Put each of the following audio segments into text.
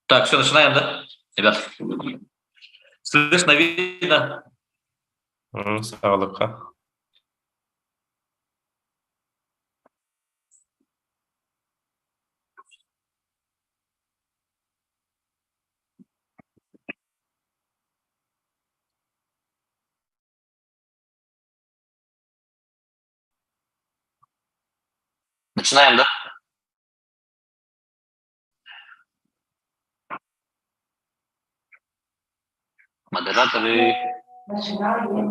Так, все, начинаем, да, ребят? Слышно, видно? Sağlıkla. Начинаем, да? Модераторы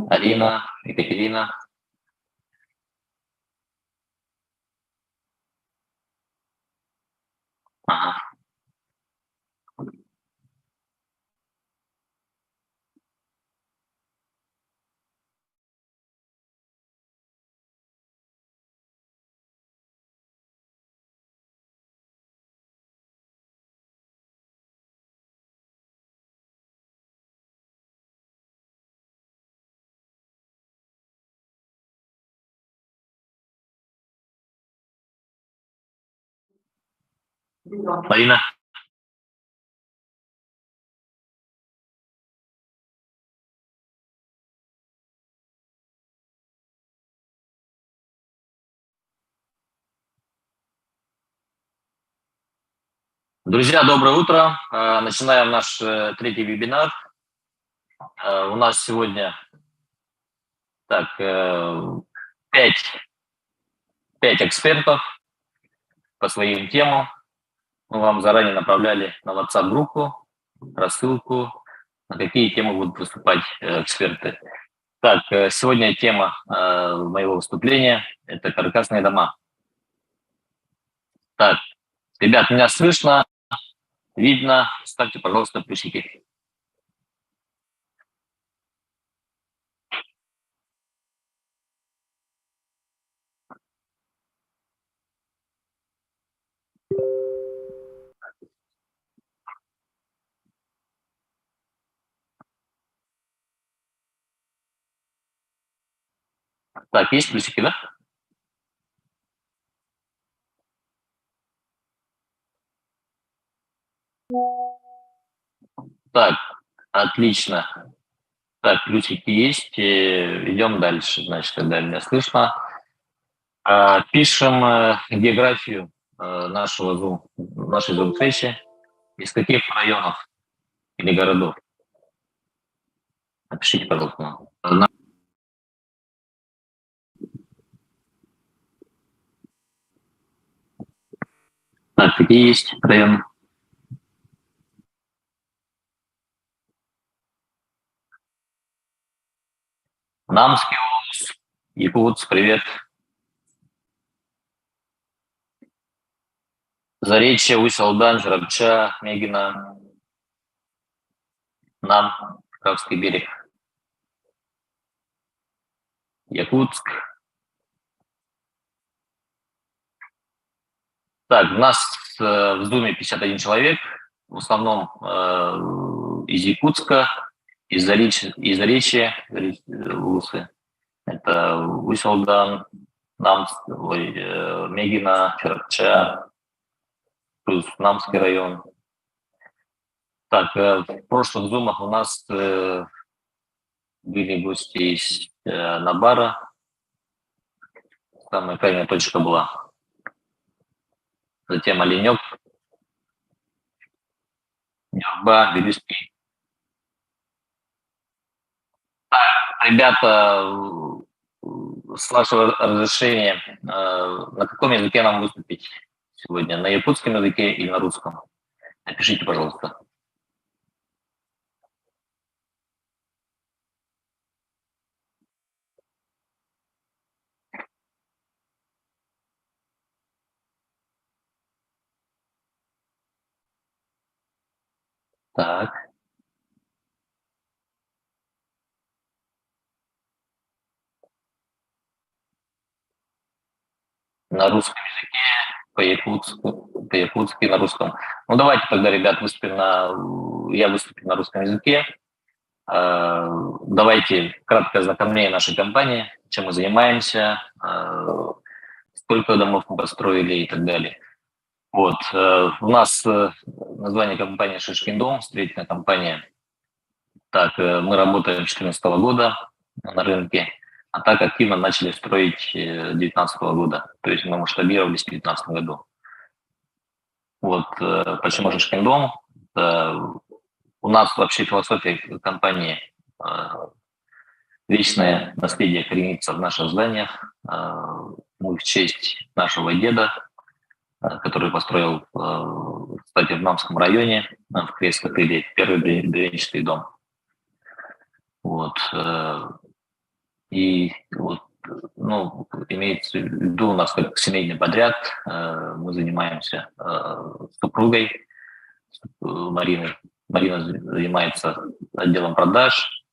Алина, Екатерина. Ага. Марина. Друзья, доброе утро. Начинаем наш третий вебинар. У нас сегодня пять экспертов по своим темам. Мы вам заранее направляли на WhatsApp-группу рассылку, на какие темы будут выступать эксперты. Так, сегодня тема моего выступления – это каркасные дома. Так, ребят, меня слышно, видно? Ставьте, пожалуйста, плюсики. Так, есть плюсики, да? Так, отлично. Так, плюсики есть. Идем дальше, значит, когда меня слышно. Пишем географию нашей Zoom-встречи. Из каких районов или городов? Напишите, пожалуйста. Так, какие есть районы? Намский область, Якутск, привет. Заречье, Усть-Алдан, Жрабча, Мегина, Нам, Кавский берег, Якутск. Так, у нас в Zoom 51 человек, в основном из Якутска, из Заречья, Усы. Это Усть-Алдан, Мегина, Жрабча, плюс Намский район. Так, в прошлых зумах у нас были гости из Набара. Самая крайняя точка была. Затем Оленек, Нюрба, Белюский. Ребята, с вашего разрешения, на каком языке нам выступить сегодня? На якутском языке или на русском? Напишите, пожалуйста. Так. На русском языке, по-якутски на русском. Ну, давайте тогда, ребят, я выступлю на русском языке. Давайте краткое ознакомление нашей компании, чем мы занимаемся, сколько домов мы построили и так далее. Вот. У нас название компании «Шишкин дом», строительная компания. Так, мы работаем с 2014 года на рынке, а так активно начали строить с 2019 года. То есть мы масштабировались в 2019 году. Вот почему «Шишкин дом»? У нас вообще философия компании вечное наследие коренится в наших зданиях. Мы в честь нашего деда, который построил, кстати, в Намском районе, в Крест-Котеле, первый бревенчатый дом. Вот. И вот, ну, имеется в виду, у нас как семейный подряд, мы занимаемся с супругой Мариной. Марина занимается отделом продаж,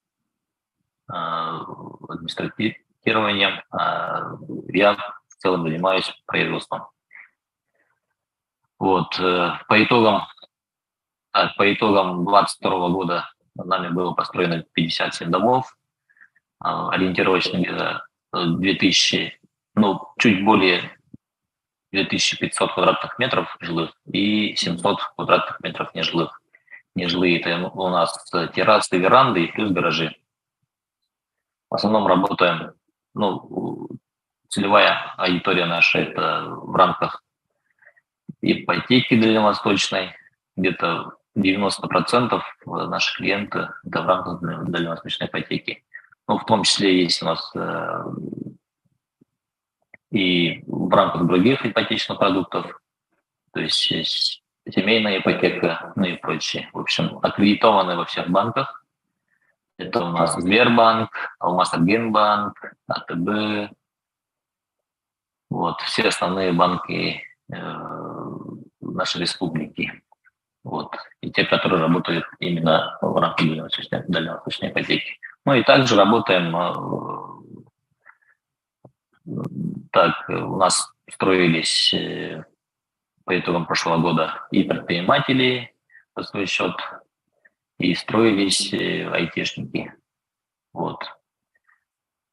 администратированием, я в целом занимаюсь производством. Вот, по итогам 2022 года нами было построено 57 домов, ориентировочно где-то 2000, ну, чуть более 2500 квадратных метров жилых и 700 квадратных метров нежилых. Нежилые – это у нас террасы, веранды и плюс гаражи. В основном работаем, ну, целевая аудитория наша – это в рамках ипотеки дальневосточной, где-то 90% наших клиентов – это в рамках дальневосточной ипотеки. Ну, в том числе есть у нас и в рамках других ипотечных продуктов, то есть есть семейная ипотека, ну и прочее. В общем, аккредитованы во всех банках. Это у нас Сбербанк, Алмаз-Агенбанк, АТБ, вот, все основные банки нашей республики. Вот, и те, которые работают именно в рамках дальневосточной ипотеки. Ну и также работаем, так, у нас строились по итогам прошлого года и предприниматели по свой счет, и строились айтишники. Вот.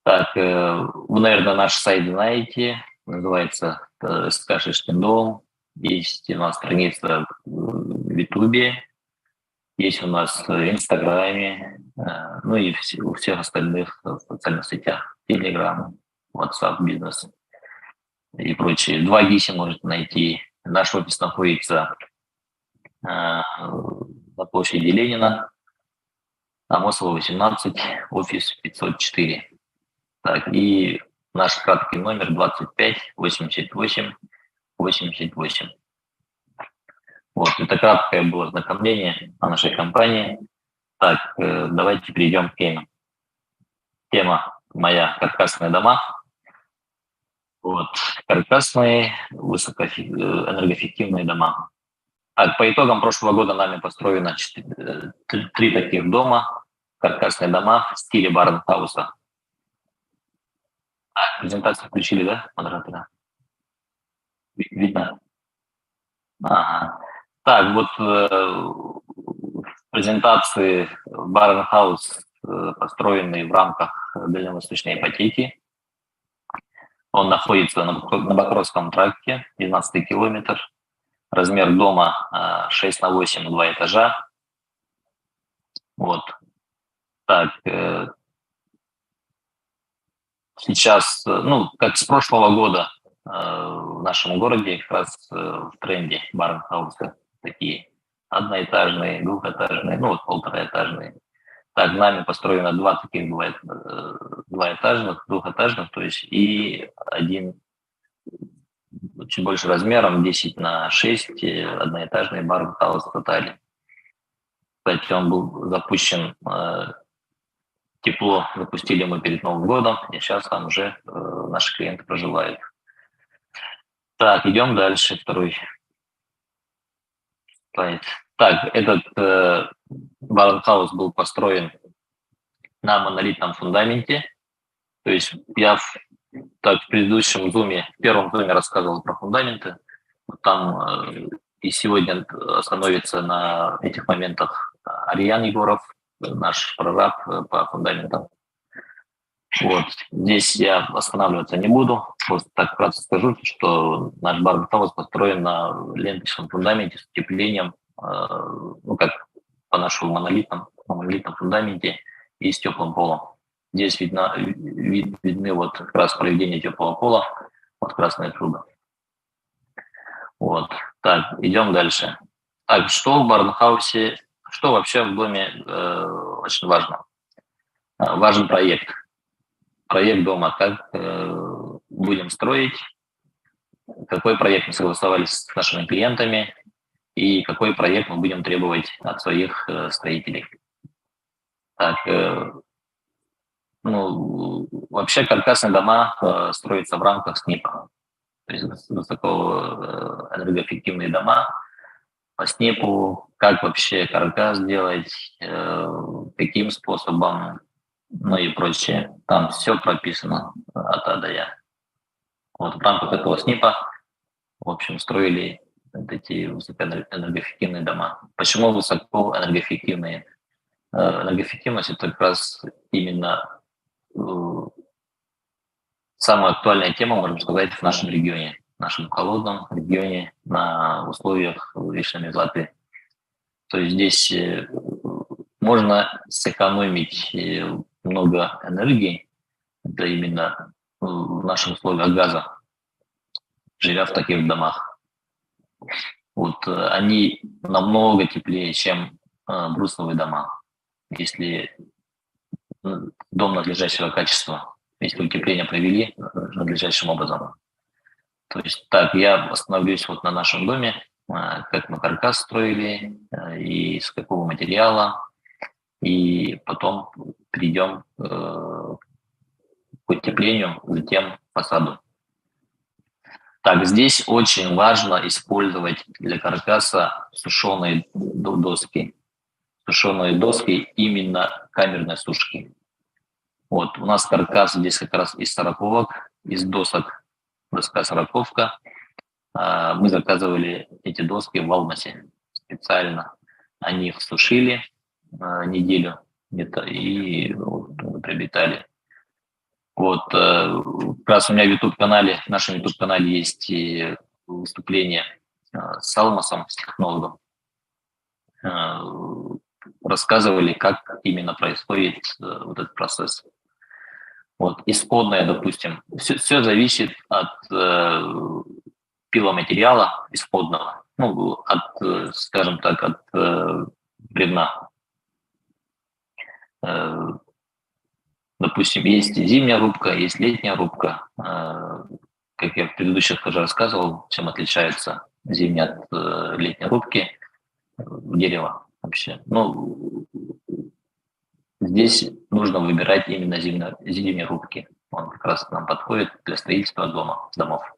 Так, вы, наверное, наш сайт знаете, называется СК «Шишкин дом». Есть у нас страница в Ютубе, есть у нас в Инстаграме, ну и у всех остальных социальных сетях, Телеграм, WhatsApp, бизнес и прочие. 2 ГИСи можете найти. Наш офис находится на площади Ленина, Амосова, 18, офис 504. Так, и наш краткий номер 25 88 88. Вот, это краткое было ознакомление о нашей компании. Так, давайте перейдем к теме. Тема моя – каркасные дома. Вот, каркасные высокоэнергоэффективные дома. Так, по итогам прошлого года нами построено 3 таких дома, каркасные дома в стиле Барнхауса. Презентацию включили, да, модератора? Видно? Ага. Так, вот в презентации Барнхаус, построенный в рамках дальневосточной ипотеки. Он находится на Покровском тракте, 12 километр. Размер дома 6 на 8, 2 этажа. Вот. Так, сейчас, ну, как с прошлого года в нашем городе как раз в тренде барнхаусы такие одноэтажные, двухэтажные, ну вот полтораэтажные. Так, нами построено 2 таких двухэтажных, то есть и один чуть больше размером, 10 на 6, одноэтажный барнхаус в Тотале. Кстати, он был запущен, тепло запустили мы перед Новым годом, и сейчас там уже наши клиенты проживают. Так, идем дальше, второй слайд. Так, этот барнхаус был построен на монолитном фундаменте. То есть я в предыдущем зуме, в первом зуме рассказывал про фундаменты. Там и сегодня остановится на этих моментах Арьян Егоров, наш прораб по фундаментам. Вот. Здесь я останавливаться не буду. Просто так вкратце скажу, что наш барнхаус построен на ленточном фундаменте с утеплением ну, как по нашему монолитном фундаменте и с теплым полом. Здесь видны вот как раз проведение теплого пола, вот красные трубы. Вот. Так, идем дальше. Так, что в барнхаусе, что вообще в доме очень важно? Важен проект. Проект дома, как будем строить, какой проект мы согласовались с нашими клиентами и какой проект мы будем требовать от своих строителей. Так, ну, вообще каркасные дома строятся в рамках СНИПа. То есть высокоэнергоэффективные дома по СНИПу, как вообще каркас делать, каким способом, ну и прочее. Там все прописано от А до Я. Вот в рамках этого СНИПа, в общем, строили вот эти высокоэнергоэффективные дома. Почему высокоэнергоэффективные? Энергоэффективность – это как раз именно самая актуальная тема, можно сказать, в нашем регионе, в нашем холодном регионе на условиях вечной мерзлоты. То есть здесь можно сэкономить много энергии, это именно в нашем условиях газа, живя в таких домах. Вот они намного теплее, чем брусовые дома. Если дом надлежащего качества, если утепление провели надлежащим образом. То есть так, я остановлюсь вот на нашем доме, как мы каркас строили, и из какого материала, и потом перейдем к утеплению, затем к фасаду. Так, здесь очень важно использовать для каркаса сушеные доски. Сушеные доски именно камерной сушки. Вот, у нас каркас здесь как раз из сороковок, из досок, доска сороковка. Мы заказывали эти доски в Алмасе специально. Они их сушили неделю где-то и вот, приобретали. Вот, как раз у меня в нашем YouTube-канале есть выступление с Алмасом, с технологом. Рассказывали, как именно происходит вот этот процесс. Вот, исходное, допустим, все зависит от пиломатериала исходного, ну, от, скажем так, от бревна. Допустим, есть зимняя рубка, есть летняя рубка. Как я в предыдущих тоже рассказывал, чем отличается зимняя от летней рубки дерева вообще. Ну, здесь нужно выбирать именно зимние рубки. Он как раз нам подходит для строительства домов.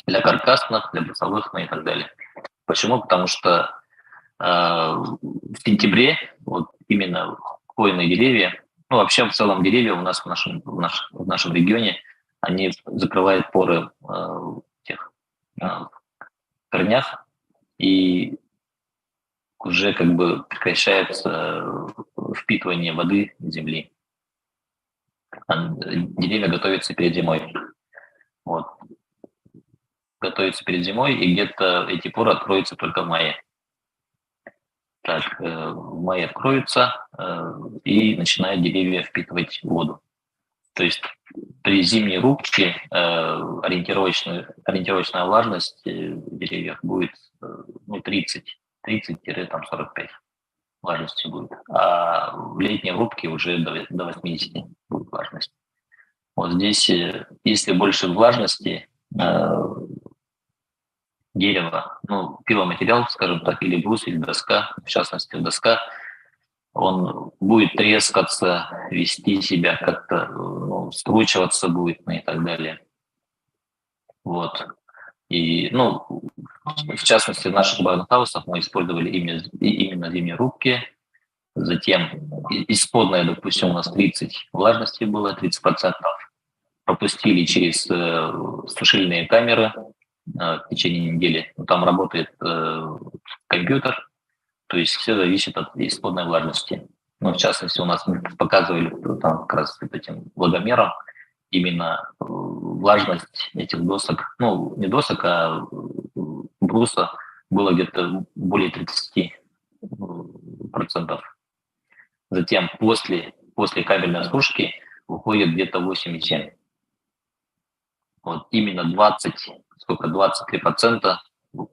Для каркасных, для брусовых, ну и так далее. Почему? Потому что в сентябре вот именно хвойные деревья, ну вообще в целом деревья у нас в нашем регионе, они закрывают поры в тех корнях, и уже как бы прекращается впитывание воды земли. Деревья готовятся перед зимой. Вот. Готовятся перед зимой, и где-то эти поры откроются только в мае. Так, в мае откроются, и начинают деревья впитывать воду. То есть при зимней рубке ориентировочная влажность деревьев будет 30-45 влажности будет. А в летней рубке уже до 80 будет влажность. Вот здесь, если больше влажности, дерево, ну, пиломатериал, скажем так, или брус, или доска, в частности, доска, он будет трескаться, вести себя как-то, скручиваться будет, ну, и так далее. Вот. И, в частности, в наших барнхаусах мы использовали именно зимние рубки. Затем исходная, допустим, у нас 30 влажности было, 30%. Пропустили через сушильные камеры в течение недели. Там работает компьютер, то есть все зависит от исходной влажности. В частности, у нас мы показывали там как раз этим влагомером именно влажность этих досок, не досок, а бруса было где-то более 30%. Затем после кабельной стружки выходит где-то 8,7. Вот именно 23%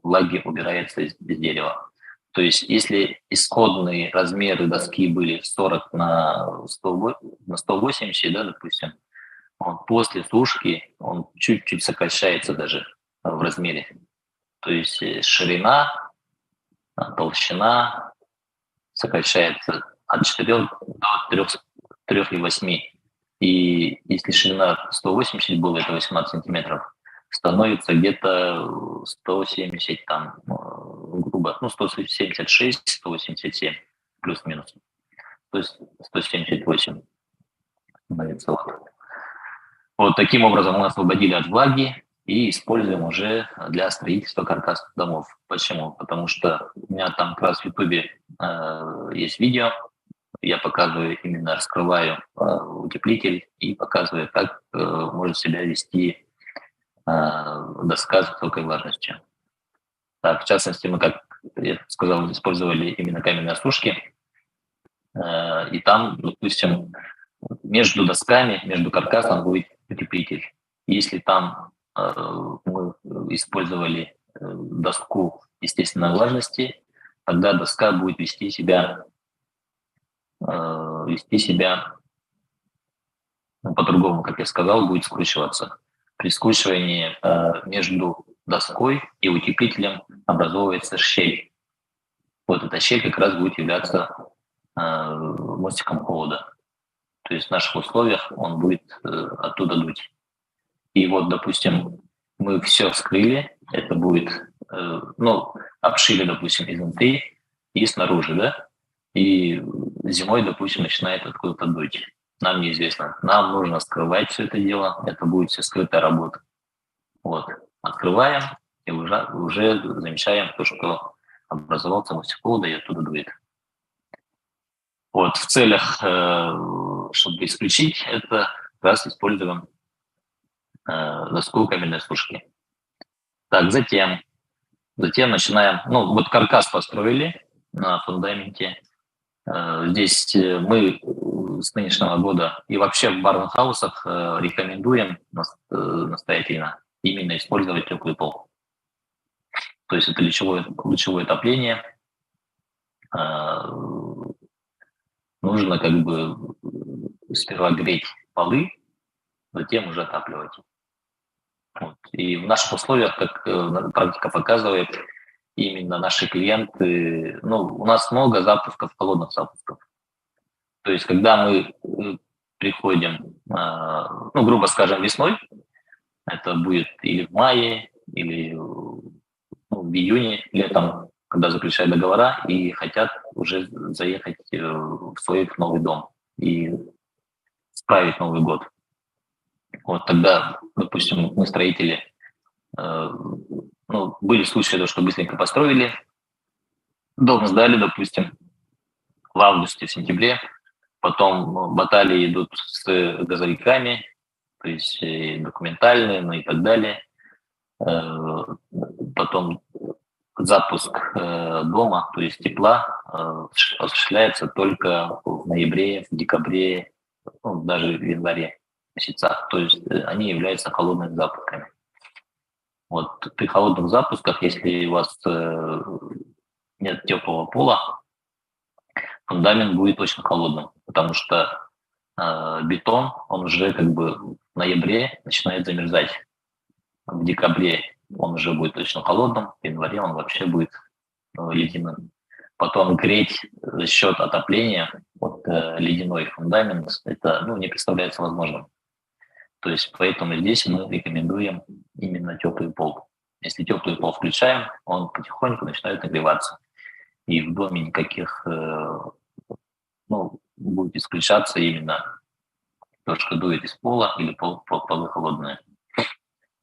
влаги убирается из дерева. То есть если исходные размеры доски были 40 на 180, да, допустим, после сушки он чуть-чуть сокращается даже в размере. То есть ширина, толщина сокращается от 4 до 3,8. И если ширина 180 была, это 18 сантиметров, становится где-то 170, там, грубо, 176, 187, плюс-минус. То есть 178 становится. Вот таким образом мы освободили от влаги и используем уже для строительства каркасных домов. Почему? Потому что у меня там как раз в Ютубе есть видео, я показываю, именно раскрываю утеплитель и показываю, как может себя вести доска с высокой влажностью. Так, в частности, мы, как я сказал, использовали именно каменные осушки. И там, допустим, между досками, между каркасом будет утеплитель. Если там мы использовали доску естественной влажности, тогда доска будет вести себя по-другому, как я сказал, будет скручиваться. При скручивании между доской и утеплителем образовывается щель. Вот эта щель как раз будет являться мостиком холода. То есть в наших условиях он будет оттуда дуть. И вот, допустим, мы все вскрыли, это будет, обшили, допустим, изнутри и снаружи, да, и зимой, допустим, начинает откуда-то дуть. Нам неизвестно. Нам нужно скрывать все это дело, это будет все скрытая работа. Вот. Открываем и уже замечаем то, что образовался мостик холода и оттуда дует. Вот, в целях, чтобы исключить это, как раз используем доску каменной сушки. Так, затем начинаем, вот каркас построили на фундаменте. Здесь мы с нынешнего года и вообще в барнхаусах рекомендуем настоятельно именно использовать теплый пол. То есть это лучевое отопление. Нужно как бы сперва греть полы, затем уже отапливать. Вот. И в наших условиях, как практика показывает, именно наши клиенты, у нас много запусков, холодных запусков. То есть когда мы приходим, грубо скажем, весной, это будет или в мае, или в июне, летом, когда заключают договора и хотят уже заехать в свой новый дом и справить Новый год. Вот тогда, допустим, мы строители, были случаи, что быстренько построили, дом сдали, допустим, в августе, в сентябре, потом баталии идут с газовиками, то есть документальные, и так далее. Потом запуск дома, то есть тепла, осуществляется только в ноябре, в декабре, даже в январе месяцах. То есть они являются холодными запусками. Вот при холодных запусках, если у вас нет теплого пола, фундамент будет очень холодным, потому что бетон, он уже как бы в ноябре начинает замерзать. В декабре он уже будет очень холодным, в январе он вообще будет ледяным. Потом греть за счет отопления ледяной фундамент, это не представляется возможным. То есть поэтому здесь мы рекомендуем именно теплый пол. Если теплый пол включаем, он потихоньку начинает нагреваться. И в доме никаких, будет исключаться именно то, что дует из пола или полы холодные.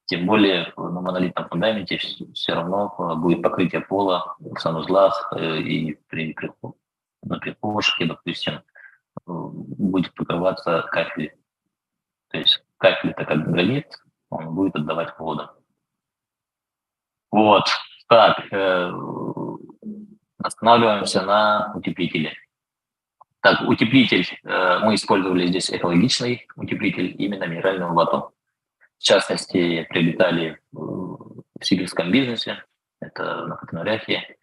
Тем более на монолитном фундаменте все равно будет покрытие пола в санузлах и на прихожке, допустим, будет покрываться кафель. То есть кафель, так как гранит, он будет отдавать холодом. Вот. Так, останавливаемся на утеплителе. Так, утеплитель, мы использовали здесь экологичный утеплитель, именно минеральную вату. В частности, приобретали в сибирском бизнесе, это на Хатануряхе.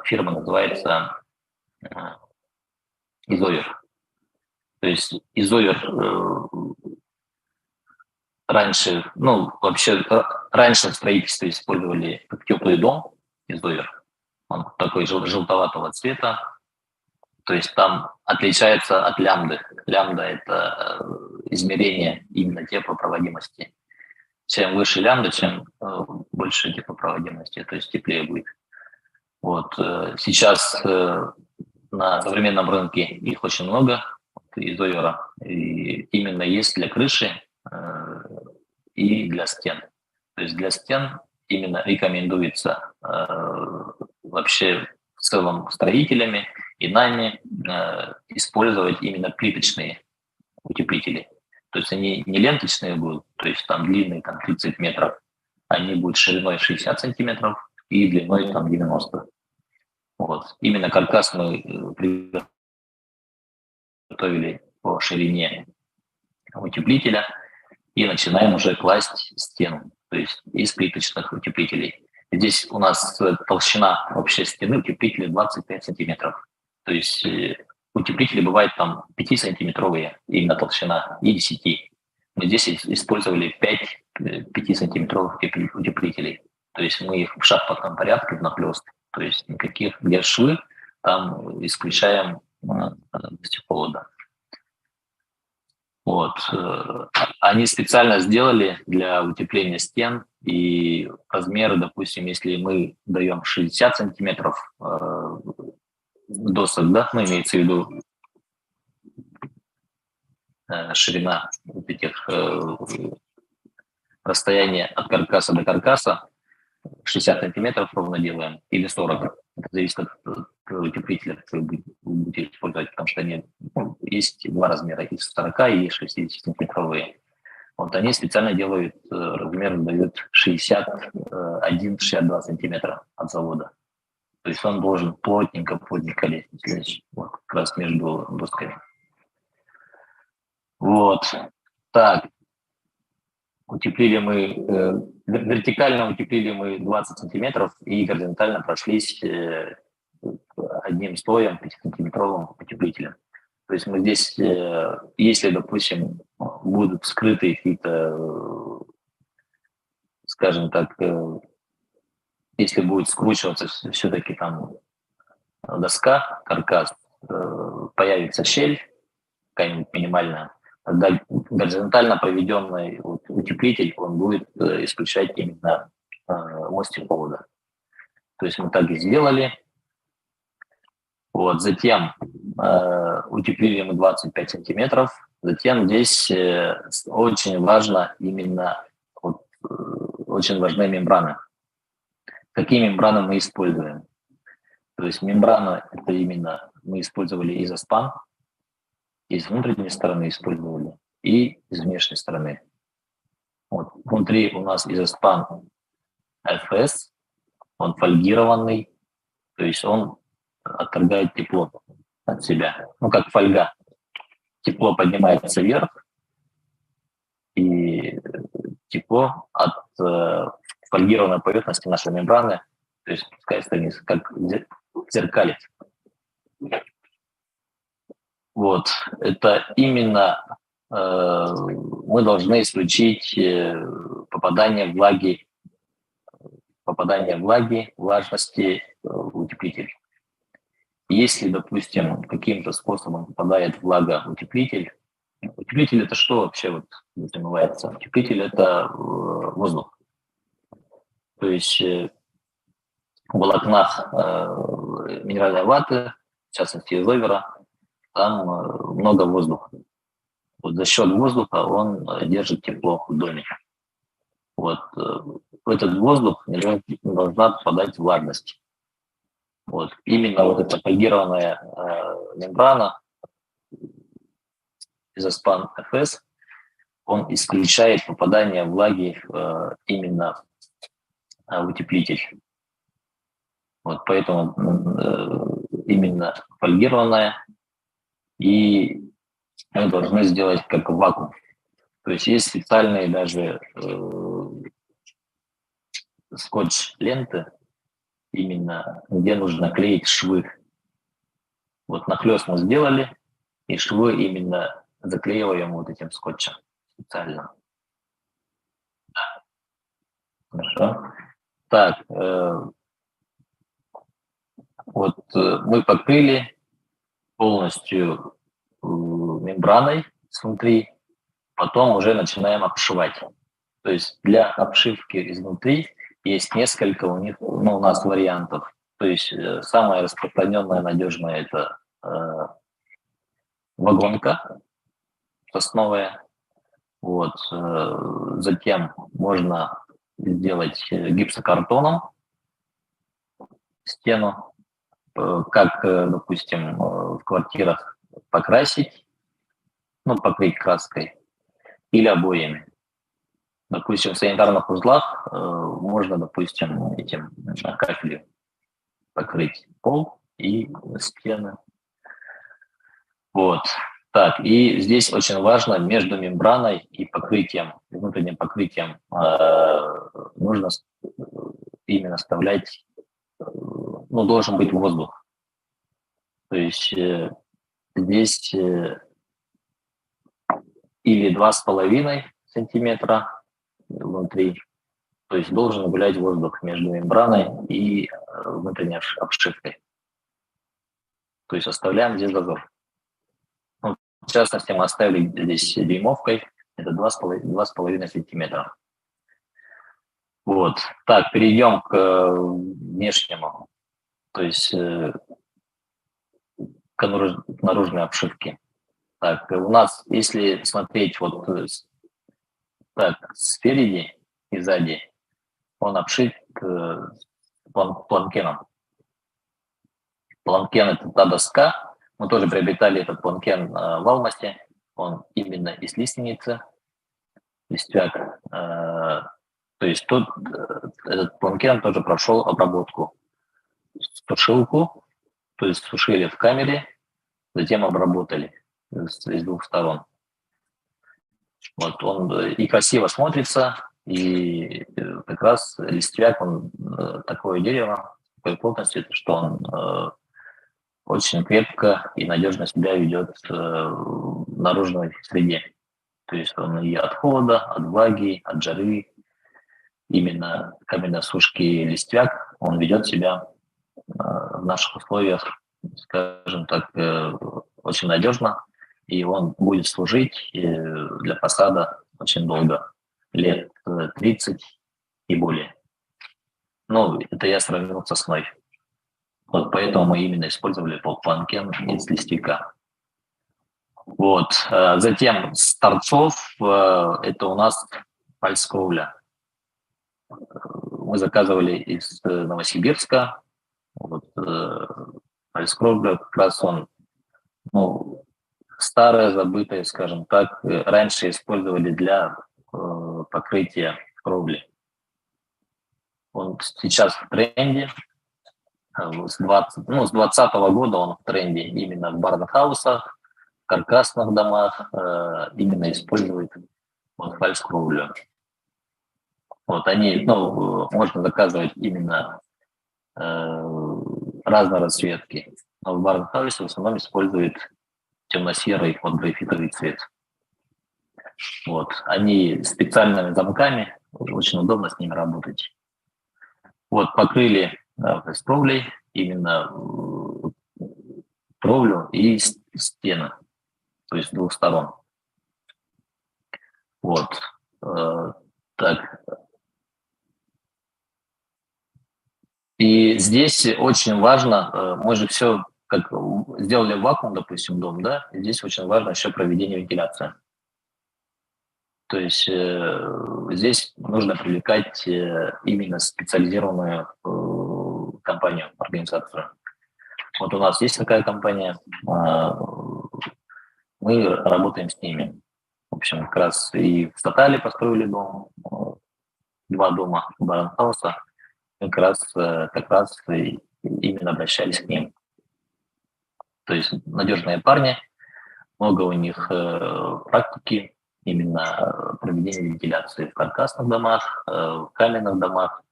Фирма называется Изовер. То есть Изовер раньше, раньше в строительстве использовали как теплый дом Изовер. Он такой желтоватого цвета. То есть там отличается от лямбды. Лямбда – это измерение именно теплопроводимости. Чем выше лямбда, чем больше теплопроводимости, то есть теплее будет. Вот. Сейчас на современном рынке их очень много, Изовера, и именно есть для крыши и для стен. То есть для стен именно рекомендуется вообще в целом строителями и нами использовать именно плиточные утеплители. То есть они не ленточные будут, то есть там длинные там 30 метров, они будут шириной 60 сантиметров и длиной там 90. Вот. Именно каркас мы приготовили по ширине утеплителя и начинаем уже класть стену, то есть из плиточных утеплителей. Здесь у нас толщина вообще стены утеплителя 25 сантиметров. То есть утеплители бывают там 5-сантиметровые, именно толщина, и 10. Мы здесь использовали 5 5-сантиметровых утеплителей. То есть мы их в шахматном порядке внахлёст. То есть никаких, где швы, там исключаем стекловода. Вот. Они специально сделали для утепления стен, и размеры, допустим, если мы даем 60 сантиметров досок, да, ну, имеется в виду ширина вот этих расстояния от каркаса до каркаса, 60 сантиметров ровно делаем, или 40. Это зависит от утеплителя, который вы будете использовать, потому что они, есть два размера, и 40, и 60-сантиметровые. Вот они специально делают, размер дают 61-62 сантиметра от завода. То есть он должен плотненько лезть, вот, как раз между досками. Вот. Так. Утеплили мы, вертикально утеплили мы 20 сантиметров и горизонтально прошлись одним слоем 5-сантиметровым утеплителем. То есть мы здесь, если, допустим, будут скрыты какие-то, скажем так, если будет скручиваться все-таки там доска, каркас, появится щель какая-нибудь минимальная, тогда горизонтально проведенный утеплитель, он будет исключать именно мостик повода. То есть мы так и сделали. Вот, затем утеплили мы 25 сантиметров. Затем здесь очень важно именно, очень важны мембраны. Какие мембраны мы используем? То есть мембрана это именно мы использовали изоспан, и с внутренней стороны использовали, и с внешней стороны. Вот. Внутри у нас изоспан FS, он фольгированный, то есть он отторгает тепло от себя. Ну, как фольга. Тепло поднимается вверх, и тепло от фольгированной поверхности нашей мембраны, то есть спускается вниз, как зеркалит. Вот. Это именно мы должны исключить попадание влаги, влажности в утеплитель. Если, допустим, каким-то способом попадает влага в утеплитель это что вообще вот подразумевается? Утеплитель – это воздух. То есть в волокнах минеральной ваты, в частности изовера, там много воздуха. Вот за счет воздуха он держит тепло в доме. Вот в этот воздух не должна попадать влажность. Вот именно вот эта фольгированная мембрана изоспан FS, он исключает попадание влаги именно в утеплитель. Вот поэтому именно фольгированная, и мы должны сделать как вакуум. То есть есть специальные даже скотч-ленты, именно где нужно клеить швы. Вот нахлёст мы сделали, и швы именно заклеиваем вот этим скотчем специально. Хорошо. Так, вот мы покрыли полностью мембраной снутри, потом уже начинаем обшивать. То есть для обшивки изнутри есть несколько у них, ну, у нас вариантов. То есть самая распространенная, надежная – это вагонка сосновая. Вот. Затем можно сделать гипсокартоном стену, как, допустим, в квартирах покрасить, ну, покрыть краской или обоями. Допустим, в санитарных узлах можно, допустим, этим кафелем покрыть пол и стены. Вот. Так, и здесь очень важно между мембраной и покрытием, внутренним покрытием нужно именно вставлять, ну, должен быть воздух. То есть здесь или 2,5 сантиметра внутри, то есть должен гулять воздух между мембраной и внутренней обшивкой. То есть оставляем здесь зазор. Ну, в частности, мы оставили здесь дюймовкой, это 2,5 сантиметра. Вот. Так, перейдем к внешнему, то есть к наружной обшивке. Так, у нас, если смотреть вот так, спереди и сзади, он обшит планкеном. Планкен – это та доска. Мы тоже приобретали этот планкен в Алмасте. Он именно из лиственницы, листвяк. То есть этот планкен тоже прошел обработку. Сушилку, то есть сушили в камере, затем обработали с двух сторон. Вот он и красиво смотрится, и как раз листвяк, он такое дерево, такой плотности, что он очень крепко и надежно себя ведет в наружной среде. То есть он и от холода, от влаги, от жары, именно каменно-сушкий листвяк, он ведет себя в наших условиях, скажем так, очень надежно, и он будет служить для посада очень долго, лет 30 и более. Ну, это я сравнил с сосной. Вот поэтому мы именно использовали планкен из листика. Вот. Затем с торцов это у нас фальскровля. Мы заказывали из Новосибирска. Вот, фальскровля как раз он, ну, старая, забытая, скажем так, раньше использовали для покрытия кровли. Он сейчас в тренде. С 2020 года он в тренде именно в барнхаусах, каркасных домах, именно использует вот фальскровлю. Вот они, ну, можно заказывать именно разной расцветки. Но в барнхаусе в основном используют темно-серый, вот графитовый цвет. Вот. Они специальными замками, очень удобно с ними работать. Вот, покрыли кровлей именно кровлю и стены, то есть с двух сторон. Вот. Так. И здесь очень важно, мы же все как сделали вакуум, допустим, дом, да, и здесь очень важно еще проведение вентиляции. То есть здесь нужно привлекать именно специализированную компанию, организацию. Вот у нас есть такая компания, мы работаем с ними. В общем, как раз и в Статале построили дом, 2 дома Барнхауса, как раз и именно обращались к ним. То есть надежные парни, много у них практики именно проведения вентиляции в каркасных домах, в каменных домах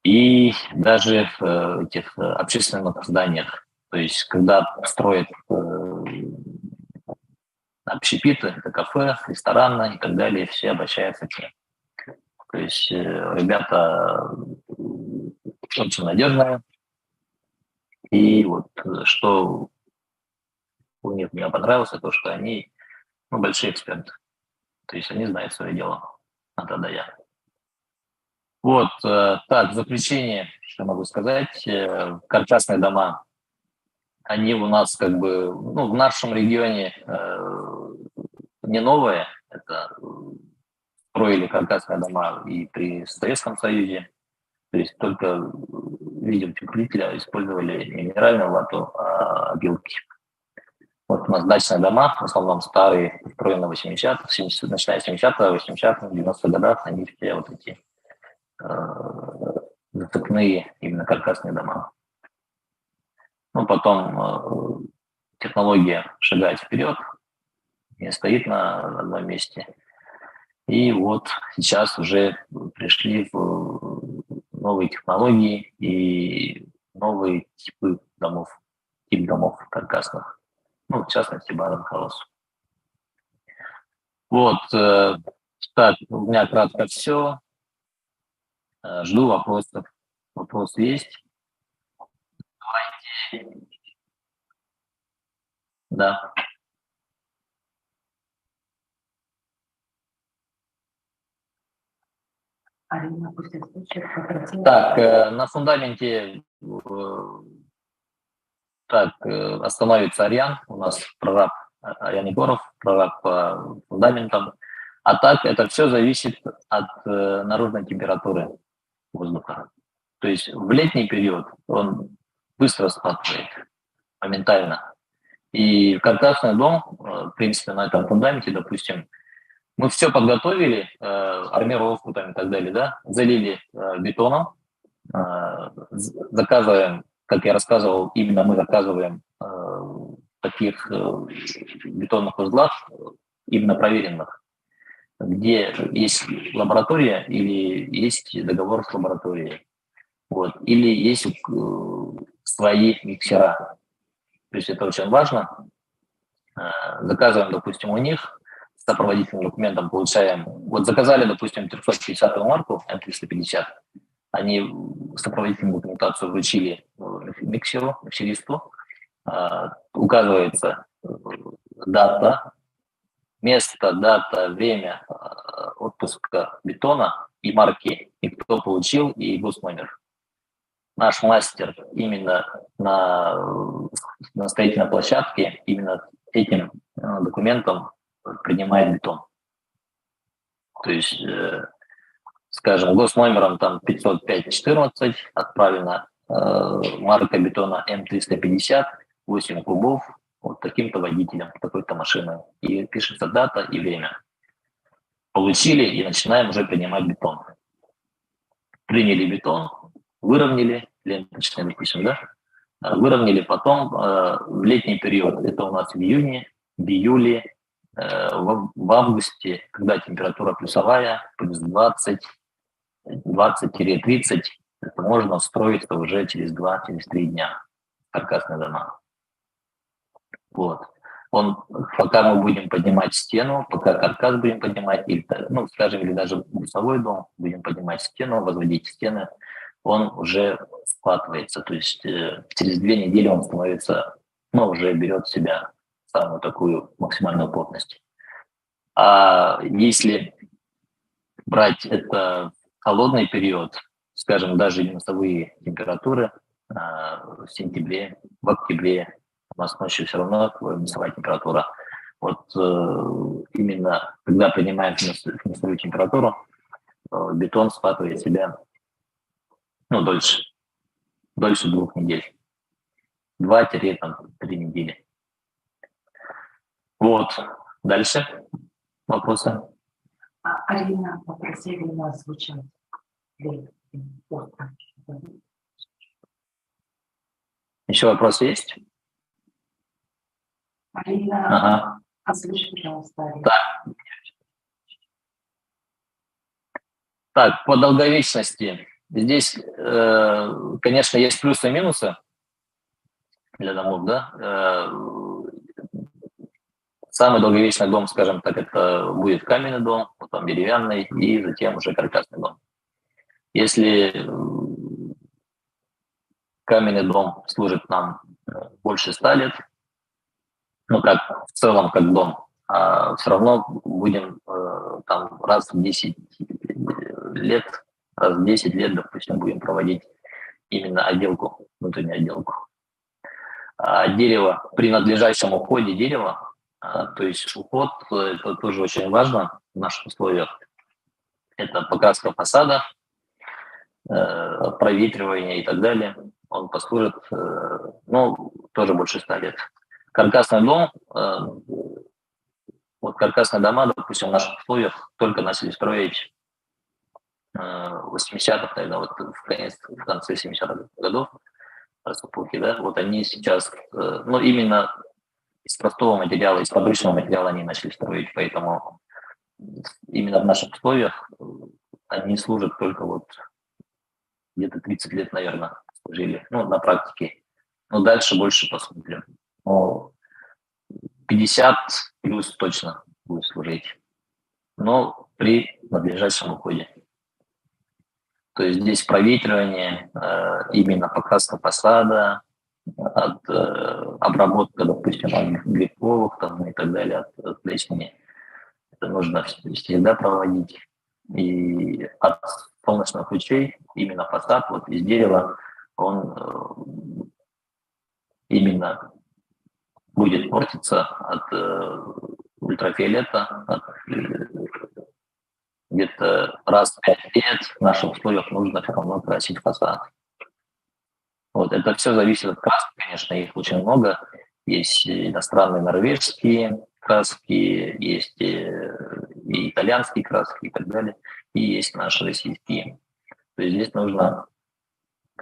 и даже в этих общественных зданиях. То есть когда строят общепиты, это кафе, рестораны и так далее, все обращаются к ним. То есть ребята очень надежные. И вот что у них мне понравилось, то, что они большие эксперты. То есть они знают свое дело. А тогда я. Вот, так, в заключение, что могу сказать. Каркасные дома, они у нас как бы, в нашем регионе не новые. Это строили каркасные дома и при Советском Союзе. То есть только видим утеплителя использовали не минеральную вату, а опилки. Вот у нас дачные дома, в основном старые, построены в 80-х, начиная с 70-х, 80-х, 90-х годах, они все вот эти зацепные, именно каркасные дома. Потом технология шагает вперед, не стоит на одном месте. И вот сейчас уже пришли в новые технологии и новые типы домов, тип домов каркасных. В частности, Баренхаус. Вот, так, у меня кратко все. Жду вопросов. Вопросы есть? Давайте. Да. Так, на фундаменте остановится Ариан. У нас прораб Ариан Егоров, прораб по фундаментам. А так это все зависит от наружной температуры воздуха. То есть в летний период он быстро схватывает, моментально. И каркасный дом, в принципе, на этом фундаменте, допустим, мы все подготовили, армировку там и так далее, да, залили бетоном, заказываем, как я рассказывал, именно мы заказываем таких бетонных узлах, именно проверенных, где есть лаборатория или есть договор с лабораторией, вот, или есть свои миксера. То есть это очень важно. Заказываем, допустим, у них, с сопроводительным документом получаем. Вот заказали, допустим, 350-ю марку, М350, они сопроводительную документацию вручили миксеристу, указывается дата, место, дата, время отпуска бетона и марки, и кто получил, и госномер. Наш мастер именно на строительной площадке именно этим документом принимает бетон. То есть, скажем, госномером там 505-14 отправлена марка бетона М350, 8 кубов, вот таким-то водителем, такой-то машиной. И пишется дата и время. Получили и начинаем уже принимать бетон. Приняли бетон, выровняли, ленточный, допустим, да? Выровняли потом в летний период, это у нас в июне, в июле, в августе, когда температура плюсовая, плюс 20, 20-30, это можно строить уже через 2-3 дня каркасные дома. Вот. Пока мы будем поднимать стену, пока каркас будем поднимать, или, скажем, или даже брусовой дом, будем поднимать стену, возводить стены, он уже схватывается. То есть через 2 недели он становится, уже берет в себя самую такую максимальную плотность. А если брать это холодный период, скажем, даже минусовые температуры в сентябре, в октябре, у нас ночью все равно минусовая температура. Вот именно когда принимаем минусовую температуру, бетон схватывает себя дольше 2 недель. 2-3 недели. Вот. Дальше вопросы? Арина попросили нас звучать. Еще вопросы есть? Арина, Ага. озвучь, пожалуйста, Арина. Так, по долговечности. Здесь, конечно, есть плюсы и минусы для домов, да. Самый долговечный дом, скажем так, это будет каменный дом, потом деревянный и затем уже каркасный дом. Если каменный дом служит нам больше 100 лет, ну как в целом как дом, а все равно будем там раз в 10 лет, допустим, будем проводить именно отделку, внутреннюю отделку. А дерево, при надлежащем уходе дерева, то есть уход, это тоже очень важно в наших условиях. Это покраска фасада, проветривание и так далее. Он послужит, ну, тоже больше 100 лет. Каркасный дом, вот каркасные дома, допустим, в наших условиях только начали строить в 80-х, наверное, вот в конце 70-х годов, рассыпалки, да, вот они сейчас, ну, именно из простого материала, из подручного материала они начали строить, поэтому именно в наших условиях они служат только вот где-то 30 лет, наверное, служили, ну, на практике. Но дальше больше посмотрим. Но 50 плюс точно будет служить, но при надлежащем уходе. То есть здесь проветривание, именно покраска фасада, обработка, допустим, от грибков там, и так далее, от плесени. Это нужно всегда проводить. И от солнечных лучей именно фасад вот из дерева, он именно будет портиться от ультрафиолета, где-то раз в 5 лет в наших условиях нужно все равно красить фасад. Вот, это все зависит от красок, конечно, их очень много. Есть иностранные норвежские краски, есть и итальянские краски и так далее, и есть наши российские. То есть здесь нужно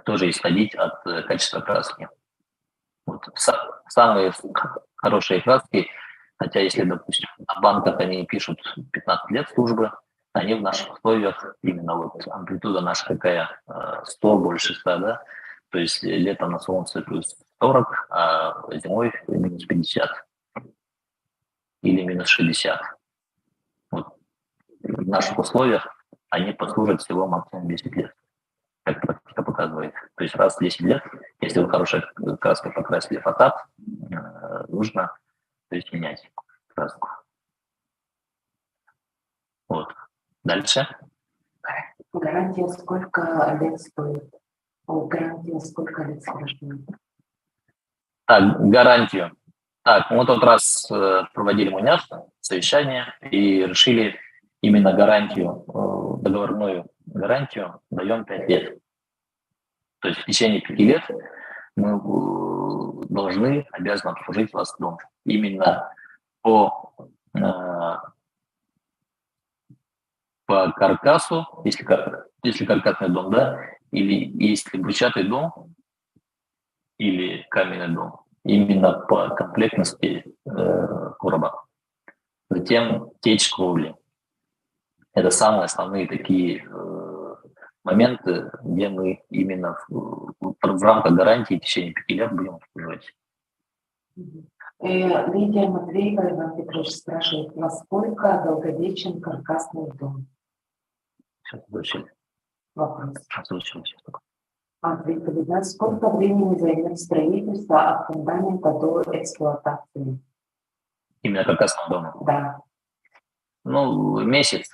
тоже исходить от качества краски. Вот, самые хорошие краски, хотя если, допустим, на банках они пишут 15 лет службы, они в наших условиях, именно вот амплитуда наша какая, 100, больше 100, да, то есть летом на солнце плюс 40, а зимой минус 50 или минус 60. Вот в наших условиях они послужат всего максимум 10 лет, как практика показывает. То есть раз в 10 лет, если вы хорошей краской покрасили фасад, нужно, то есть, менять краску. Вот. Дальше. Гарантия сколько лет стоит? Гарантия сколько лет спрашивают? Так, гарантию. Так, мы тот раз проводили муняр, совещание, и решили именно гарантию, договорную гарантию даем 5 лет. То есть в течение 5 лет мы обязаны обслужить вас дом. Именно по каркасу, если каркасный дом, да, или если брусчатый дом, или каменный дом, именно по комплектности короба. Затем течь кровли. Это самые основные такие моменты, где мы именно в рамках гарантии в течение 5 лет будем обслуживать. Лидия Матвеева, Иван Петрович спрашивает, насколько долговечен каркасный дом? Сейчас озвучили. Вопрос. Озвучили сейчас только. Ответ: сколько времени займет строительство от фундамента до эксплуатации? Именно каркасного дома? Да. Ну, месяц.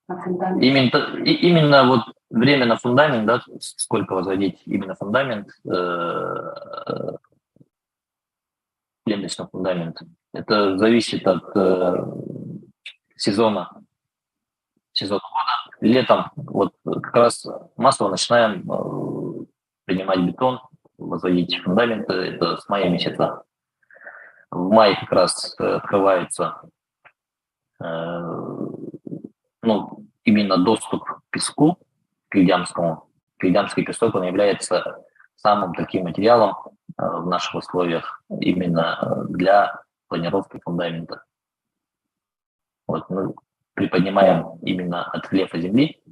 А фундамент? Именно вот время на фундамент, да, сколько возводить именно фундамент, ленточный фундамент, это зависит от сезона года. Летом вот как раз массово начинаем принимать бетон, возводить фундаменты, это с мая месяца. В мае как раз открывается именно доступ к песку, к Вильямскому. Вильямский песок, он является самым таким материалом в наших условиях именно для планировки фундамента. Вот мы приподнимаем именно от рельефа земли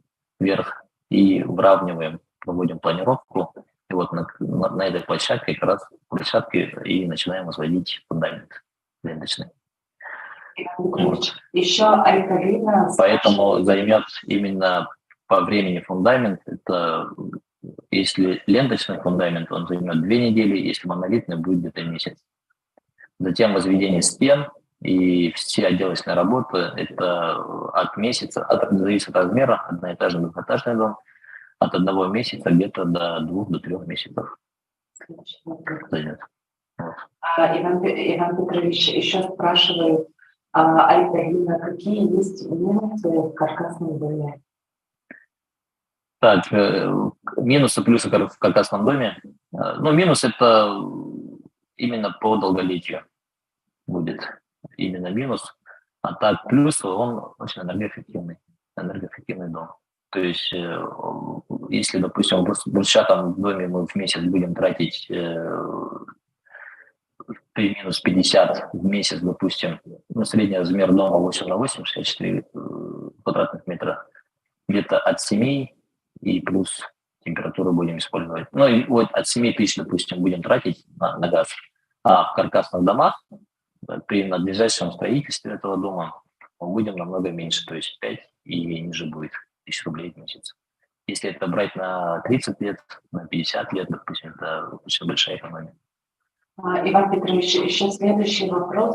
вверх и выравниваем, проводим планировку. И вот на этой площадке, как раз площадке, и начинаем возводить фундамент ленточный. Вот. Еще Альтавина... Поэтому займет именно по времени фундамент, это если ленточный фундамент, он займет 2 недели, если монолитный, будет где-то месяц. Затем возведение стен и все отделочные работы, это от месяца, зависит от размера, одноэтажный, двухэтажный дом, от 1 месяца где-то до 2 до 3 месяцев. Займет. Вот. Иван Петрович еще спрашивает, Альтавина, какие есть минусы в каркасном доме? Так, минусы, плюсы в каркасном доме. Ну, минус – это именно по долголетию будет именно минус. А так, плюс – он очень энергоэффективный дом. То есть, если, допустим, в брусчатом доме мы в месяц будем тратить при минус 50 в месяц, допустим, ну, средний размер дома 8 на 8, 64 квадратных метра, где-то от 7 и плюс температуру будем использовать. Ну и вот от 7 тысяч, допустим, будем тратить на газ. А в каркасных домах при надлежащем строительстве этого дома мы будем намного меньше, то есть 5 и ниже будет тысяч рублей в месяц. Если это брать на 30 лет, на 50 лет, допустим, это очень большая экономия. Иван Петрович, еще следующий вопрос.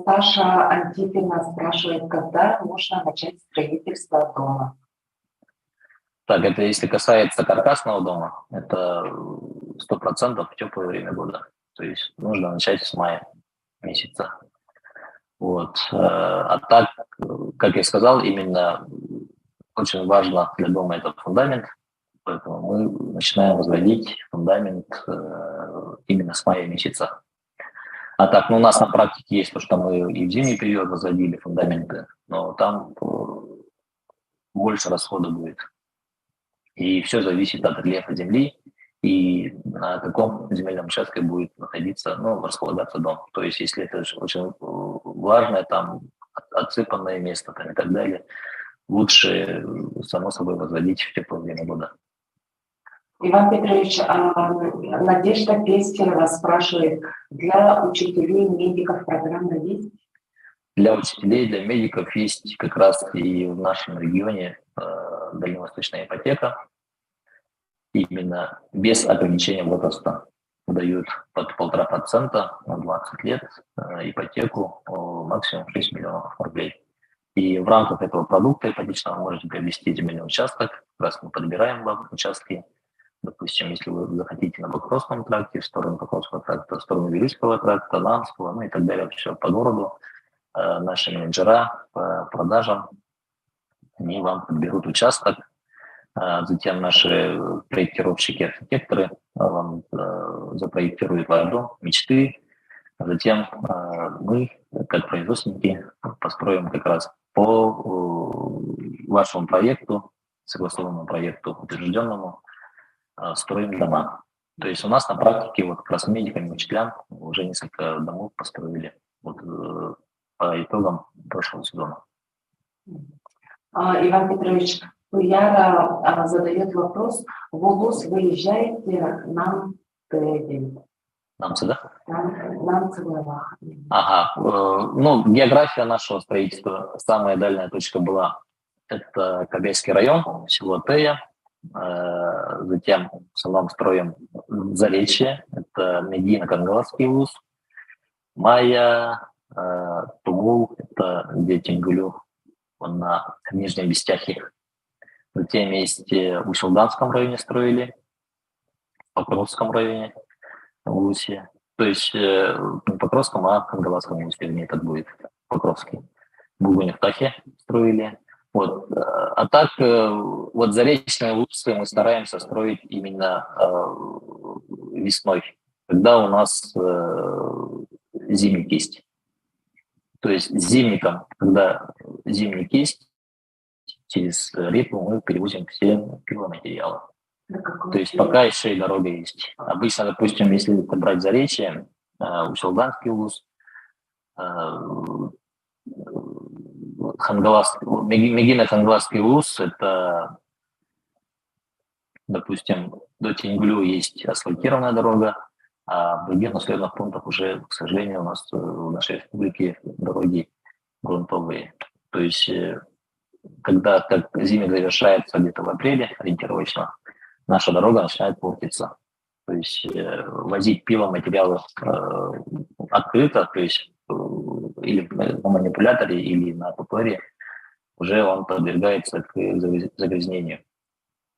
Саша Антипина спрашивает, когда можно начать строительство дома? Так, это если касается каркасного дома, это 100% в теплое время года. То есть нужно начать с мая месяца. Вот. А так, как я сказал, именно очень важно для дома это фундамент, поэтому мы начинаем возводить фундамент именно с мая месяца. А так, ну, у нас на практике есть то, что мы и в зимний период возводили фундаменты, но там больше расхода будет. И все зависит от рельефа земли и на каком земельном участке будет находиться, ну, располагаться дом. То есть, если это очень влажное, там, отсыпанное место там, и так далее, лучше, само собой, возводить в теплое время года. Иван Петрович, Надежда Пестерова спрашивает, для учителей, медиков программа есть? Для учителей, для медиков есть как раз и в нашем регионе дальневосточная ипотека, именно без ограничения возраста. Дают под 1,5% на 20 лет ипотеку максимум 6 миллионов рублей. И в рамках этого продукта ипотечного вы можете приобрести земельный участок. Как раз мы подбираем вам участки. Допустим, если вы захотите на Покровском тракте, в сторону Покровского тракта, в сторону Вилюйского тракта, Ланского, ну и так далее, все по городу. Наши менеджера по продажам, они вам подберут участок. Затем наши проектировщики, архитекторы вам запроектируют ваш дом, мечты. Затем мы, как производственники, построим как раз по вашему проекту, согласованному проекту, утвержденному, строим дома. То есть у нас на практике вот как раз медикам и учителям уже несколько домов построили вот, по итогам прошлого сезона. Иван Петрович, Яра задает вопрос. В УЛУС выезжаете на Т9? Нам сюда? Нам Целовах. Ага. Ну, география нашего строительства, самая дальняя точка была, это Кобельский район, село Тея. Затем в основном строим Заречье, это Медино-Кангаласский УЛУС. Майя, Тугул, это где Тенгулю, он на Нижнем Бестяхе. Затем есть в Ущелданском районе строили, в Покровском районе, в УЛУСе. То есть не Покровском, а Кангаласском УЛУСе, вернее, так будет, Покровский. В Бугуневтахе строили. Вот. А так, вот заречные УЛУСы мы стараемся строить именно весной, когда у нас зимник есть. То есть зимником, когда зимник есть, через реку мы перевозим все пиломатериалы. То есть пока еще и дорога есть. Обычно, допустим, если это брать Заречье, Усолганский улус, Мегино-Хангаласский улус, это, допустим, до Тенгулю есть асфальтированная дорога, а в других населенных пунктах уже, к сожалению, у нас в нашей республике дороги грунтовые. То есть, когда зимник завершается где-то в апреле, ориентировочно, наша дорога начинает портиться. То есть возить пиломатериалы открыто, то есть или на манипуляторе, или на туторе, уже он подвергается к загрязнению.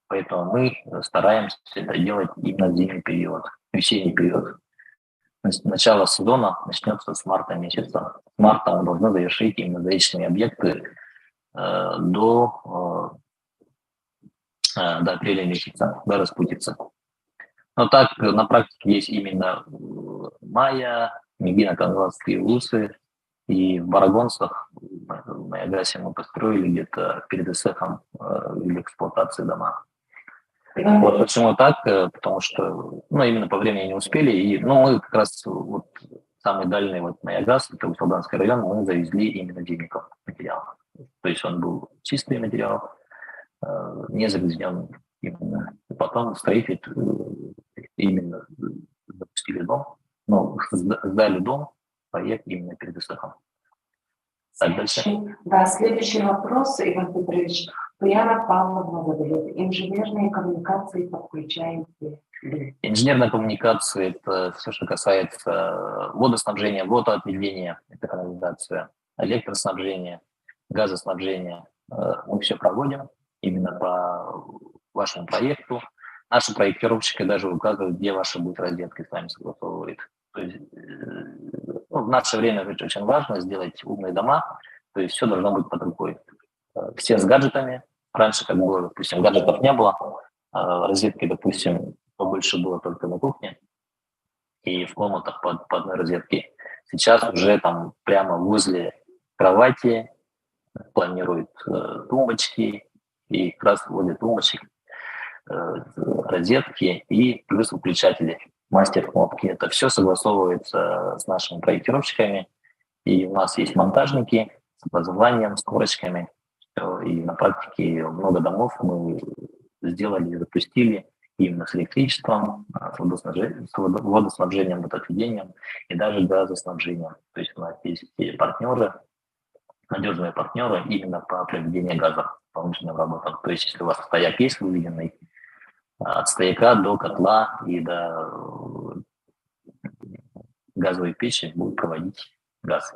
Поэтому мы стараемся это делать именно в зимний период, весенний период. Начало сезона начнется с марта месяца. С марта мы должны завершить именно заречные объекты до апреля месяца, до распутицы. Но так на практике есть именно Майя, Мегино-Хангаласские улусы, и в Барагонцах, в Майягасе мы построили где-то перед ИСЭХом или эксплуатации дома. Вот почему так, потому что именно по времени не успели, и мы как раз самый дальний Майягас, это Усолганский район, мы завезли именно зимником материал. То есть он был чистый материал, не загрязненный именно. И потом строитель именно запустили дом, сдали дом, проект именно перед ИСЭХом. Следующий вопрос, Иван Петрович. Яна Павловна задает. Инженерные коммуникации подключаете ли? Инженерная коммуникация – это все, что касается водоснабжения, водоотведения, это канализация, электроснабжения, газоснабжения. Мы все проводим именно по вашему проекту. Наши проектировщики даже указывают, где ваша будет розетка, с вами согласовывает. То есть, в наше время очень важно сделать умные дома, то есть все должно быть под рукой. Все с гаджетами. Раньше, как было, допустим, гаджетов не было, розетки, допустим, побольше было только на кухне и в комнатах по одной розетке. Сейчас уже там прямо возле кровати планируют тумбочки, и как раз возле тумбочек розетки и плюс выключатели, мастер-кнопки. Это все согласовывается с нашими проектировщиками, и у нас есть монтажники с образованием, с корочками. И на практике много домов мы сделали, запустили именно с электричеством, с водоснабжением, водоотведением и даже газоснабжением. То есть у нас есть партнеры, надежные партнеры именно по проведению газа, по внутренним работам. То есть если у вас стояк есть выведенный, от стояка до котла и до газовой печи будет проводить газ.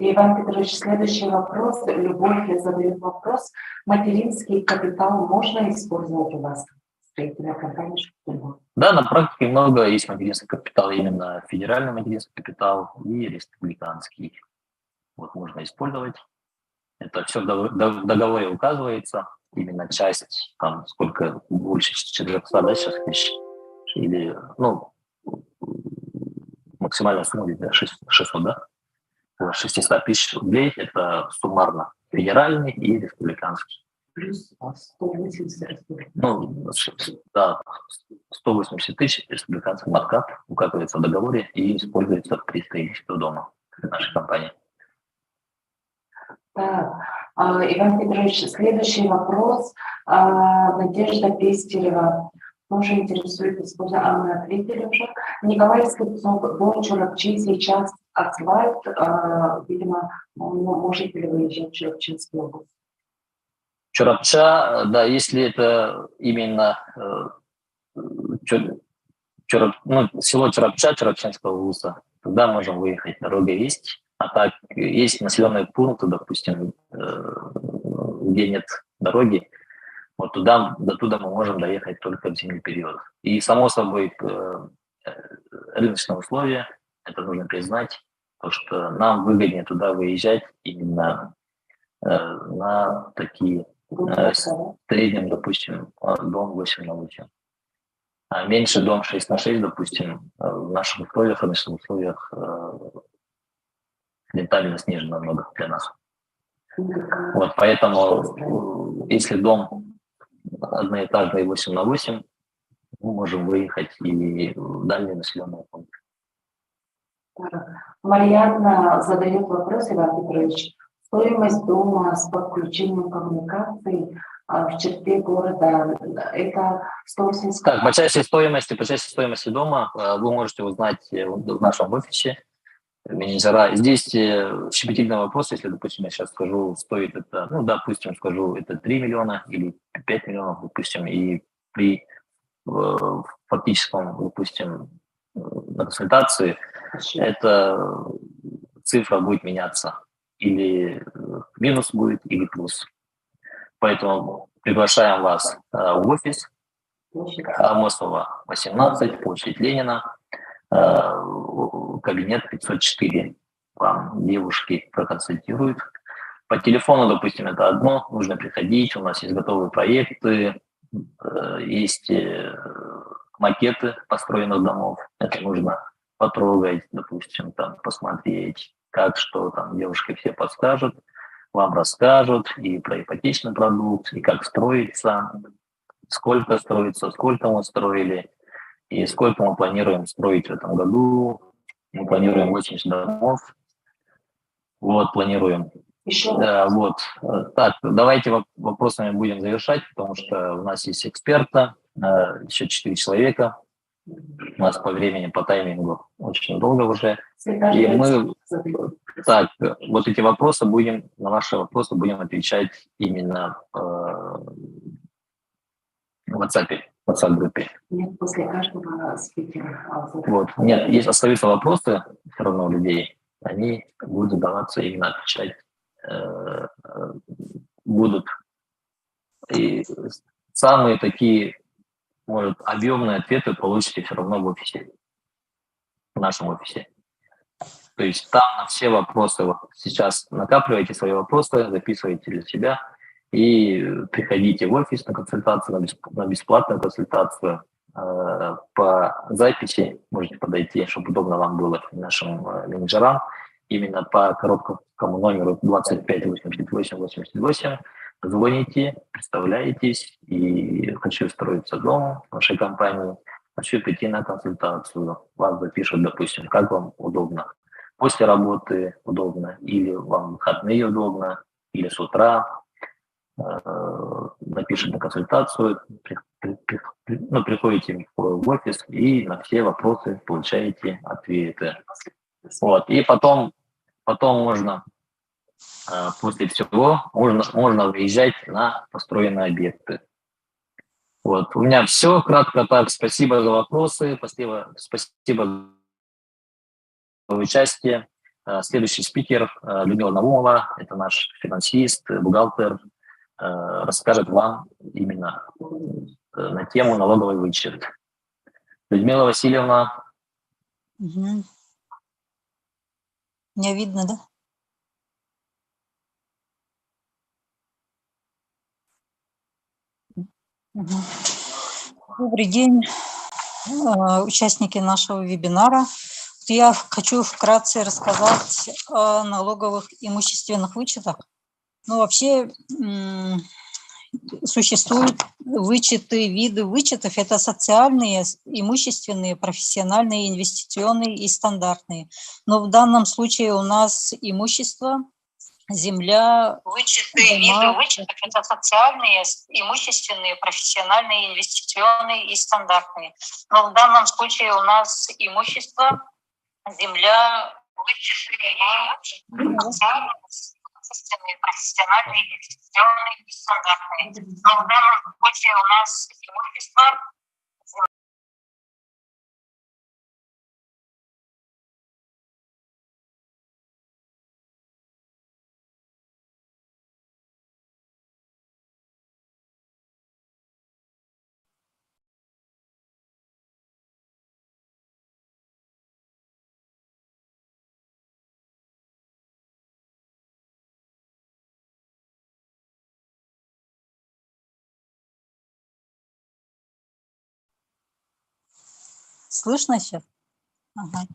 Иван Петрович, следующий вопрос. Любовь задает вопрос. Материнский капитал можно использовать у вас в строительной компании? Да, на практике много есть материнский капитал, именно федеральный материнский капитал и республиканский. Можно использовать. Это все в договоре указывается. Именно часть, там сколько, больше 400, да, сейчас тысяч? Или, максимальная сумма где-то 600, да? 600 тысяч рублей – это суммарно федеральный и республиканский. Плюс 180 да, 180 тысяч республиканский откат указывается в договоре и используется при строительстве дома нашей компании. Так, Иван Петрович, следующий вопрос. Надежда Пестерева тоже интересует, а мы ответили уже. Николаевский дом Чурапчи сейчас асфальт, видимо, можете ли выезжать в Чурапчинскую область? Чурапча, да, если это именно село Чурапча, Чурапчинского улуса, тогда можем выехать, дорога есть. А так, есть населенные пункты, допустим, где нет дороги, до туда мы можем доехать только в зимний период. И, само собой, рыночные условия, это нужно признать, потому что нам выгоднее туда выезжать именно на такие в среднем, допустим, дом 8 на 8. А меньше дом 6 на 6, допустим, в наших условиях, рыночных условиях рентабельность ниже намного для нас. Поэтому, если дом одноэтажный 8 на 8, мы можем выехать и в дальние населенные пункты. Марьяна задает вопрос, Иван Петрович. Стоимость дома с подключением коммуникаций в черте города, это 180... Так, по части стоимости дома вы можете узнать в нашем офисе менеджера. Здесь щепетильный вопрос, если, допустим, я сейчас скажу, стоит это, ну, допустим, скажу, это 3 миллиона или 5 миллионов, допустим, и при фактическом, допустим, на консультации эта цифра будет меняться. Или минус будет, или плюс. Поэтому приглашаем вас в офис Амосова, 18, площадь Ленина, кабинет 504. Вам девушки проконсультируют. По телефону, допустим, это одно, нужно приходить, у нас есть готовые проекты, есть макеты построенных домов, это нужно потрогать, допустим, там, посмотреть, как, что там девушки все подскажут, вам расскажут и про ипотечный продукт, и как строится, сколько строится, сколько мы строили, и сколько мы планируем строить в этом году. Мы планируем 80 домов. Вот, планируем. Еще вот. Так, давайте вопросами будем завершать, потому что у нас есть эксперта, еще 4 человека. У нас по времени, по таймингу очень долго уже. И мы, так, вот эти вопросы будем, на ваши вопросы будем отвечать именно в WhatsApp-группе. Нет, после каждого спикера. Вот. Нет, есть остаются вопросы все равно у людей, они будут задаваться, именно отвечать будут. И самые такие, может, объемные ответы получите все равно в офисе, в нашем офисе. То есть там на все вопросы, вот сейчас накапливайте свои вопросы, записывайте для себя и приходите в офис на консультацию, на бесплатную консультацию. По записи можете подойти, чтобы удобно вам было, нашим менеджерам, именно по короткому номеру 25 88 88. Звоните, представляетесь, и хочу устроиться дома в нашей компании, хочу прийти на консультацию. Вас запишут, допустим, как вам удобно. После работы удобно, или вам в выходные удобно, или с утра. Напишет на консультацию, приходите в офис и на все вопросы получаете ответы. Вот. И потом можно, после всего, можно выезжать на построенные объекты. Вот. У меня все, кратко так. Спасибо за вопросы, спасибо за участие. Следующий спикер Людмила Наумова, это наш финансист, бухгалтер, расскажет вам именно на тему налоговый вычет. Людмила Васильевна. Угу. Меня видно, да? Угу. Добрый день, участники нашего вебинара. Я хочу вкратце рассказать о налоговых имущественных вычетах. Ну, вообще существуют вычеты, виды вычетов. Это социальные, имущественные, профессиональные, инвестиционные и стандартные. Но в данном случае у нас имущество, земля, вычеты, виды вычетов – это социальные, имущественные, профессиональные, инвестиционные и стандартные. Но в данном случае у нас имущество, земля, вычеты, социальные, имущественные, профессиональные, инвестиционные и стандартные. Но в данном случае у нас имущество, слышно сейчас? Ага.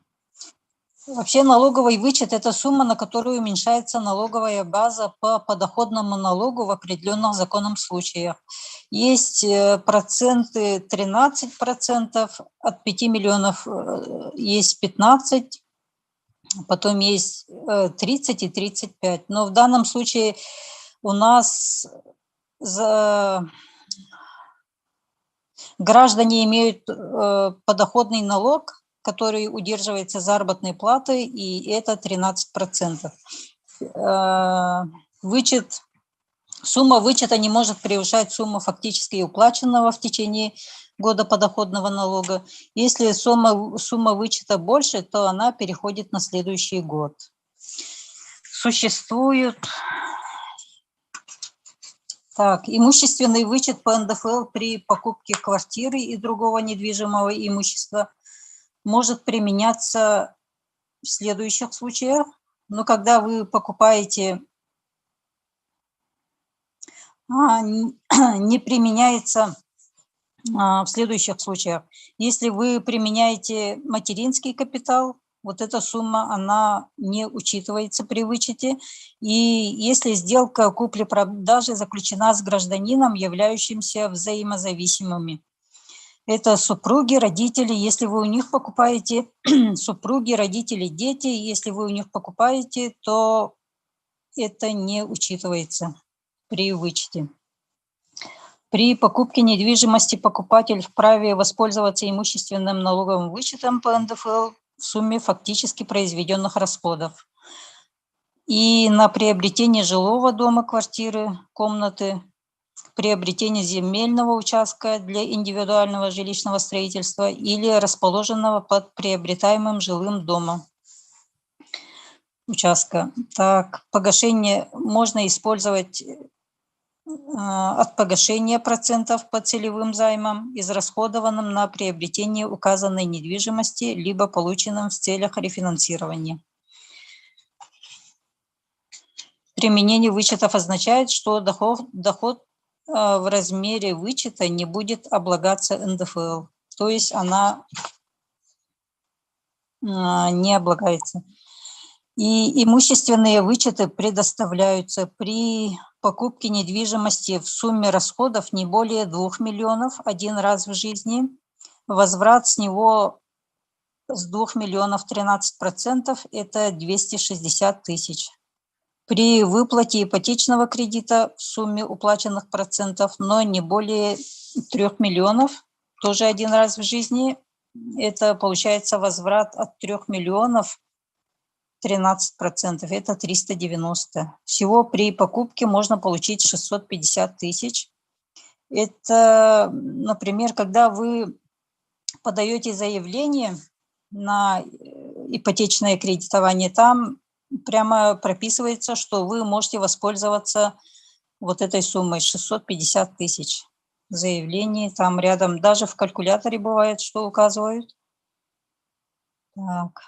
Вообще налоговый вычет – это сумма, на которую уменьшается налоговая база по подоходному налогу в определенных законных случаях. Есть проценты 13%, от 5 миллионов есть 15, потом есть 30 и 35. Но в данном случае у нас граждане имеют подоходный налог, который удерживается заработной платой, и это 13%. Сумма вычета не может превышать сумму фактически уплаченного в течение года подоходного налога. Если сумма вычета больше, то она переходит на следующий год. Существует имущественный вычет по НДФЛ при покупке квартиры и другого недвижимого имущества может применяться в следующих случаях. Но когда вы покупаете, не применяется в следующих случаях. Если вы применяете материнский капитал, вот эта сумма, она не учитывается при вычете. И если сделка купли-продажи заключена с гражданином, являющимся взаимозависимыми. Это супруги, родители, если вы у них покупаете, супруги, родители, дети, если вы у них покупаете, то это не учитывается при вычете. При покупке недвижимости покупатель вправе воспользоваться имущественным налоговым вычетом по НДФЛ в сумме фактически произведенных расходов. И на приобретение жилого дома, квартиры, комнаты, приобретение земельного участка для индивидуального жилищного строительства или расположенного под приобретаемым жилым домом участка. Так, погашение можно использовать от погашения процентов по целевым займам, израсходованным на приобретение указанной недвижимости, либо полученным в целях рефинансирования. Применение вычетов означает, что доход в размере вычета не будет облагаться НДФЛ, то есть она не облагается. И имущественные вычеты предоставляются при покупке недвижимости в сумме расходов не более 2 миллионов один раз в жизни. Возврат с него с 2 миллионов 13% – это 260 тысяч. При выплате ипотечного кредита в сумме уплаченных процентов, но не более 3 миллионов, тоже один раз в жизни, это получается возврат от 3 миллионов 13%, это 390. Всего при покупке можно получить 650 тысяч. Это, например, когда вы подаете заявление на ипотечное кредитование, там прямо прописывается, что вы можете воспользоваться вот этой суммой 650 тысяч. Заявлений там рядом, даже в калькуляторе бывает, что указывают. Так.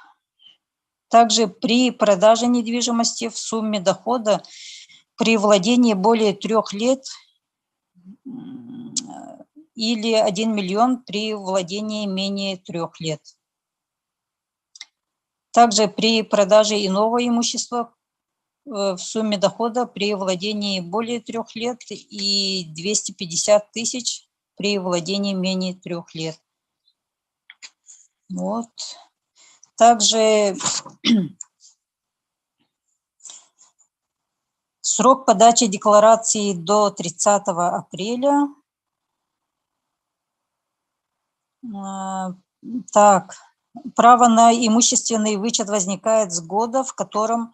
Также при продаже недвижимости в сумме дохода при владении более 3 лет или 1 миллион при владении менее 3 лет. Также при продаже иного имущества в сумме дохода при владении более 3 лет и 250 тысяч при владении менее 3 лет. Вот. Также срок подачи декларации до 30 апреля. Так, право на имущественный вычет возникает с года, в котором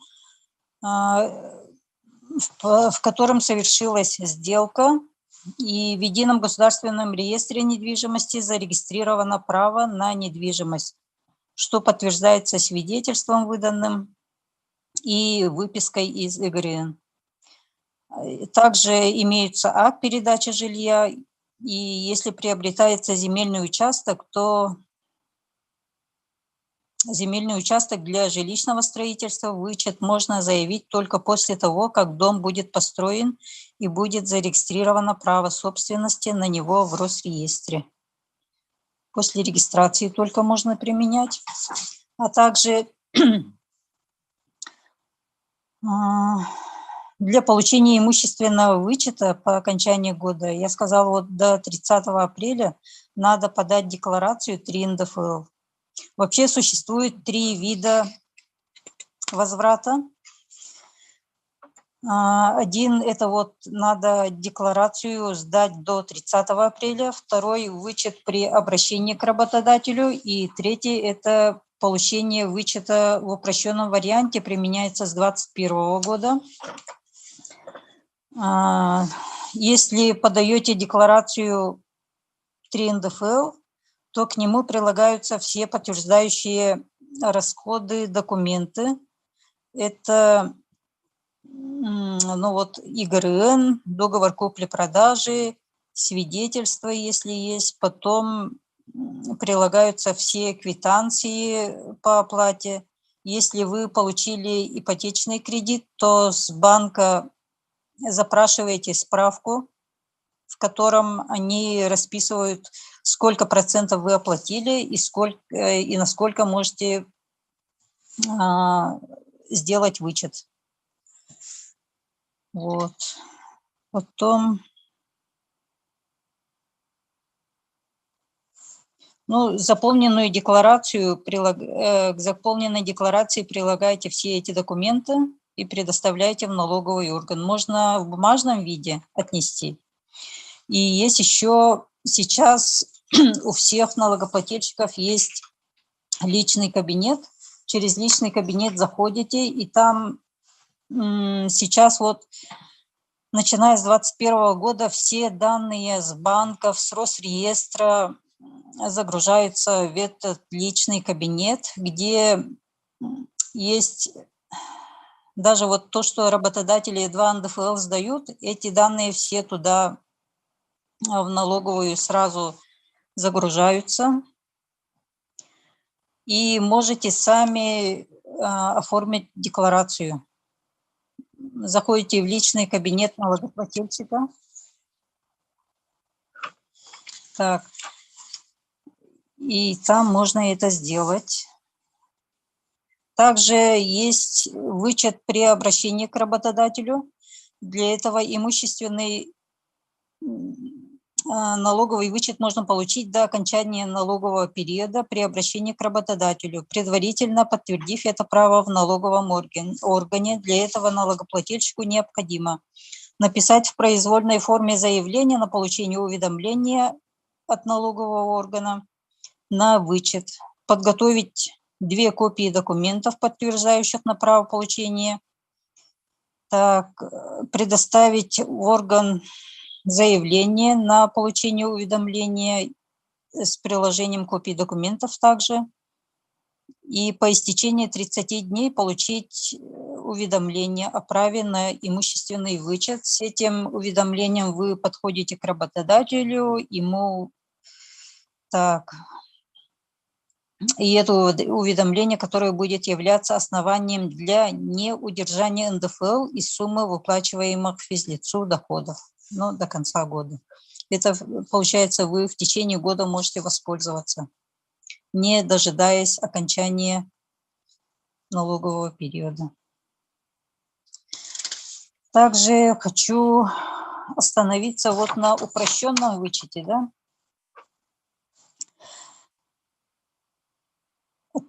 совершилась сделка, и в Едином государственном реестре недвижимости зарегистрировано право на недвижимость, что подтверждается свидетельством, выданным, и выпиской из ЭГРН. Также имеется акт передачи жилья, и если приобретается земельный участок, то земельный участок для жилищного строительства вычет можно заявить только после того, как дом будет построен и будет зарегистрировано право собственности на него в Росреестре. После регистрации только можно применять. А также Для получения имущественного вычета по окончании года, я сказала, вот до 30 апреля надо подать декларацию 3 НДФЛ. Вообще существует 3 вида возврата. Один – это вот надо декларацию сдать до 30 апреля, второй – вычет при обращении к работодателю, и третий – это получение вычета в упрощенном варианте, применяется с 2021 года. Если подаете декларацию 3 НДФЛ, то к нему прилагаются все подтверждающие расходы, документы. Это ИГРН, договор купли-продажи, свидетельство, если есть. Потом прилагаются все квитанции по оплате. Если вы получили ипотечный кредит, то с банка запрашиваете справку, в котором они расписывают, сколько процентов вы оплатили и насколько можете сделать вычет. Вот. Потом, к заполненной декларации прилагаете все эти документы и предоставляете в налоговый орган. Можно в бумажном виде отнести. И есть еще сейчас у всех налогоплательщиков есть личный кабинет. Через личный кабинет заходите, и там сейчас вот, начиная с 2021 года, все данные с банков, с Росреестра загружаются в этот личный кабинет, где есть даже вот то, что работодатели 2 НДФЛ сдают, эти данные все туда в налоговую сразу загружаются. И можете сами оформить декларацию. Заходите в личный кабинет налогоплательщика. Так. И там можно это сделать. Также есть вычет при обращении к работодателю. Для этого имущественный налоговый вычет можно получить до окончания налогового периода при обращении к работодателю, предварительно подтвердив это право в налоговом органе. Для этого налогоплательщику необходимо написать в произвольной форме заявление на получение уведомления от налогового органа на вычет, подготовить 2 копии документов, подтверждающих на право получения, предоставить в орган заявление на получение уведомления с приложением копий документов также, и по истечении 30 дней получить уведомление о праве на имущественный вычет. С этим уведомлением вы подходите к работодателю, и это уведомление, которое будет являться основанием для неудержания НДФЛ из суммы выплачиваемых физлицу доходов, до конца года. Это, получается, вы в течение года можете воспользоваться, не дожидаясь окончания налогового периода. Также хочу остановиться вот на упрощенном вычете,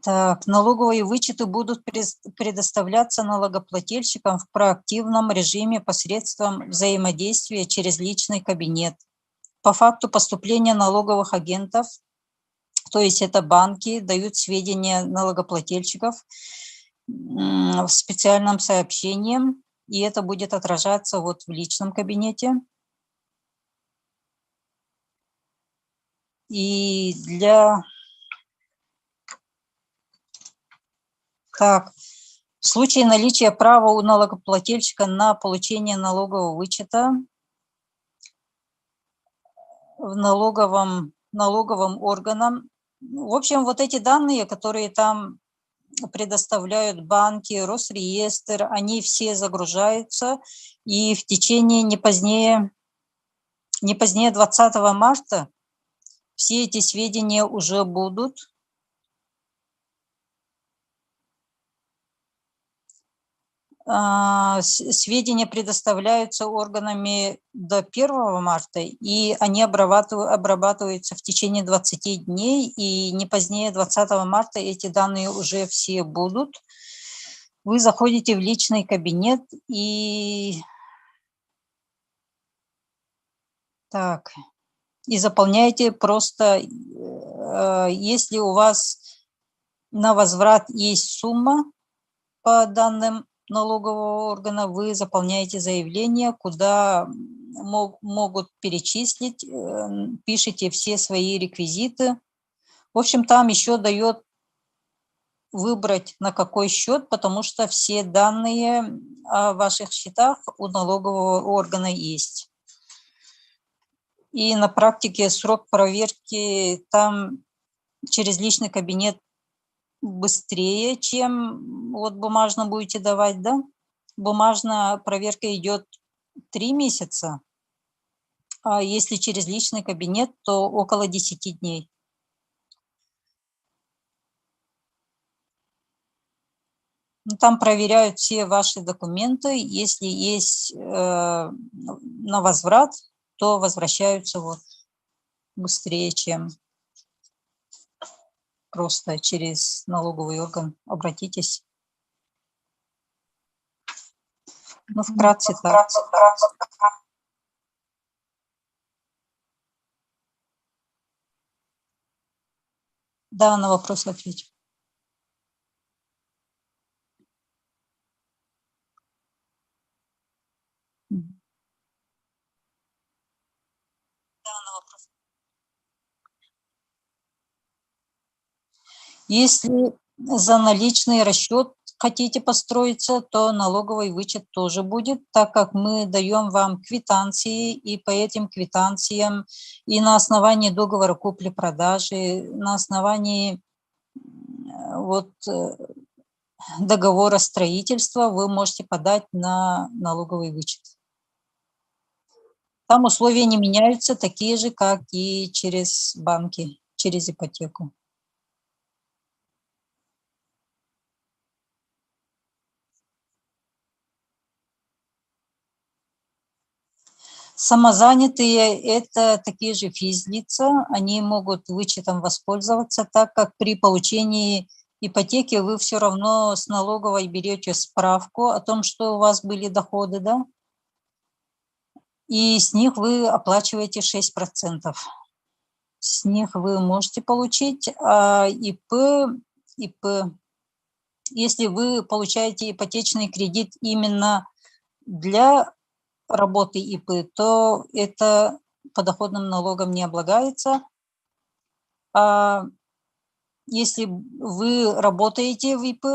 Так, налоговые вычеты будут предоставляться налогоплательщикам в проактивном режиме посредством взаимодействия через личный кабинет. По факту поступления налоговых агентов, то есть это банки, дают сведения налогоплательщиков в специальном сообщении, и это будет отражаться вот в личном кабинете. И в случае наличия права у налогоплательщика на получение налогового вычета в налоговым органам, в общем, вот эти данные, которые там предоставляют банки, Росреестр, они все загружаются, и в течение не позднее 20 марта все эти сведения уже будут. сведения предоставляются органами до 1 марта, и они обрабатываются в течение 20 дней, и не позднее 20 марта эти данные уже все будут. Вы заходите в личный кабинет и заполняете просто, если у вас на возврат есть сумма по данным налогового органа, вы заполняете заявление, куда могут перечислить, пишите все свои реквизиты. В общем, там еще дает выбрать, на какой счет, потому что все данные о ваших счетах у налогового органа есть. И на практике срок проверки там через личный кабинет быстрее, чем вот бумажно будете давать, да? Бумажная проверка идет 3 месяца, а если через личный кабинет, то около 10 дней. Там проверяют все ваши документы, если есть на возврат, то возвращаются вот быстрее, чем просто через налоговый орган. Обратитесь. Ну, вкратце так. Да, на вопрос ответим. Если за наличный расчет хотите построиться, то налоговый вычет тоже будет, так как мы даем вам квитанции, и по этим квитанциям и на основании договора купли-продажи, на основании договора строительства вы можете подать на налоговый вычет. Там условия не меняются, такие же, как и через банки, через ипотеку. Самозанятые – это такие же физлица, они могут вычетом воспользоваться, так как при получении ипотеки вы все равно с налоговой берете справку о том, что у вас были доходы, да, и с них вы оплачиваете 6%. С них вы можете получить, а ИП, если вы получаете ипотечный кредит именно для работы ИП, то это подоходным налогом не облагается. А если вы работаете в ИП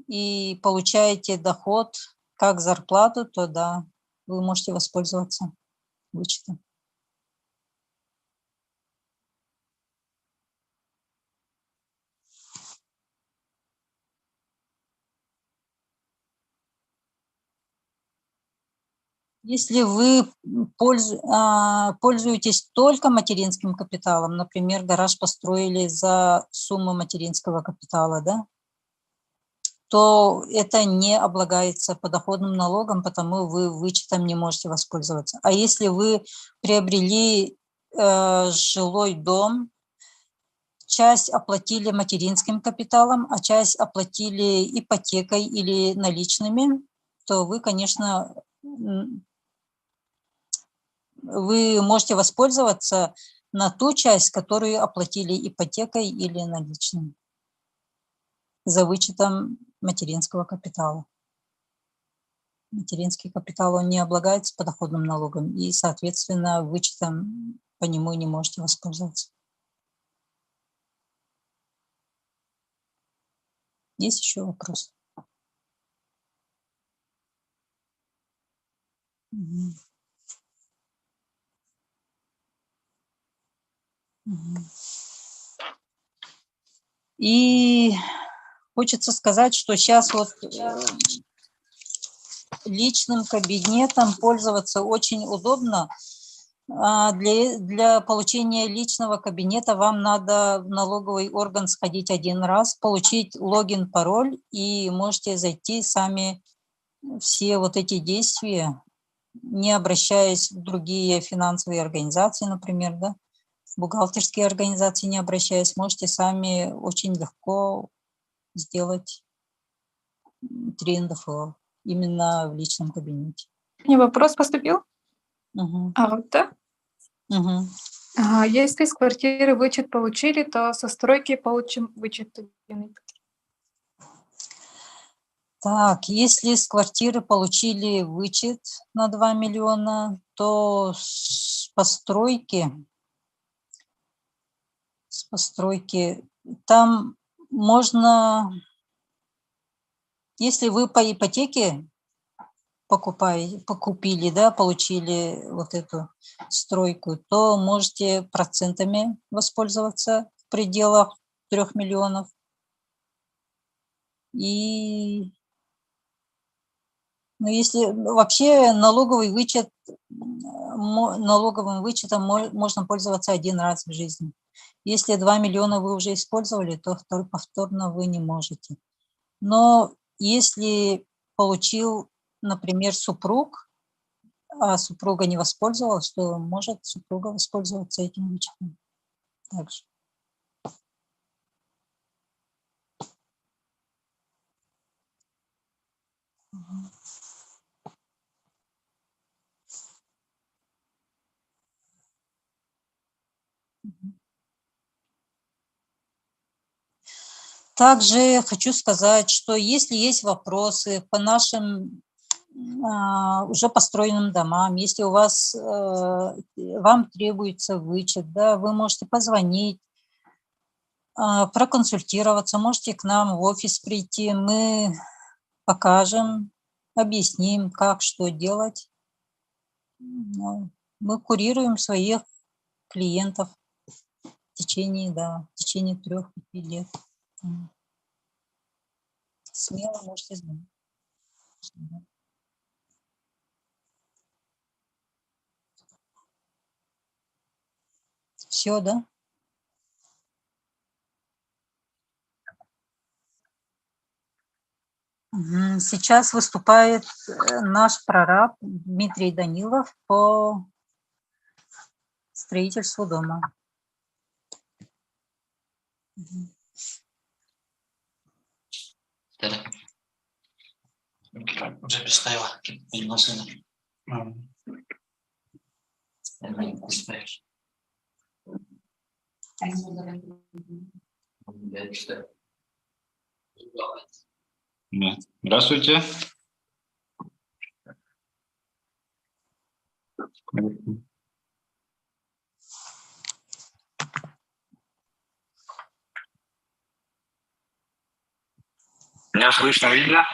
и получаете доход как зарплату, то да, вы можете воспользоваться вычетом. Если вы пользуетесь только материнским капиталом, например, гараж построили за сумму материнского капитала, да, то это не облагается подоходным налогом, потому вы вычетом не можете воспользоваться. А если вы приобрели жилой дом, часть оплатили материнским капиталом, а часть оплатили ипотекой или наличными, то вы, конечно, вы можете воспользоваться на ту часть, которую оплатили ипотекой или наличными, за вычетом материнского капитала. Материнский капитал, он не облагается подоходным налогом, и, соответственно, вычетом по нему не можете воспользоваться. Есть еще вопрос? И хочется сказать, что сейчас вот личным кабинетом пользоваться очень удобно. Для получения личного кабинета вам надо в налоговый орган сходить один раз, получить логин, пароль, и можете зайти сами все вот эти действия, не обращаясь в другие финансовые организации, например, да, бухгалтерские организации не обращаясь, можете сами очень легко сделать 3 НДФЛ именно в личном кабинете. Мне вопрос поступил. Угу. Да? Угу. Если с квартиры вычет получили, то со стройки получим вычет. Так, если с квартиры получили вычет на 2 миллиона, то с постройки там можно, если вы по ипотеке покупили, да, получили вот эту стройку, то можете процентами воспользоваться в пределах 3 миллионов. И если вообще налоговым вычетом можно пользоваться 1 раз в жизни. Если 2 миллиона вы уже использовали, то повторно вы не можете. Но если получил, например, супруг, а супруга не воспользовалась, то может супруга воспользоваться этим вычетом также. Также хочу сказать, что если есть вопросы по нашим уже построенным домам, если у вас, вам требуется вычет, да, вы можете позвонить, проконсультироваться, можете к нам в офис прийти, мы покажем, объясним, как, что делать. Мы курируем своих клиентов в течение 3-5 лет. Смело можете звонить. Все, да? Сейчас выступает наш прораб Дмитрий Данилов по строительству дома. Уже представила сына. Здравствуйте. Меня слышно, видно?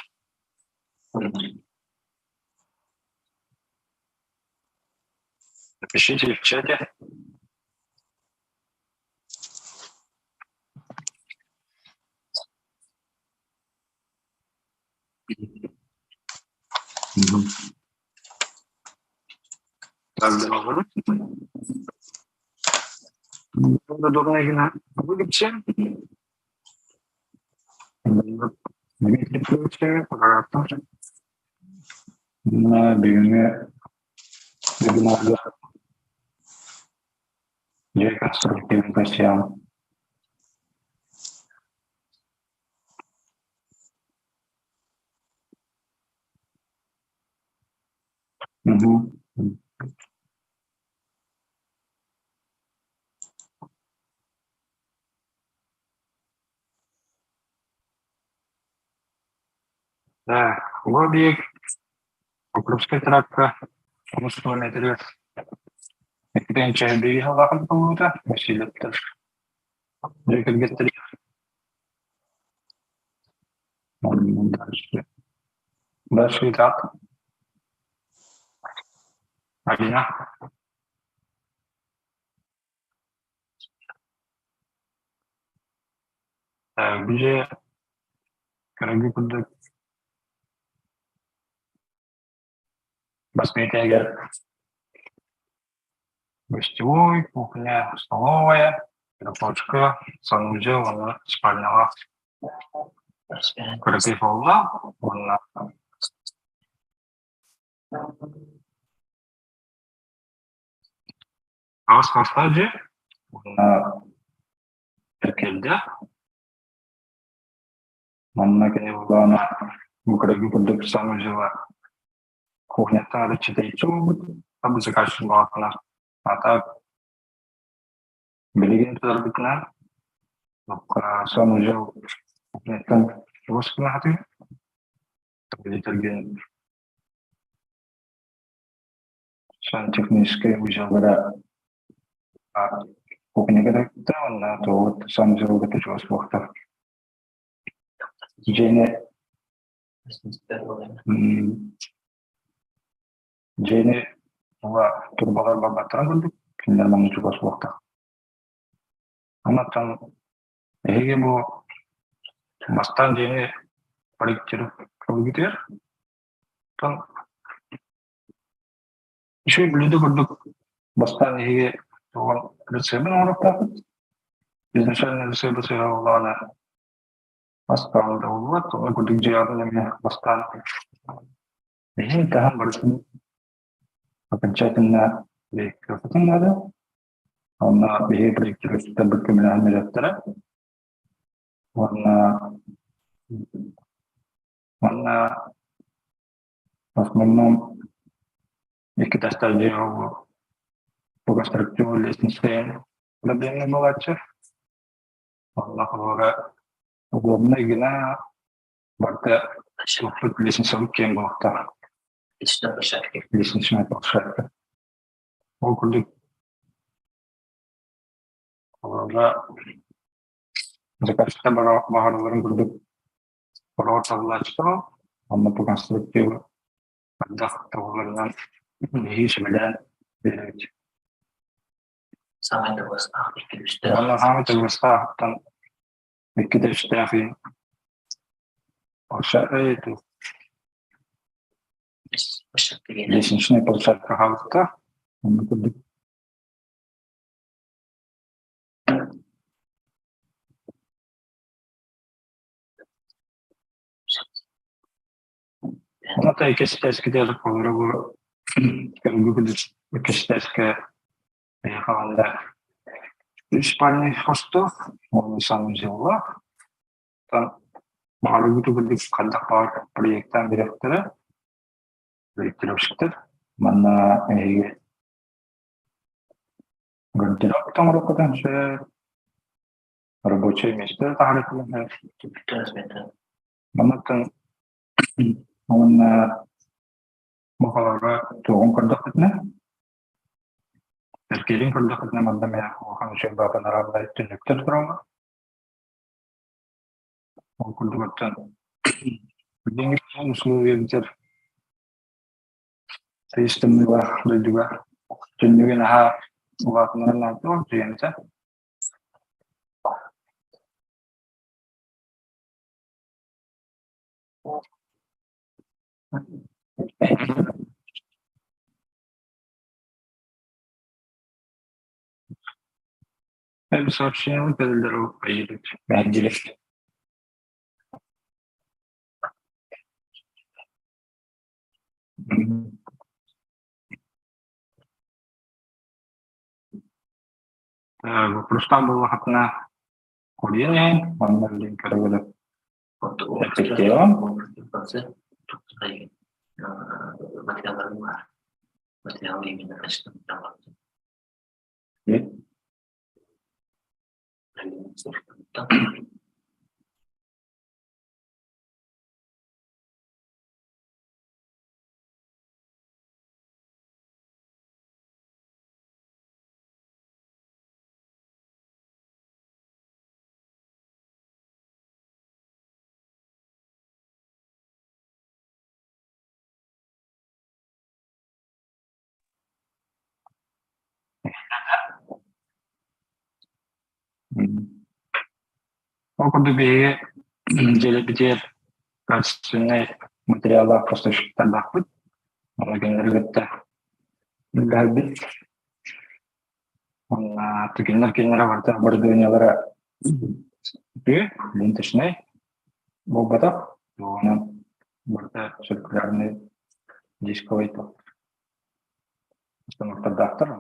Напишите в чате. Доброго выборче. Дмитрий Павлович, пожалуйста. На длине вебинара. Я конструктивный посел. Угу. Да, лобик, Покровская тракка, мужской интерес. Некоторые чай двигал лапом кому-то, усилит тоже. Да, как где-то дальше. Дальше и так. Алина. Где Карагипудык. Басметегер. Гостевой, кухня, столовая, переходка, санузел, она спальня. Коллектив угла, Ağız kastacı buna terkelde manna kene bulana bukaragi kudik sanujava kuhneta ada cita itu abu sekasih bahana mata beligin terbitna maka sanujav kuhneta terus kena hati tapi tergen san tekniske ujavara kuhneta kita mana tuh sanujav kita terus waktu Jene wa turbalar babatan kudu kinda menuju ke waktu. Amatan hege bo bastan jene paling ceruk kalau gitu ya. Tan isu beli itu kudu bastan hege tuan reseben orang takut. Biasanya reseben Allah Bastan dahulu tuh aku dijalannya bastan. Ini tahan bersama pencetnya di kerajaan ada. Karena behavior kita berkembang menjadi warna pas memang kita studi bukan struktur lisensnya lebih membaca. Allah kalau Ogomna gina barta soput lisensi ken bakta. Lisensi bakta. Okulik. Ora jika kita baharulan kulik protokol amma konstruktif pada tawaran ini sebenarnya Самое довольно ikut Allah hamid terwasta tan كده اشتغل وشقيته ليش نشني بوشات كهالتا ونقول متى كشتاش كده القدرة كانوا بيقولوا كشتاش يا خالد Испания хостов, он сам взяла. Там мало gitu beli kada part proyektan direktörü, direktör mana гардероб там работает, что рабочее место таhariklah. Mana там он махалара туган кардакна. Erkeğin kurdaklarına mandamaya o hangi bakan arabada etkinlikler kurama. O kurdaklardan bildiğin gibi usulü yönetir. Sistemli var, böyle var. Çünkü daha vakitlerden artık yönetir. Bir sosyal belirler o ayırıp bencilik. Вопрос там был на курение, он на линк работает. Материал именно качественный товар. Около беги делебитер качественный материалlar поставщикten bakıp ona genelde galbit ona tükenler vardı burada dünyalara bir lentişne bu bata ona burada sirkülerni дисковый то. Станок доктор,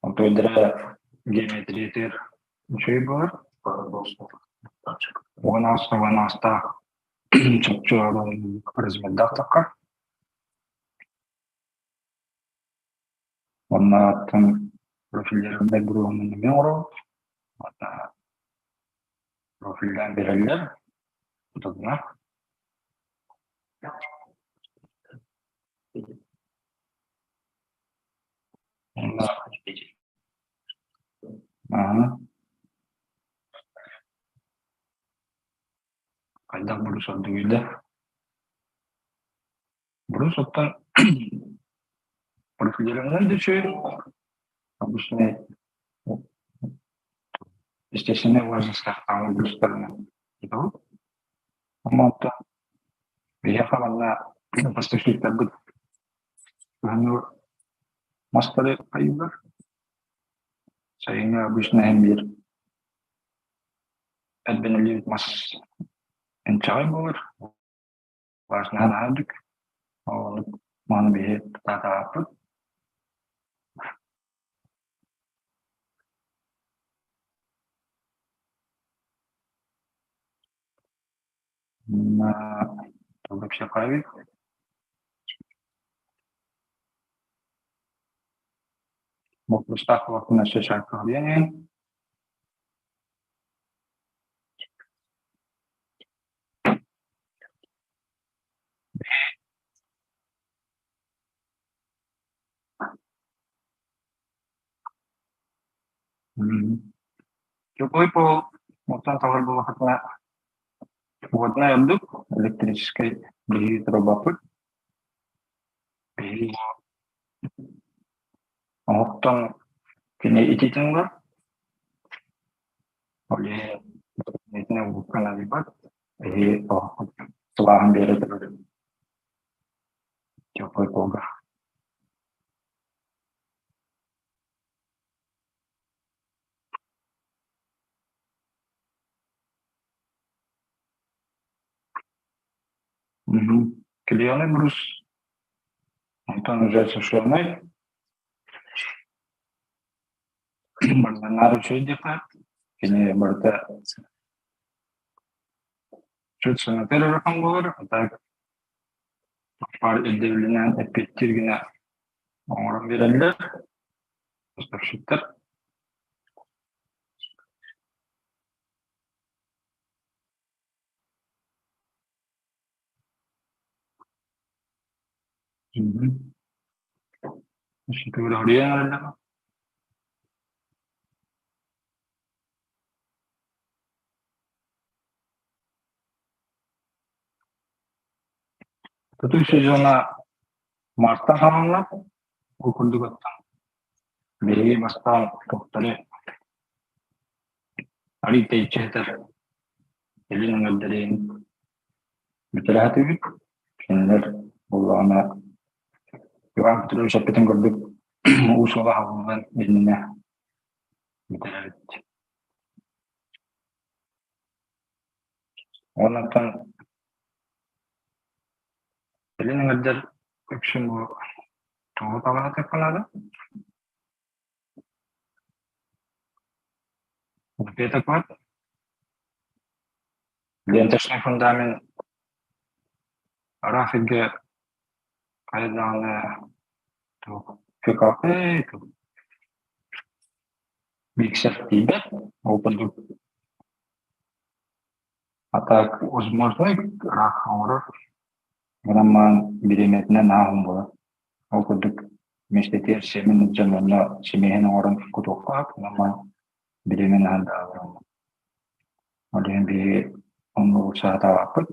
он то идет геометрия учебы бар. Вон аста чукчу размер доктор. Он там профилированный грубый номер. Ата профилдан берелер. Тудна. Ага. Кайда бурус отдыгыда. Бурус оттан профилированный дечей. Обычно естественная важность там бурустарна. Итого. Амонта. Приехала на поставщик быть. Мастеры поюгар. Saya обычно эмбир. Адбенелит мас enjoyable. Важно надик. Он ман бе тата. На вообще правит. Мог поставить на шешак правления. Какой пол? Вот там товар был хотя водная дух электрической трубопыт. Вот там кене ититинга. Оле нетне вулкана вибат. И славам берет. Теплый полга. Клеоный брус. Он уже сушеный. Можно наручить дефект. Кене барта. Чуть на первый раком а так пар идеален эпитиргина оңрон берелер. Поставщиктер. Значит, говорю, Тут сезона марта хамна окулдугаттан бери бастан токтале алите четер элин нgadдалин битератыгы киндер булана юан туру шапетен гордук усула хаван элине битерат онатан элин нgadдал экшиму то тавана текалада это клад. Ленточный фундамент. Рафиге кайданы ККП, миксер тибет, опыт. А так, возможно, рахауров, грамман береметне нахумба, опыт. Вместе тер семен джамана семейный оран кутофак, грамман беремен анда. Олен би он усата опыт.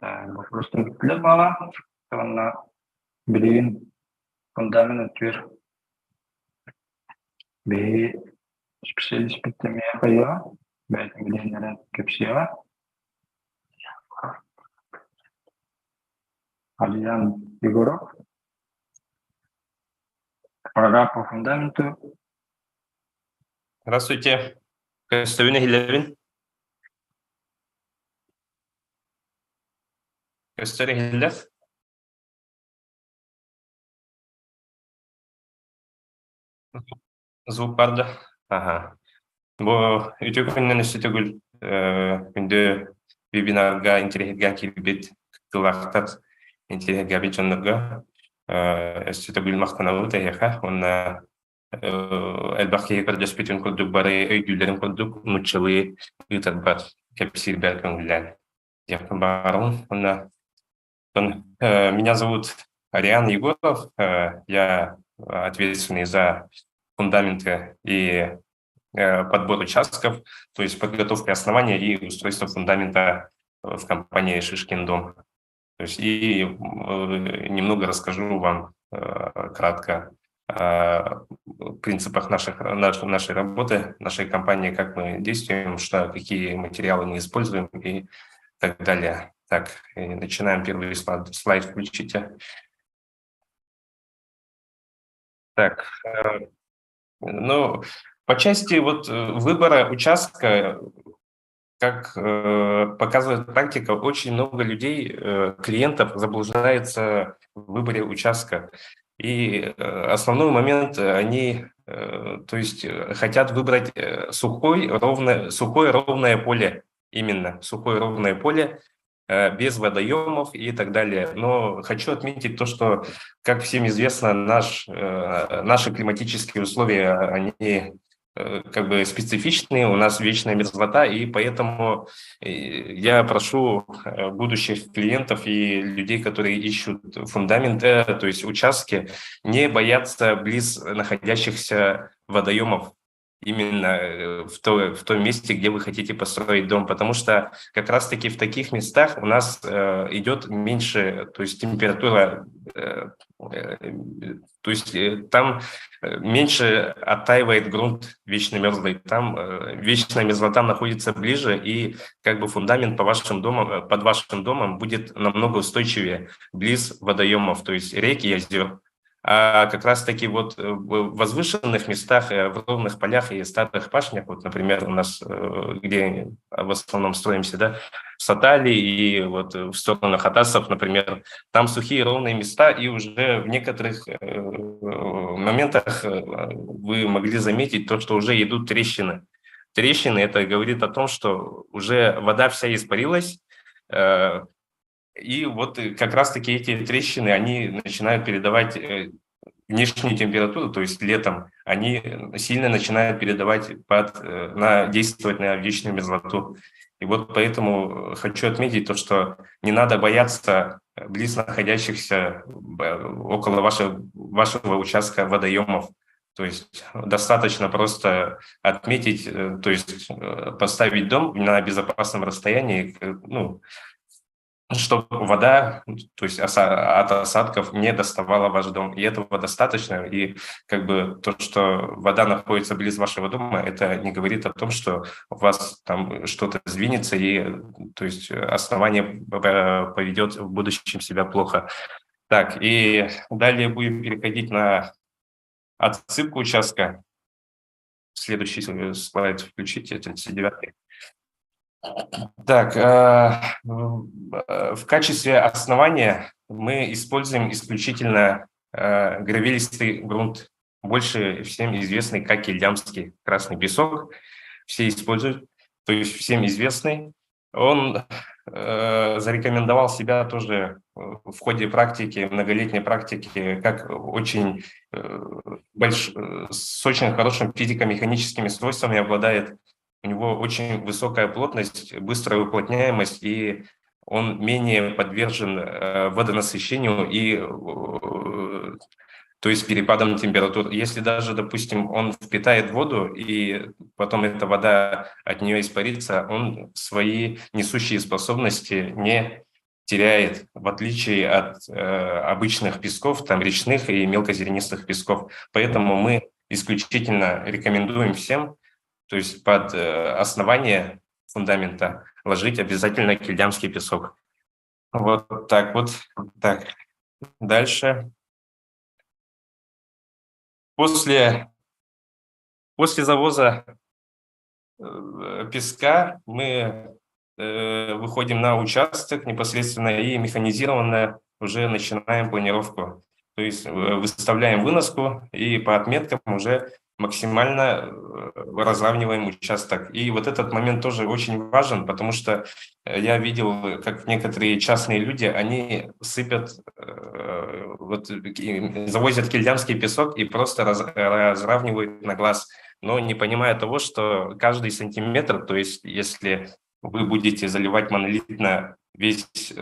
Вопрос для бала, на блин, фундамент твер. Бе Spesialis bitti kaya, belki bilenlere kepsiya. Alian Егоров. Программа по фундаменту. Здравствуйте. Көстөбүнө хилебин. Көстөрү хилеп. Звук барды. Ага. Бу үтө күнүнөн үстүгүл күндө вебинарга интернетке кирбит кылактат интернетке бичоннорго үстүгүл мактанабы таяха онна элбахи көрдөспүтүн курдук бары өйдүлөрүн курдук нуччылы ытар бар кепсирбер көңүлләр. Якын барын онна меня зовут Ариан Егоров, я ответственный за фундаменты и подбор участков, то есть подготовка основания и устройство фундамента в компании Шишкин дом. То есть и немного расскажу вам кратко о принципах нашей работы, нашей компании, как мы действуем, какие материалы мы используем и так далее. Так, начинаем. Первый слайд включите. Так, ну, по части выбора участка, как показывает практика, очень много людей, клиентов заблуждается в выборе участка. И основной момент, они то есть хотят выбрать сухое ровное поле, именно сухое ровное поле, без водоемов и так далее. Но хочу отметить то, что, как всем известно, наши климатические условия, они как бы специфичные, у нас вечная мерзлота, и поэтому я прошу будущих клиентов и людей, которые ищут фундаменты, то есть участки, не бояться близ находящихся водоемов, именно в том месте, где вы хотите построить дом, потому что как раз-таки в таких местах у нас идет меньше, то есть температура, то есть там меньше оттаивает грунт вечно мерзлый, там вечная мерзлота находится ближе, и как бы фундамент под вашим домом будет намного устойчивее близ водоемов, то есть рек и озер. А как раз-таки в возвышенных местах, в ровных полях и старых пашнях, например, у нас, где в основном строимся, да, в Сатали и в сторону Хатасов, например, там сухие ровные места, и уже в некоторых моментах вы могли заметить то, что уже идут трещины. Трещины – это говорит о том, что уже вода вся испарилась, и как раз-таки эти трещины, они начинают передавать внешнюю температуру, то есть летом, они сильно начинают действовать на вечную мерзлоту. И поэтому хочу отметить то, что не надо бояться близ находящихся около вашего участка водоемов. То есть достаточно просто отметить, то есть поставить дом на безопасном расстоянии, чтобы вода, то есть от осадков, не доставала ваш дом. И этого достаточно. И как бы то, что вода находится близ вашего дома, это не говорит о том, что у вас там что-то сдвинется, и то есть основание поведет в будущем себя плохо. Так, и далее будем переходить на отсыпку участка. Следующий слайд включите, 39-й. Так, в качестве основания мы используем исключительно гравелистый грунт, больше всем известный как кельдямский красный песок. Все используют, то есть всем известный. Он зарекомендовал себя тоже в ходе практики, многолетней практики, как очень с очень хорошим физико-механическими свойствами обладает. У него очень высокая плотность, быстрая уплотняемость, и он менее подвержен водонасыщению и, то есть, перепадам температур. Если даже, допустим, он впитает воду, и потом эта вода от нее испарится, он свои несущие способности не теряет, в отличие от обычных песков, там речных и мелкозернистых песков. Поэтому мы исключительно рекомендуем всем то есть под основание фундамента ложить обязательно кильдямский песок. Вот так вот. Так, дальше. После завоза песка мы выходим на участок непосредственно и механизированно уже начинаем планировку. То есть выставляем выноску и по отметкам уже максимально разравниваем участок. И вот этот момент тоже очень важен, потому что я видел, как некоторые частные люди, они сыпят, завозят кильдямский песок и просто разравнивают на глаз, но не понимая того, что каждый сантиметр, то есть если вы будете заливать монолитно весь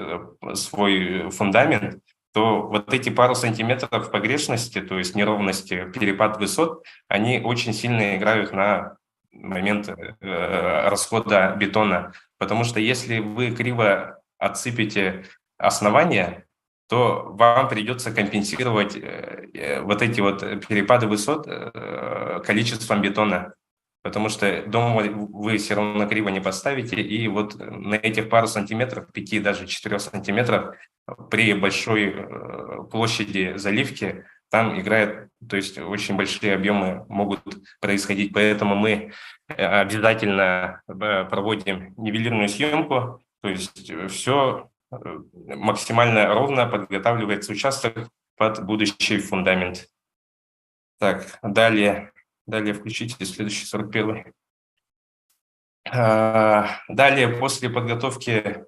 свой фундамент, то вот эти пару сантиметров погрешности, то есть неровности, перепад высот, они очень сильно играют на момент расхода бетона. Потому что если вы криво отсыпете основание, то вам придется компенсировать вот эти вот перепады высот количеством бетона. Потому что дом вы все равно криво не поставите, и вот на этих пару сантиметров, 5, даже 4 сантиметров, при большой площади заливки там играет, то есть очень большие объемы могут происходить. Поэтому мы обязательно проводим нивелированную съемку, то есть все максимально ровно подготавливается участок под будущий фундамент. Так, далее включите следующий 41-й. Далее, после подготовки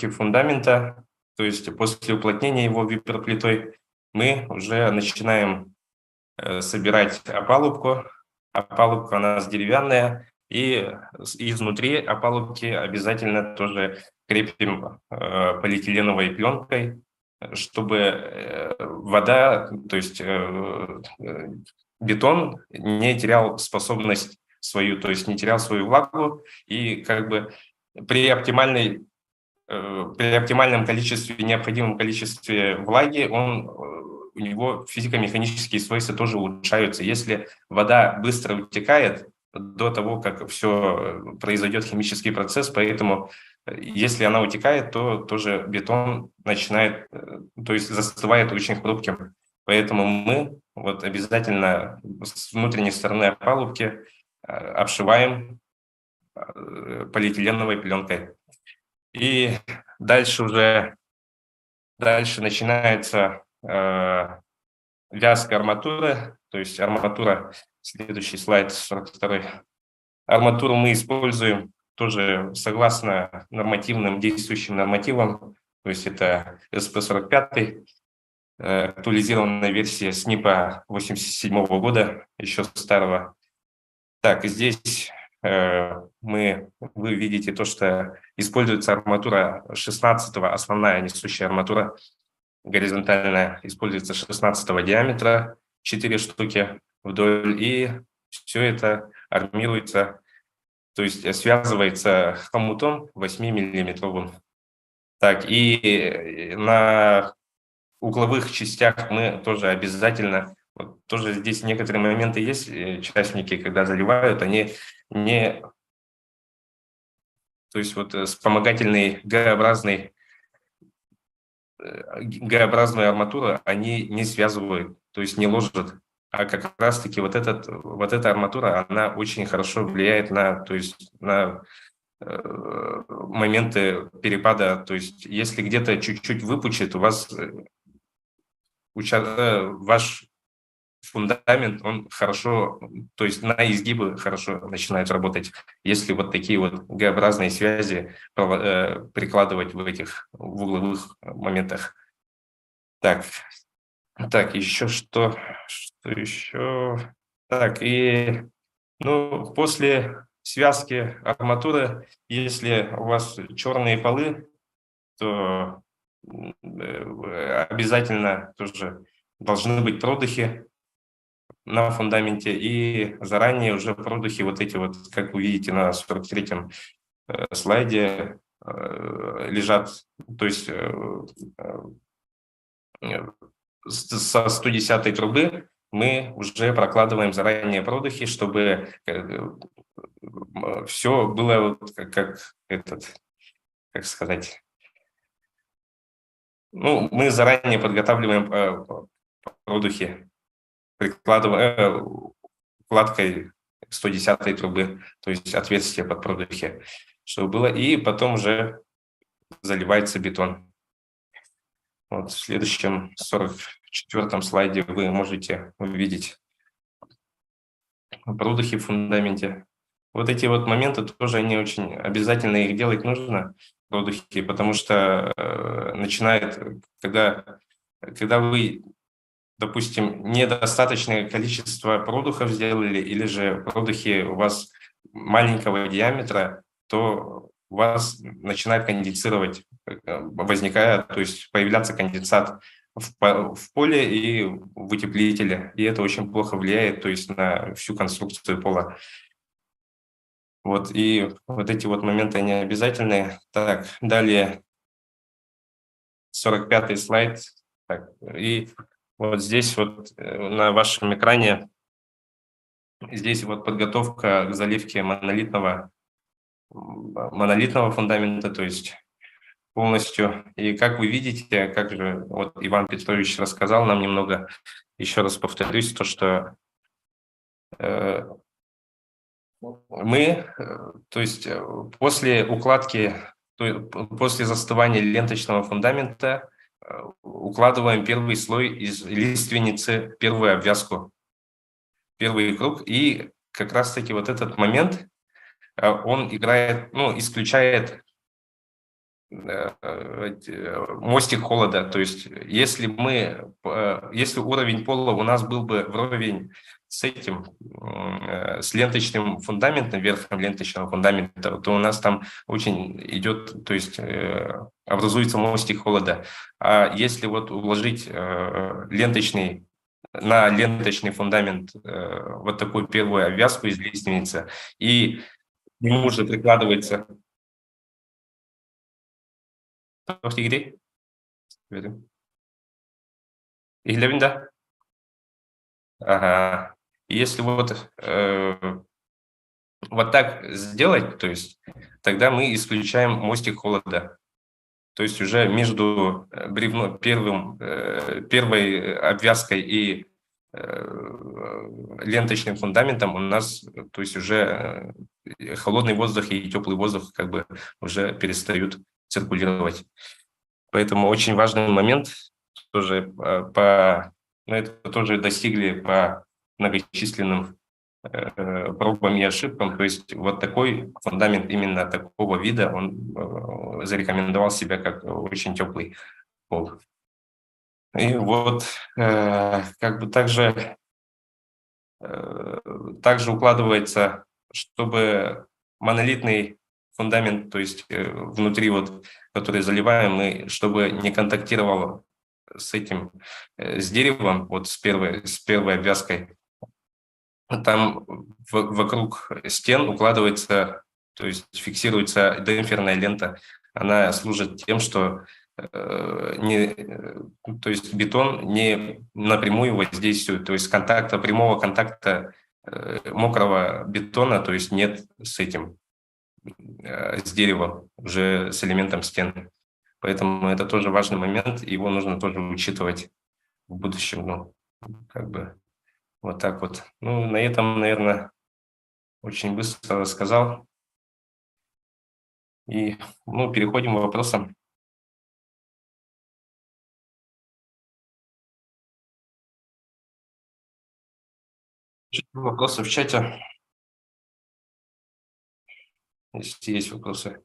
фундамента, то есть после уплотнения его виперплитой, мы уже начинаем собирать опалубку. Опалубка у нас деревянная, и изнутри опалубки обязательно тоже крепим полиэтиленовой пленкой, чтобы вода, то есть бетон не терял способность свою, то есть не терял свою влагу, и как бы при оптимальном количестве, необходимом количестве влаги, у него физико-механические свойства тоже улучшаются. Если вода быстро утекает до того, как все произойдет химический процесс, поэтому если она утекает, то тоже бетон начинает, то есть застывает очень хрупким. Поэтому мы вот обязательно с внутренней стороны опалубки обшиваем полиэтиленовой пленкой. И дальше начинается вязка арматуры, то есть арматура, следующий слайд, 42-й. Арматуру мы используем тоже согласно нормативным, действующим нормативам, то есть это СП-45, актуализированная версия СНИПа 87 года, еще старого. Так, здесь вы видите то, что используется арматура 16-го, основная несущая арматура горизонтальная, используется 16-го диаметра, 4 штуки вдоль, и все это армируется, то есть связывается хомутом 8-миллиметровым. Так, и на угловых частях мы тоже обязательно, вот тоже здесь некоторые моменты есть, частники, когда заливают, они не, то есть вот вспомогательный Г-образную арматуру они не связывают, то есть не ложат, а как раз-таки вот эта арматура, она очень хорошо влияет на, то есть на моменты перепада, то есть если где-то чуть-чуть выпучит, у вас ваш фундамент, он хорошо, то есть на изгибы хорошо начинает работать, если вот такие вот Г-образные связи прикладывать в угловых моментах. Так, еще что еще? Так, и после связки арматуры, если у вас черные полы, то обязательно тоже должны быть продухи на фундаменте, и заранее уже продухи вот эти вот, как вы видите на 43-м слайде, лежат, то есть со 110-й трубы мы уже прокладываем заранее продухи, чтобы все было вот как сказать, ну, мы заранее подготавливаем продухи, прикладываем укладкой 110-й трубы, то есть отверстие под продухи, чтобы было, и потом уже заливается бетон. Вот в следующем 44-м слайде вы можете увидеть продухи в фундаменте. Вот эти вот моменты тоже, они очень обязательно, их делать нужно, продухи, потому что когда вы, допустим, недостаточное количество продухов сделали, или же продухи у вас маленького диаметра, то у вас начинает конденсировать, то есть появляться конденсат в поле и в утеплителе, и это очень плохо влияет, то есть на всю конструкцию пола. Вот, и вот эти вот моменты, они обязательные. Так, далее 45-й слайд. Так, и вот здесь вот на вашем экране, здесь вот подготовка к заливке монолитного фундамента, то есть полностью. И как вы видите, как же вот Иван Петрович рассказал нам немного, еще раз повторюсь, то, что то есть после укладки, после застывания ленточного фундамента укладываем первый слой из лиственницы, первую обвязку, первый круг, и как раз-таки вот этот момент, он играет, ну, исключает мостик холода. То есть если уровень пола у нас был бы вровень с ленточным фундаментом, верхом ленточного фундамента, то у нас там очень идет, то есть образуется мостик холода. А если вот уложить на ленточный фундамент вот такую первую обвязку из лиственницы, и к нему уже прикладывается... Tohti Иглевинда? Ага. Если вот так сделать, то есть тогда мы исключаем мостик холода. То есть уже между первой обвязкой и ленточным фундаментом у нас, то есть уже холодный воздух и теплый воздух как бы уже перестают циркулировать. Поэтому очень важный момент тоже это тоже достигли по многочисленным пробам и ошибкам. То есть вот такой фундамент именно такого вида, он зарекомендовал себя как очень теплый пол. И вот как бы также укладывается, чтобы монолитный фундамент, то есть внутри который заливаем, чтобы не контактировал с деревом, вот с первой обвязкой, там вокруг стен укладывается, то есть фиксируется демпферная лента. Она служит тем, что то есть бетон не напрямую воздействует, то есть прямого контакта мокрого бетона, то есть нет с деревом, уже с элементом стены. Поэтому это тоже важный момент, его нужно тоже учитывать в будущем, как бы вот так вот. Ну, на этом, наверное, очень быстро рассказал. И, переходим к вопросам. Вопросы в чате, если есть вопросы.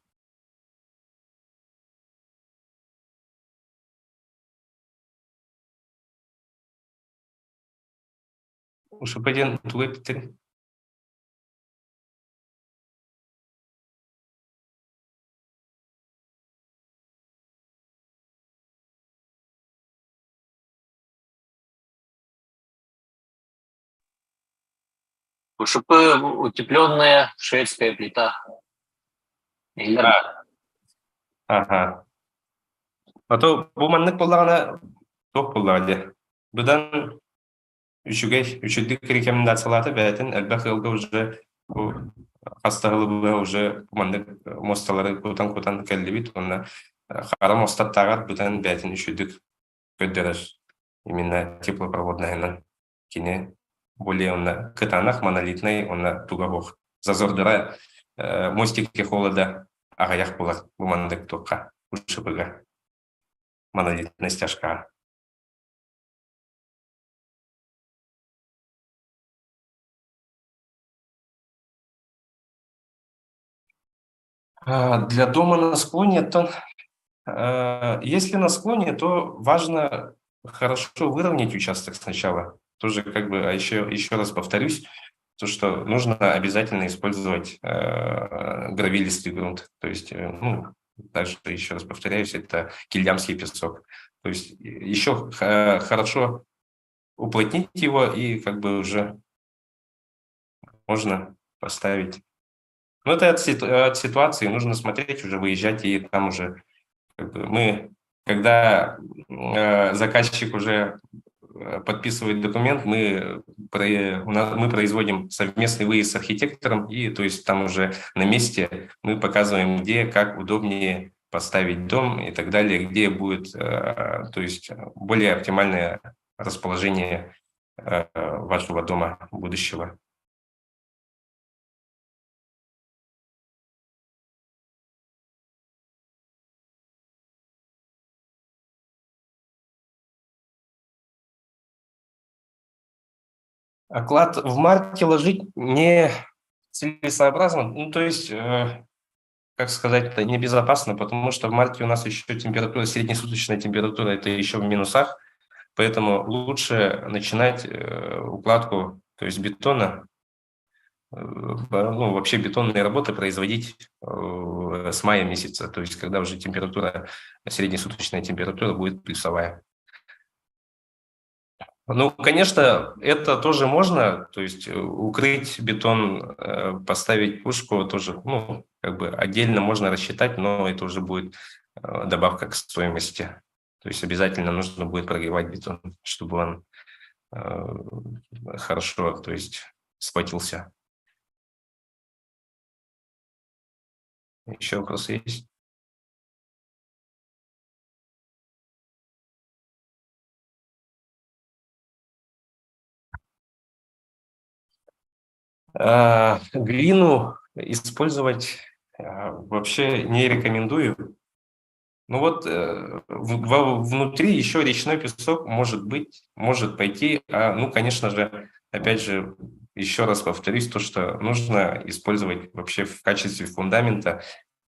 Шопедин, Туэптер. УШП утепленная шведская плита. Ага. А то буманнык болағына тоқ болады. Бұдан Üçüdük рекомендацияларды бәтін әлбәқ елгі уже хастағылы уже командық мосталары көтан кәлді бит, онна харам остаттағар бұтан бәтін үшүдік көддерер. Именно теплопроводная кине более онна кытанах монолитный, онна тугабох. Зазордыра мостикке холода ағаяқ болар бұмандық тоққа ұшыбыға монолитный стяжқа. Для дома на склоне, то если на склоне, то важно хорошо выровнять участок сначала. Тоже как бы, еще раз повторюсь, то, что нужно обязательно использовать гравилистый грунт. То есть, ну, также еще раз повторяюсь, это кильдямский песок. То есть еще хорошо уплотнить его и как бы уже можно поставить. Но это от ситуации, нужно смотреть, уже выезжать, и там уже как бы мы, когда заказчик уже подписывает документ, мы производим совместный выезд с архитектором, и то есть там уже на месте мы показываем, где, как удобнее поставить дом и так далее, где будет, то есть более оптимальное расположение вашего дома будущего. Оклад в марте ложить не целесообразно, ну, то есть, как сказать, это небезопасно, потому что в марте у нас еще температура, среднесуточная температура, это еще в минусах, поэтому лучше начинать укладку, то есть бетона, ну, вообще бетонные работы производить с мая месяца, то есть когда уже температура, среднесуточная температура будет плюсовая. Ну, конечно, это тоже можно, то есть укрыть бетон, поставить пушку тоже, ну, как бы отдельно можно рассчитать, но это уже будет добавка к стоимости. То есть обязательно нужно будет прогревать бетон, чтобы он хорошо, то есть схватился. Еще вопросы есть? Глину использовать вообще не рекомендую. Ну вот внутри еще речной песок может быть, может пойти. Ну, конечно же, опять же, еще раз повторюсь, то, что нужно использовать вообще в качестве фундамента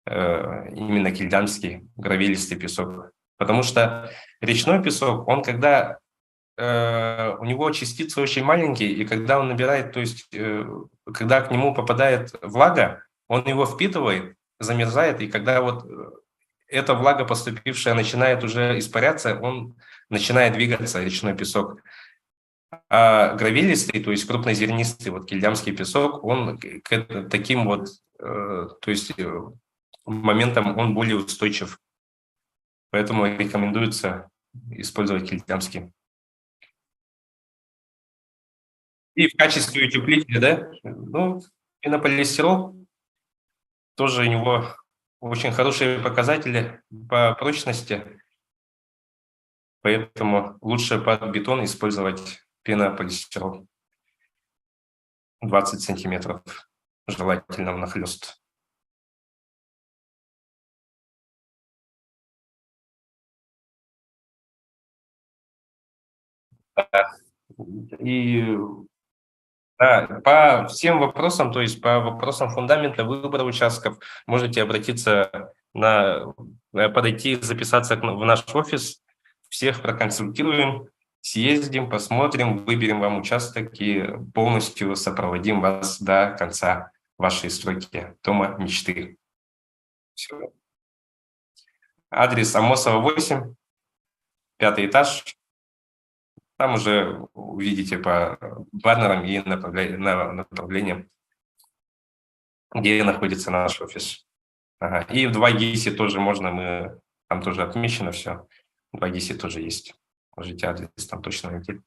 именно кильдамский гравилистый песок. Потому что речной песок, он когда у него частицы очень маленькие, и когда он набирает, то есть когда к нему попадает влага, он его впитывает, замерзает, и когда вот эта влага, поступившая, начинает уже испаряться, он начинает двигаться, речной песок. А гравилистый, то есть крупнозернистый, вот кильдямский песок, он к таким вот, то есть моментам он более устойчив. Поэтому рекомендуется использовать кильдямский. И в качестве утеплителя, да, ну, пенополистирол, тоже у него очень хорошие показатели по прочности, поэтому лучше под бетон использовать пенополистирол 20 сантиметров, желательно внахлёст. И да, по всем вопросам, то есть по вопросам фундамента, выбора участков, можете обратиться подойти, записаться в наш офис, всех проконсультируем, съездим, посмотрим, выберем вам участок и полностью сопроводим вас до конца вашей стройки дома мечты. Все. Адрес Амосова 8, 5-й этаж. Там уже увидите по баннерам и направлениям, где находится наш офис. Ага. И в 2 ГИСе тоже можно, там тоже отмечено все. В 2 ГИСе тоже есть. Можете адрес там точно найти.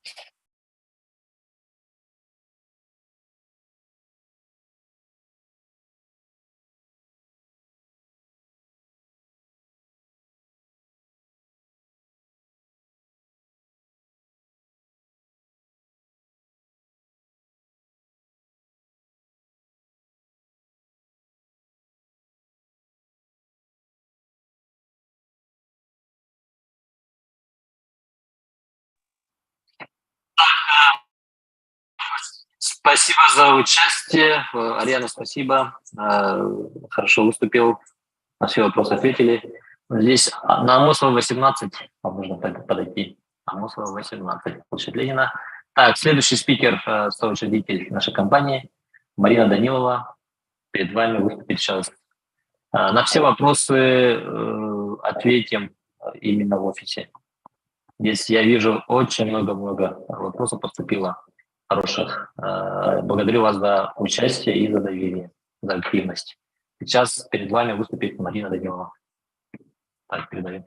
Спасибо за участие. Ариана, спасибо. Хорошо выступил. На все вопросы ответили. Здесь на Амосова 18. Вам нужно подойти. Амосова 18. Площадь Ленина. Так, следующий спикер, соучредитель нашей компании, Марина Данилова. Перед вами выступит сейчас. На все вопросы ответим именно в офисе. Здесь я вижу очень много вопросов поступило хороших. Благодарю вас за участие и за доверие, за активность. Сейчас перед вами выступит Марина Данилова. Так, передаю.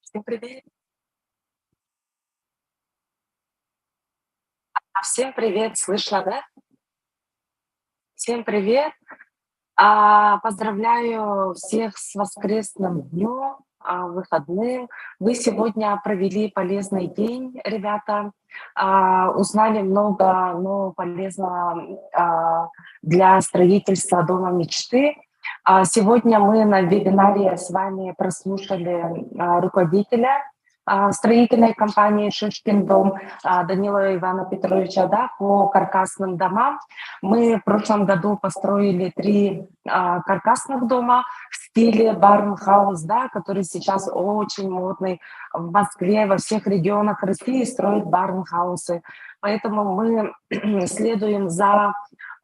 Всем привет. Всем привет, слышно, да? Всем привет. Поздравляю всех с воскресным днем, выходным. Вы сегодня провели полезный день, ребята. Узнали много нового полезного для строительства дома мечты. Сегодня мы на вебинаре с вами прослушали руководителя строительной компании «Шишкин дом» Данила Ивана Петровича, да, по каркасным домам. Мы в прошлом году построили 3 каркасных дома в стиле барнхаус, да, который сейчас очень модный в Москве, во всех регионах России строят барнхаусы. Поэтому мы следуем за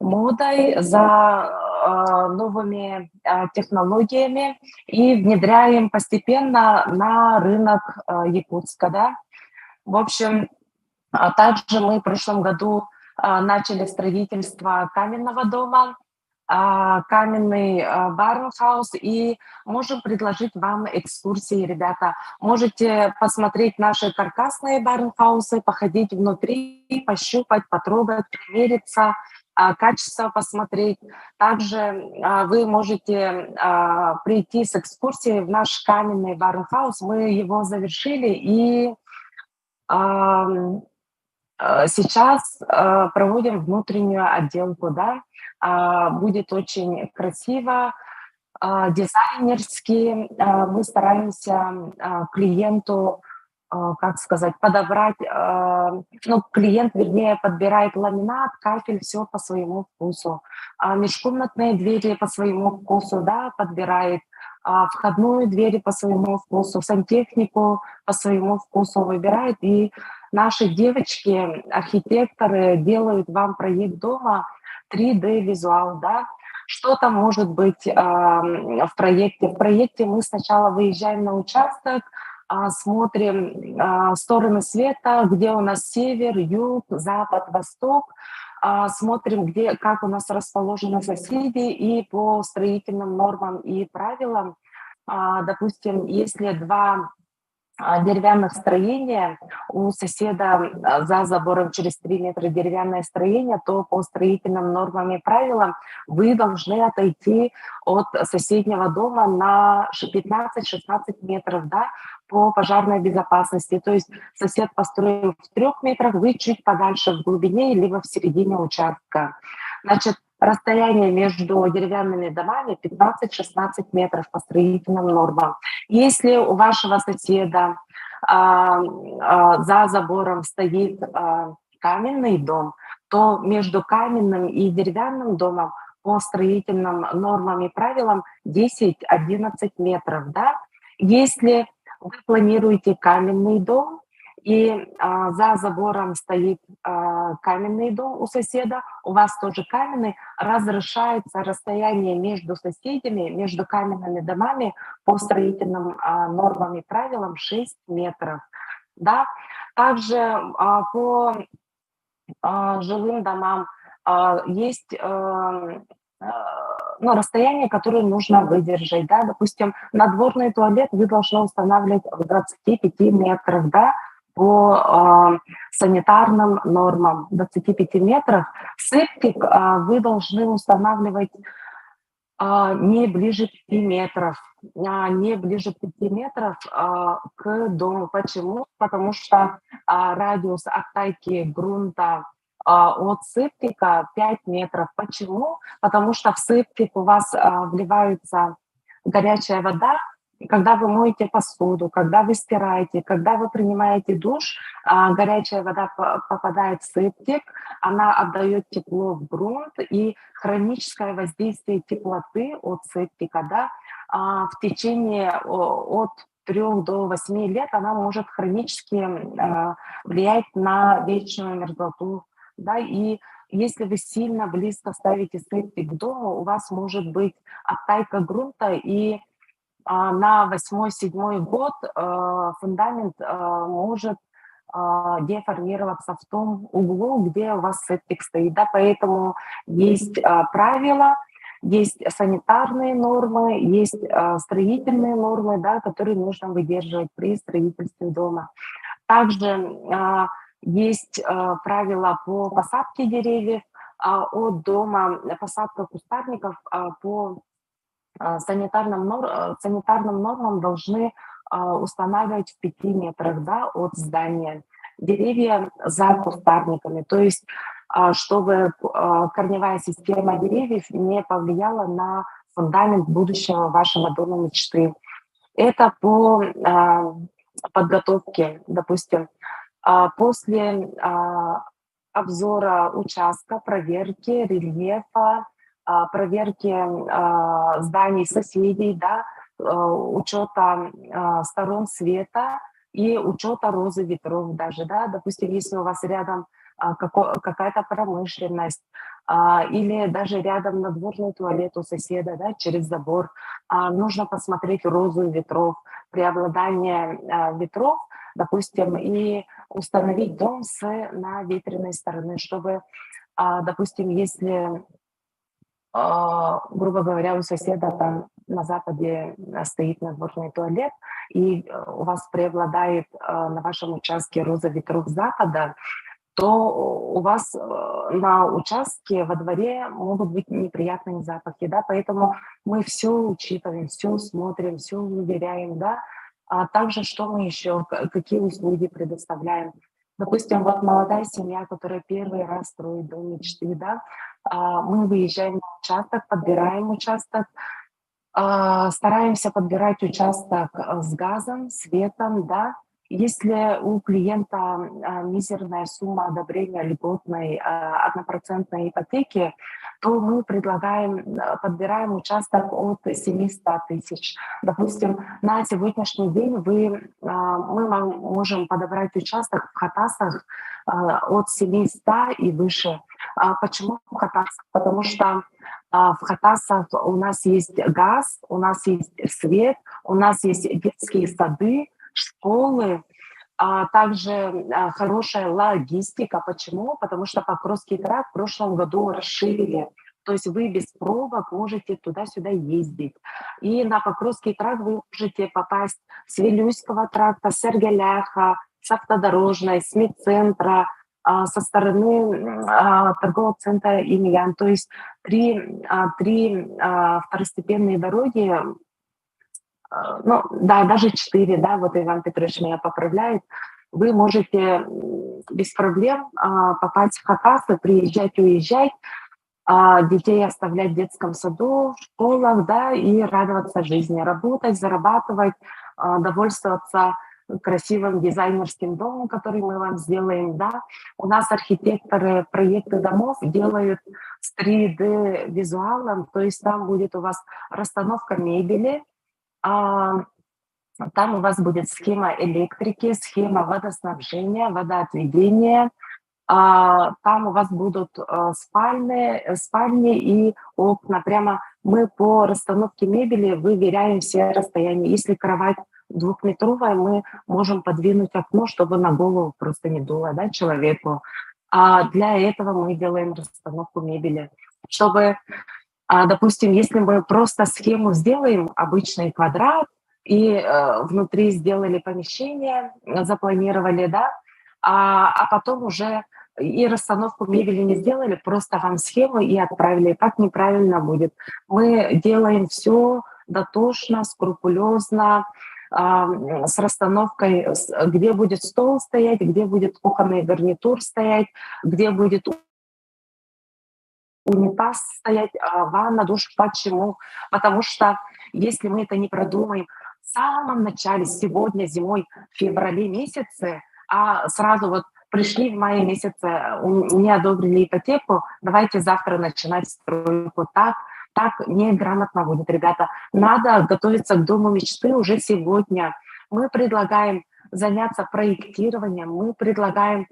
модой, за новыми технологиями и внедряем постепенно на рынок Якутска. Да? В общем, также мы в прошлом году начали строительство каменного дома, каменный барнхаус, и можем предложить вам экскурсии, ребята. Можете посмотреть наши каркасные барнхаусы, походить внутри, пощупать, потрогать, примериться, качество посмотреть. Также вы можете прийти с экскурсией в наш каменный барнхаус. Мы его завершили, и сейчас проводим внутреннюю отделку, да. Будет очень красиво, дизайнерски. Мы стараемся клиенту, как сказать, подобрать, клиент, вернее, подбирает ламинат, кафель, все по своему вкусу. Межкомнатные двери по своему вкусу, да, подбирает, входную двери по своему вкусу, сантехнику по своему вкусу выбирает, и наши девочки, архитекторы, делают вам проект дома 3D-визуал, да. Что там может быть в проекте? В проекте мы сначала выезжаем на участок, смотрим стороны света, где у нас север, юг, запад, восток, смотрим, где, как у нас расположены соседи, и по строительным нормам и правилам, допустим, если 2 деревянных строения, у соседа за забором через 3 метра деревянное строение, то по строительным нормам и правилам вы должны отойти от соседнего дома на 15-16 метров, да, по пожарной безопасности. То есть сосед построил в 3 метрах, вы чуть подальше в глубине, либо в середине участка. Значит, расстояние между деревянными домами 15-16 метров по строительным нормам. Если у вашего соседа за забором стоит каменный дом, то между каменным и деревянным домом по строительным нормам и правилам 10-11 метров. Да? Если вы планируете каменный дом, и за забором стоит каменный дом у соседа, у вас тоже каменный, разрешается расстояние между соседями, между каменными домами по строительным нормам и правилам 6 метров. Да? Также по жилым домам есть расстояние, которое нужно выдержать. Да? Допустим, надворный туалет вы должны устанавливать в 25 метрах, да, по санитарным нормам, 25 метрах. Септик вы должны устанавливать не ближе 5 метров, не ближе 5 метров к дому. Почему? Потому что радиус оттайки грунта от септика 5 метров. Почему? Потому что в септик у вас вливается горячая вода. Когда вы моете посуду, когда вы стираете, когда вы принимаете душ, горячая вода попадает в септик, она отдает тепло в грунт, и хроническое воздействие теплоты от септика, да, в течение от 3 до 8 лет она может хронически влиять на вечную мерзлоту, да, и если вы сильно близко ставите септик к дому, у вас может быть оттайка грунта, и на 8-7 год фундамент может деформироваться в том углу, где у вас септик стоит. Да, поэтому есть правила, есть санитарные нормы, есть строительные нормы, да, которые нужно выдерживать при строительстве дома. Также есть правила по посадке деревьев от дома, посадка кустарников по санитарным нормам должны устанавливать в 5 метрах, да, от здания деревья за кустарниками, то есть чтобы корневая система деревьев не повлияла на фундамент будущего вашего дома мечты. Это по подготовке, допустим, после обзора участка, проверки рельефа, проверки зданий соседей, да, учета сторон света и учета розы ветров даже, да, допустим, если у вас рядом какая-то промышленность или даже рядом надворный туалет у соседа, да, через забор, нужно посмотреть розу ветров, преобладание ветров, допустим, и установить дом с наветренной стороны, чтобы, допустим, если грубо говоря, у соседа там на западе стоит надворный туалет, и у вас преобладает на вашем участке роза ветров запада, то у вас на участке во дворе могут быть неприятные запахи, да, поэтому мы все учитываем, все смотрим, все выверяем, да, а также что мы еще, какие услуги предоставляем. Допустим, вот молодая семья, которая первый раз строит дом мечты, да, мы выезжаем на участок, подбираем участок, стараемся подбирать участок с газом, светом, да. Если у клиента мизерная сумма одобрения льготной 1% ипотеки, то мы подбираем участок от 700 тысяч. Допустим, на сегодняшний день мы можем подобрать участок в Хатасах от 700 и выше. Почему в Хатасах? Потому что в Хатасах у нас есть газ, у нас есть свет, у нас есть детские сады, школы, также хорошая логистика. Почему? Потому что Покровский тракт в прошлом году расширили. То есть вы без пробок можете туда-сюда ездить. И на Покровский тракт вы можете попасть с Вилюйского тракта, с Эргеляха, с автодорожной, с медцентра, со стороны торгового центра Имьян. То есть три второстепенные дороги, ну да, даже 4, да, вот Иван Петрович меня поправляет, вы можете без проблем попасть в Хатасы, приезжать, уезжать, детей оставлять в детском саду, в школах, да, и радоваться жизни, работать, зарабатывать, довольствоваться красивым дизайнерским домом, который мы вам сделаем, да. У нас архитекторы проекты домов делают с 3D-визуалом, то есть там будет у вас расстановка мебели, там у вас будет схема электрики, схема водоснабжения, водоотведения, там у вас будут спальни и окна. Прямо мы по расстановке мебели выверяем все расстояния. Если кровать 2-метровая, мы можем подвинуть окно, чтобы на голову просто не дуло, да, человеку. Для этого мы делаем расстановку мебели. Чтобы, допустим, если мы просто схему сделаем, обычный квадрат, и внутри сделали помещение, запланировали, да, а потом уже и расстановку мебели не сделали, просто вам схему и отправили. Так неправильно будет. Мы делаем все дотошно, скрупулезно, с расстановкой, где будет стол стоять, где будет кухонный гарнитур стоять, где будет унитаз стоять, ванна, душ. Почему? Потому что если мы это не продумаем в самом начале, сегодня, зимой, в феврале месяце, а сразу вот пришли в мае месяце, не одобрили ипотеку, давайте завтра начинать стройку. Так неграмотно будет, ребята. Надо готовиться к дому мечты уже сегодня. Мы предлагаем заняться проектированием, мы предлагаем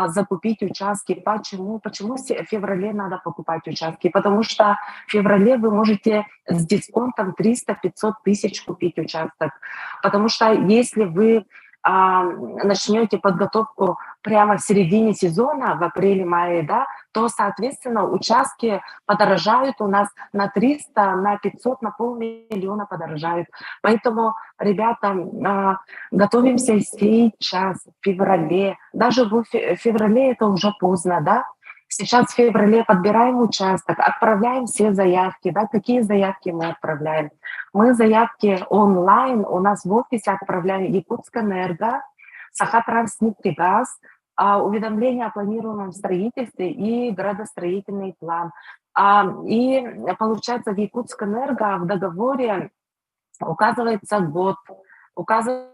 закупить участки. Почему? Почему в феврале надо покупать участки? Потому что в феврале вы можете с дисконтом 300-500 тысяч купить участок. Потому что если вы начнете подготовку прямо в середине сезона, в апреле-мае, да, то, соответственно, участки подорожают у нас на 300, на 500, на 500 000 подорожают. Поэтому, ребята, готовимся сейчас, в феврале. Даже в феврале это уже поздно, да. Сейчас в феврале подбираем участок, отправляем все заявки, да, какие заявки мы отправляем. Мы заявки онлайн, у нас в офисе отправляем Якутскэнерго, Сахатранснефтегаз, уведомление о планируемом строительстве и градостроительный план. И получается, в Якутскэнерго в договоре указывается год, указывается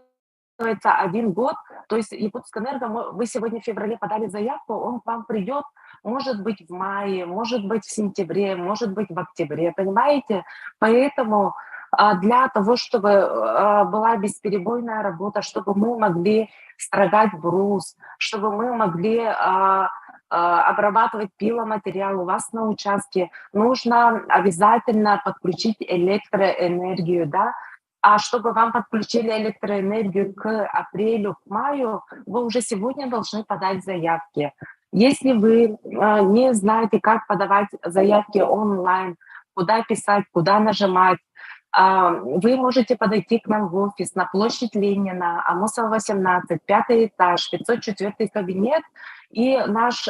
1 год, то есть Якутскэнерго, вы сегодня в феврале подали заявку, он к вам придет, может быть, в мае, может быть, в сентябре, может быть, в октябре, понимаете? Поэтому для того, чтобы была бесперебойная работа, чтобы мы могли строгать брус, чтобы мы могли обрабатывать пиломатериал у вас на участке, нужно обязательно подключить электроэнергию, да? А чтобы вам подключили электроэнергию к апрелю, к маю, вы уже сегодня должны подать заявки. Если вы не знаете, как подавать заявки онлайн, куда писать, куда нажимать, вы можете подойти к нам в офис на площадь Ленина, Амосова, 18, 5-й этаж, 504-й кабинет, и наш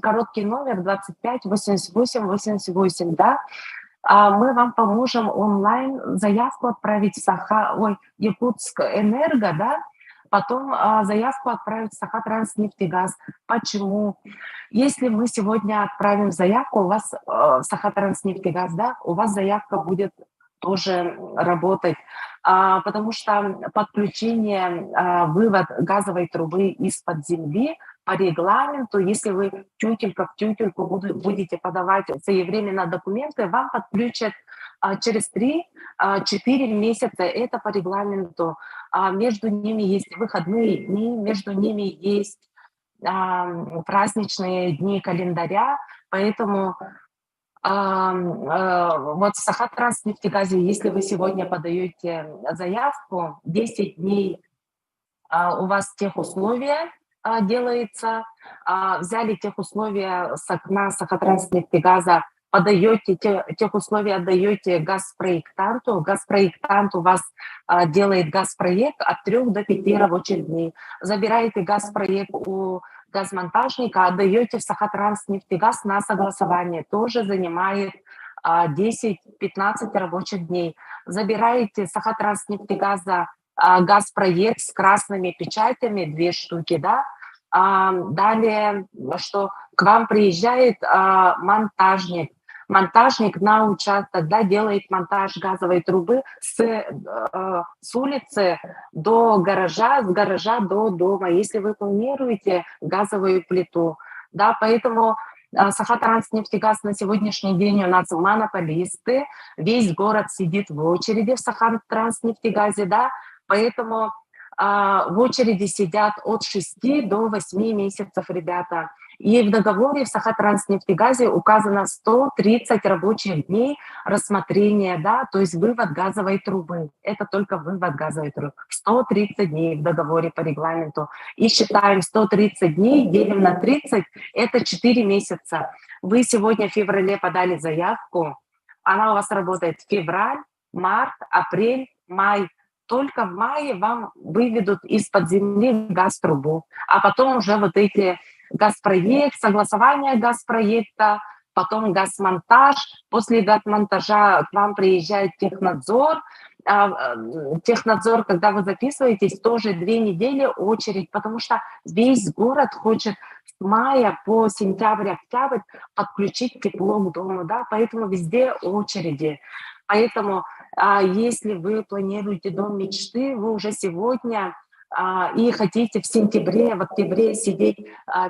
короткий номер 25 88 88, да, мы вам поможем онлайн заявку отправить в Якутскэнерго, да, потом заявку отправить в Сахатранснефтегаз. Почему? Если мы сегодня отправим заявку, у вас в Сахатранснефтегаз, да, у вас заявка будет тоже работать, потому что подключение, вывод газовой трубы из-под земли по регламенту, если вы тютелька в тютельку будете подавать своевременно документы, вам подключат через 3-4 месяца, это по регламенту. Между ними есть выходные дни, между ними есть праздничные дни календаря, поэтому вот в Сахатранснефтегазе, если вы сегодня подаете заявку, 10 дней у вас техусловия делается, взяли техусловия с окна Сахатранснефтегаза, подаете техусловия, отдаете газпроектанту, газпроектант у вас делает газпроект от 3 до 5 рабочих дней, забираете газпроект у газмонтажника, отдаете в Сахатранснефтегаз на согласование, тоже занимает 10-15 рабочих дней. Забираете Сахатранснефтегаза газпроект с красными печатями, 2 штуки, да. Далее, что к вам приезжает монтажник на участок, да, делает монтаж газовой трубы с улицы до гаража, с гаража до дома, если вы планируете газовую плиту, да, поэтому Сахатранснефтегаз на сегодняшний день у нас монополисты, весь город сидит в очереди в Сахатранснефтегазе, да, поэтому в очереди сидят от 6 до 8 месяцев ребята. И в договоре в Сахатранснефтегазе указано 130 рабочих дней рассмотрения, да, то есть вывод газовой трубы. Это только вывод газовой трубы. 130 дней в договоре по регламенту. И считаем 130 дней, делим на 30, это 4 месяца. Вы сегодня в феврале подали заявку, она у вас работает февраль, март, апрель, май. Только в мае вам выведут из-под земли газ-трубу, а потом уже вот эти газпроект, согласование газпроекта, потом газмонтаж. После газмонтажа к вам приезжает технадзор, технадзор, когда вы записываетесь, тоже 2 недели очередь, потому что весь город хочет с мая по сентябрь, октябрь подключить тепло к дому, да, поэтому везде очереди. Поэтому если вы планируете дом мечты, вы уже сегодня и хотите в сентябре, в октябре сидеть,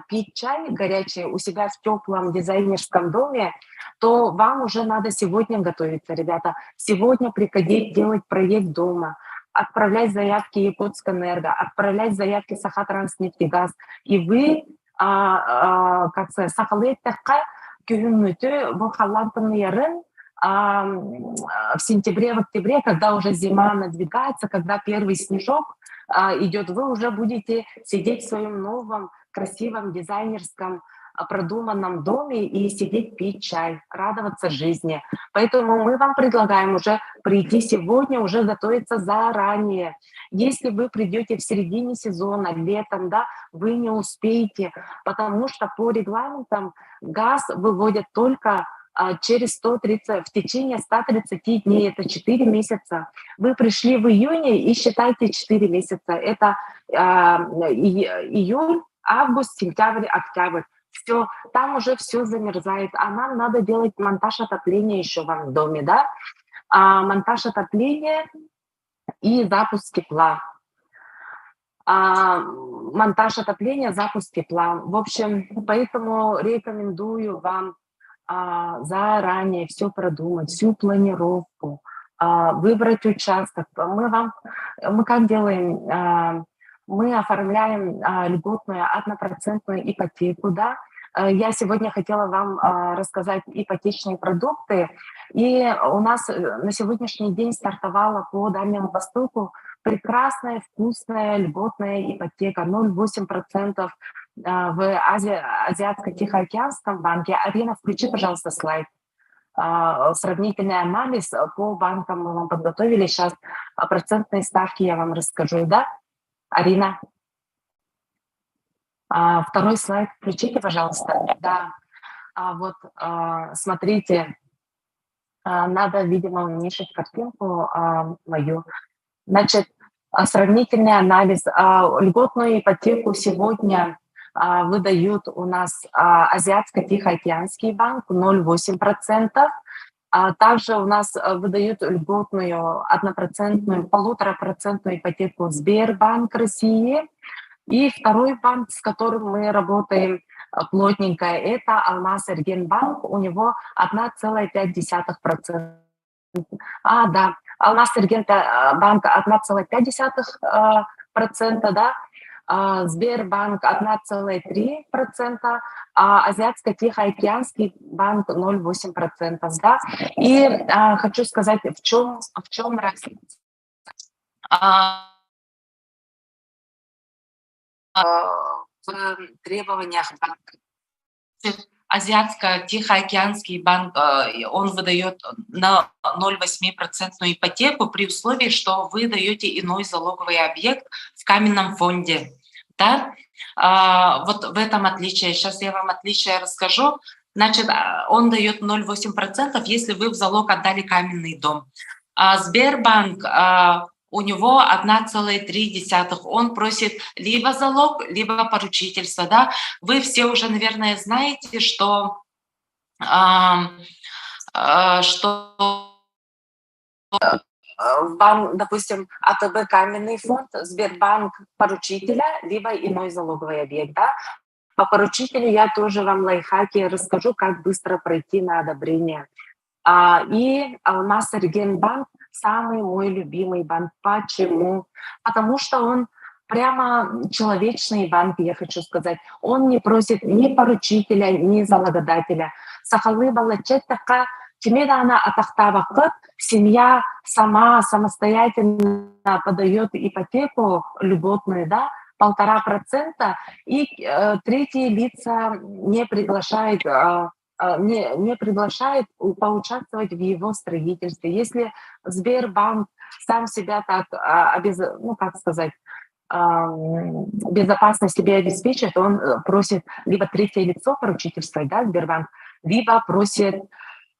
пить чай горячий у себя в теплом дизайнерском доме, то вам уже надо сегодня готовиться, ребята. Сегодня приходить делать проект дома, отправлять заявки Якутскэнерго, отправлять заявки Сахатранснефтегаз. И вы, как сказать, Сахалеттахка, Кююннүтү, Бухалантынерын, в сентябре, в октябре, когда уже зима надвигается, когда первый снежок идет, вы уже будете сидеть в своем новом, красивом, дизайнерском, продуманном доме и сидеть пить чай, радоваться жизни. Поэтому мы вам предлагаем уже прийти сегодня, уже готовиться заранее. Если вы придете в середине сезона, летом, да, вы не успеете, потому что по регламентам газ выводят только через 130, в течение 130 дней, это 4 месяца. Вы пришли в июне и считайте 4 месяца. Это июль, август, сентябрь, октябрь. Все, там уже все замерзает, а нам надо делать монтаж отопления еще вам в доме, да? Монтаж отопления и запуск тепла. Монтаж отопления, запуск тепла. В общем, поэтому рекомендую вам заранее все продумать, всю планировку, выбрать участок. Мы как делаем? Мы оформляем льготную 1% ипотеку, да. Я сегодня хотела вам рассказать ипотечные продукты. И у нас на сегодняшний день стартовала по Дальнему Востоку прекрасная, вкусная, льготная ипотека 0,8% в Азиатско-Тихоокеанском банке. Арина, включи, пожалуйста, слайд. Сравнительный анализ по банкам мы вам подготовили. Сейчас процентные ставки я вам расскажу, да? Арина, второй слайд включите, пожалуйста. Да, вот смотрите, надо, видимо, уменьшить картинку мою. Значит, сравнительный анализ. Льготную ипотеку сегодня выдают у нас Азиатско-Тихоокеанский банк 0,8%. Также у нас выдают льготную 1,5% ипотеку Сбербанк России. И второй банк, с которым мы работаем плотненько, это Алмаз-Эргенбанк. У него 1,5%. Да, Алмаз-Эргенбанк 1,5%, да. Сбербанк 1,3%, а Азиатско-Тихоокеанский банк 0,8%. Да? И хочу сказать, в чем разница. В требованиях банка. Азиатско-Тихоокеанский банк, он выдает на 0,8% ипотеку при условии, что вы даете иной залоговый объект в каменном фонде. Да? Вот в этом отличие. Сейчас я вам отличие расскажу. Значит, он дает 0,8%, если вы в залог отдали каменный дом. Сбербанк, у него 1,3%. Он просит либо залог, либо поручительство. Да? Вы все уже, наверное, знаете, что банк, допустим, АТБ каменный фонд, Сбербанк поручителя, либо иной залоговый объект. Да? По поручителю я тоже вам лайфхаки расскажу, как быстро пройти на одобрение. И Алмаз-Эргенбанк самый мой любимый банк. Почему? Потому что он прямо человечный банк, я хочу сказать. Он не просит ни поручителя, ни залогодателя. Сахалы балачеттака, тимедана атахтавакыт, семья сама самостоятельно подает ипотеку льготную, да, 1,5%, и третьи лица не приглашают поучаствовать в его строительстве. Если Сбербанк сам себя так, безопасно себе обеспечит, он просит либо третье лицо поручительства, да, Сбербанк, либо просит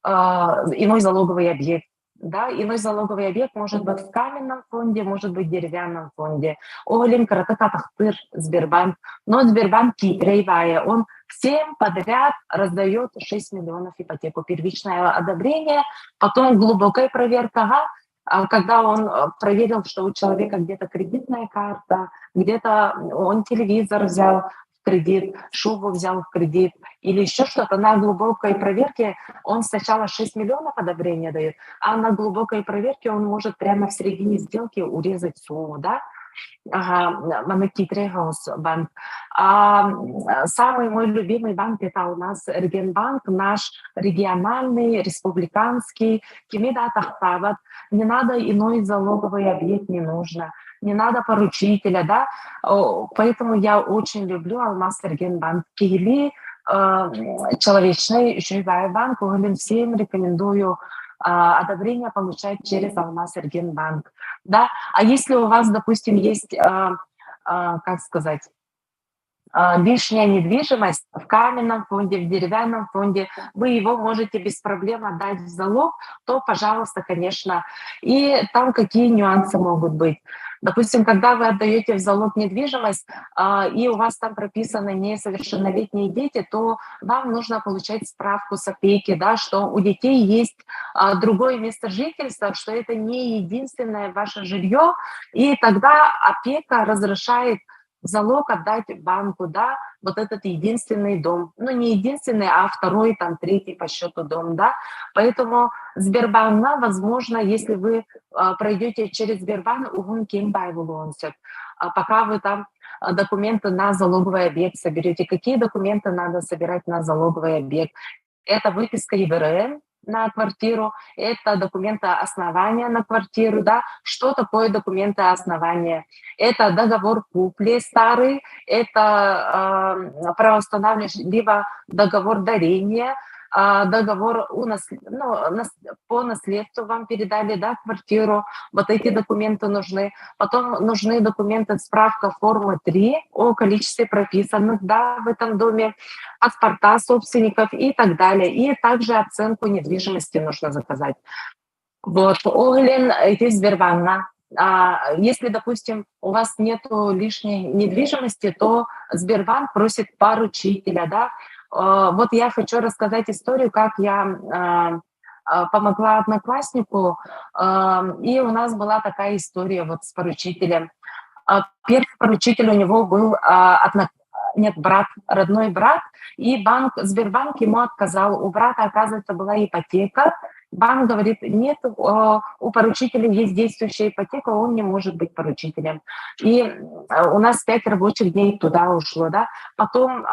иной залоговый объект. да, иной залоговый объект может быть в каменном фонде, может быть в деревянном фонде. Оглин Каратакатахтыр Сбербанк, но Сбербанк Китрейвая, он всем подряд раздает 6 миллионов ипотеку. Первичное одобрение, потом глубокая проверка, когда он проверил, что у человека где-то кредитная карта, где-то он телевизор взял в кредит, шубу взял в кредит или еще что-то, на глубокой проверке он сначала 6 миллионов одобрения дает, а на глубокой проверке он может прямо в середине сделки урезать сумму, да? Банк. Самый мой любимый банк — это у нас Регенбанк, наш региональный, республиканский. Не надо иной залоговый объект, не нужно. Не надо поручителя, да. Поэтому я очень люблю Алмаз Регенбанк. Киели человечный живой банк, всем рекомендую одобрение получать через Алмаз Регенбанк. Да? А если у вас, допустим, есть, как сказать, лишняя недвижимость в каменном фонде, в деревянном фонде, вы его можете без проблем отдать в залог, то, пожалуйста, конечно. И там какие нюансы могут быть? Допустим, когда вы отдаете в залог недвижимость, и у вас там прописаны несовершеннолетние дети, то вам нужно получать справку с опеки, да, что у детей есть другое место жительства, что это не единственное ваше жилье, и тогда опека разрешает в залог отдать банку, да, вот этот единственный дом. Ну, не единственный, а второй, там, третий по счету дом, да. Поэтому Сбербанк, возможно, если вы пройдете через Сбербанк, пока вы там документы на залоговый объект соберете. Какие документы надо собирать на залоговый объект? Это выписка ЕВРН на квартиру, это документы основания на квартиру, да. Что такое документы основания? Это договор купли старый, это правоустанавливающий, либо договор дарения, договор по наследству вам передали, да, квартиру, вот эти документы нужны. Потом нужны документы, справка формы 3 о количестве прописанных, да, в этом доме, паспорта собственников и так далее. И также оценку недвижимости нужно заказать. Вот, Оглин, эти Сбербанк. Если, допустим, у вас нет лишней недвижимости, то Сбербанк просит поручителя, да. Вот я хочу рассказать историю, как я помогла однокласснику, и у нас была такая история вот с поручителем. Первый поручитель у него был брат, родной брат, и Сбербанк ему отказал. У брата, оказывается, была ипотека. Банк говорит, нет, у поручителя есть действующая ипотека, он не может быть поручителем. И у нас 5 рабочих дней туда ушло, да. Потом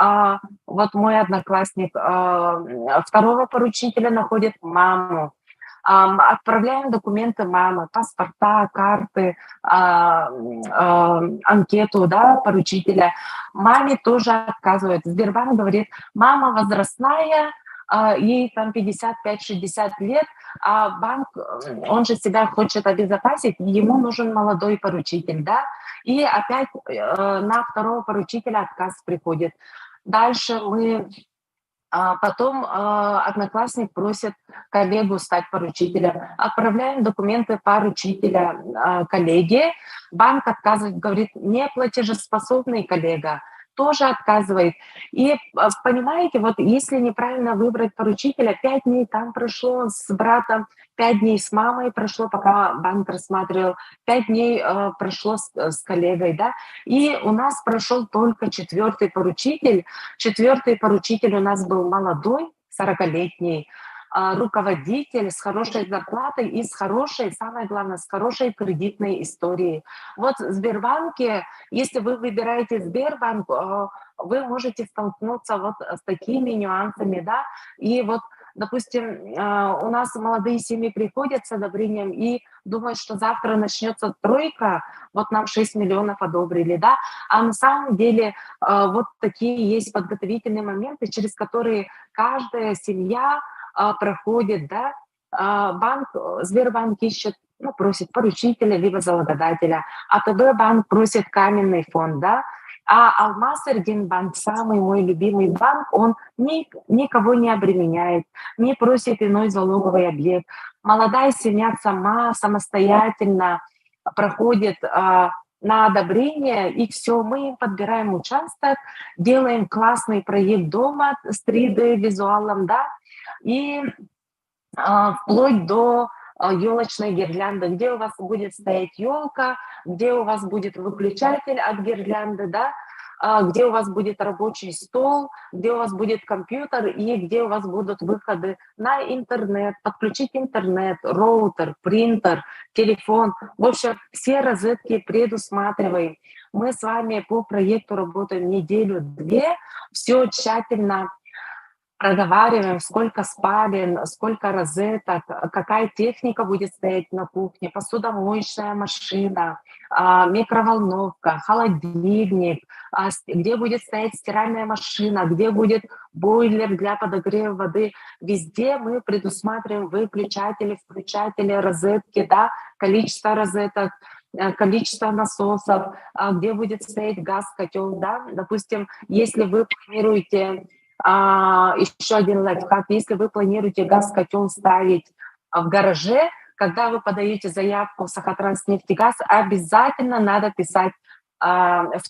вот мой одноклассник второго поручителя находит маму. Отправляем документы мамы, паспорта, карты, анкету, да, поручителя. Маме тоже отказывают. Сбербанк говорит, мама возрастная, ей там 55-60 лет, а банк, он же себя хочет обезопасить, ему нужен молодой поручитель, да, и опять на второго поручителя отказ приходит. Дальше потом одноклассник просит коллегу стать поручителем. Отправляем документы поручителя коллеге. Банк отказывает, говорит, неплатежеспособный коллега. Тоже отказывает. И понимаете, вот если неправильно выбрать поручителя, 5 дней там прошло с братом, 5 дней с мамой прошло, пока банк рассматривал, 5 дней прошло с коллегой, да, и у нас прошел только 4-й поручитель. 4-й поручитель у нас был молодой, 40-летний, руководитель с хорошей зарплатой и с хорошей, самое главное, с хорошей кредитной историей. Вот в Сбербанке, если вы выбираете Сбербанк, вы можете столкнуться вот с такими нюансами, да, и вот, допустим, у нас молодые семьи приходят с одобрением и думают, что завтра начнется тройка, вот нам 6 миллионов одобрили, да, а на самом деле вот такие есть подготовительные моменты, через которые каждая семья проходит, да, Сбербанк ищет, просит поручителя, либо залогодателя, АТБ банк просит каменный фонд, да, а Алмаз Регенбанк, самый мой любимый банк, он никого не обременяет, не просит иной залоговый объект. молодая семья сама самостоятельно проходит на одобрение, и все, мы им подбираем участок, делаем классный проект дома с 3D-визуалом, да, и вплоть до елочной гирлянды, где у вас будет стоять елка, где у вас будет выключатель от гирлянды, да, где у вас будет рабочий стол, где у вас будет компьютер и где у вас будут выходы на интернет, подключить интернет, роутер, принтер, телефон. В общем, все розетки предусматриваем. Мы с вами по проекту работаем неделю-две, все тщательно проговариваем, сколько спален, сколько розеток, какая техника будет стоять на кухне, посудомоечная машина, микроволновка, холодильник, где будет стоять стиральная машина, где будет бойлер для подогрева воды. Везде мы предусматриваем выключатели, включатели, розетки, да, количество розеток, количество насосов, где будет стоять газ-котел, да. Допустим, если вы планируете еще один лайфхак. Если вы планируете газ-котел ставить в гараже, когда вы подаете заявку в Сахатранснефтегаз, обязательно надо писать в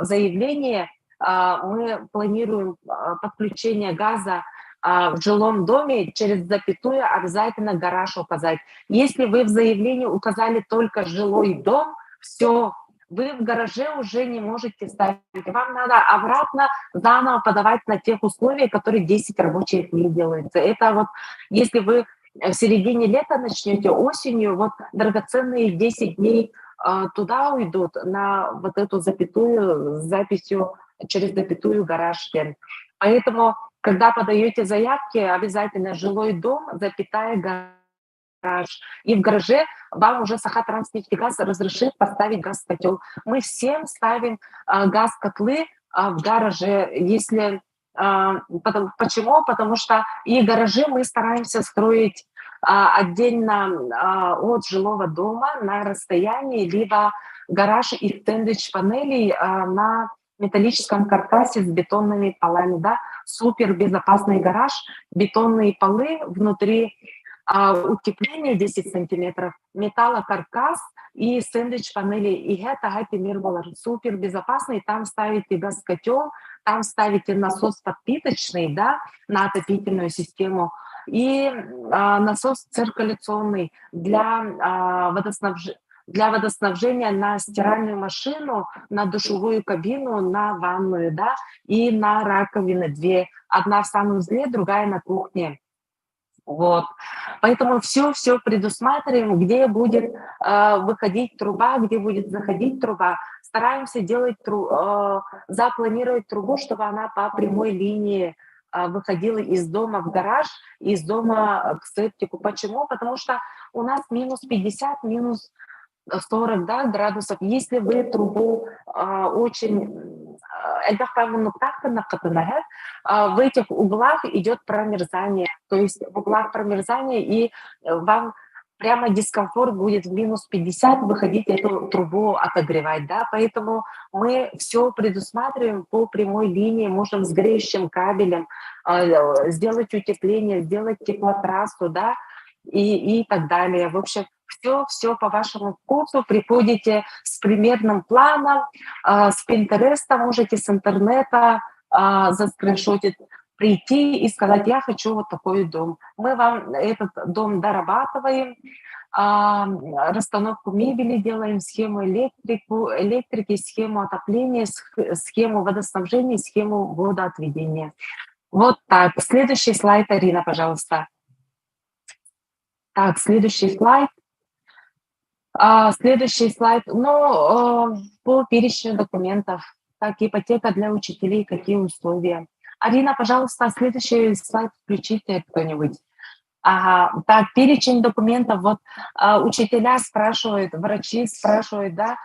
заявлении, мы планируем подключение газа в жилом доме, через запятую обязательно гараж указать. Если вы в заявлении указали только жилой дом, все, вы в гараже уже не можете ставить. Вам надо обратно заново подавать на тех условиях, которые 10 рабочих дней делаются. Это вот, если вы в середине лета начнете, осенью, вот драгоценные 10 дней туда уйдут, на вот эту запятую с записью, через запятую гараж. Поэтому, когда подаете заявки, обязательно жилой дом, запятая гараж. И в гараже вам уже Сахатранснефтегаз разрешит поставить газ-котел. Мы всем ставим газ-котлы в гараже. Если, почему? Потому что и гаражи мы стараемся строить отдельно от жилого дома на расстоянии, либо гараж из сэндвич-панелей на металлическом каркасе с бетонными полами. Да? Супер безопасный гараж, бетонные полы внутри, утепление 10 сантиметров, металлокаркас и сэндвич-панели. И это мир был супер безопасный. Там ставите газ-котел, там ставите насос подпиточный, да, на отопительную систему, и насос циркуляционный для водоснабжения на стиральную машину, на душевую кабину, на ванную, да, и на раковины две. Одна в санузле, другая на кухне. Вот. Поэтому все предусматриваем, где будет выходить труба, где будет заходить труба. Стараемся делать запланировать трубу, чтобы она по прямой линии выходила из дома в гараж, из дома к септику. Почему? Потому что у нас минус 50, минус 40, да, градусов. Если вы трубу очень... в этих углах идет промерзание. То есть в углах промерзание, и вам прямо дискомфорт будет в минус 50 выходить эту трубу отогревать. Да? Поэтому мы все предусматриваем по прямой линии, можем с греющим кабелем сделать утепление, сделать теплотрассу, да, и так далее. В общем, все по вашему вкусу. Приходите с примерным планом, с Пинтереста, можете с интернета заскриншотить, прийти и сказать: я хочу вот такой дом. Мы вам этот дом дорабатываем, расстановку мебели делаем, схему электрики, схему отопления, схему водоснабжения, схему водоотведения. Вот так. Следующий слайд, Арина, пожалуйста. Так, следующий слайд. Следующий слайд. По перечню документов. Как ипотека для учителей, какие условия. Арина, пожалуйста, следующий слайд включите кто-нибудь. Ага, так, перечень документов. Вот учителя спрашивают, врачи спрашивают, да.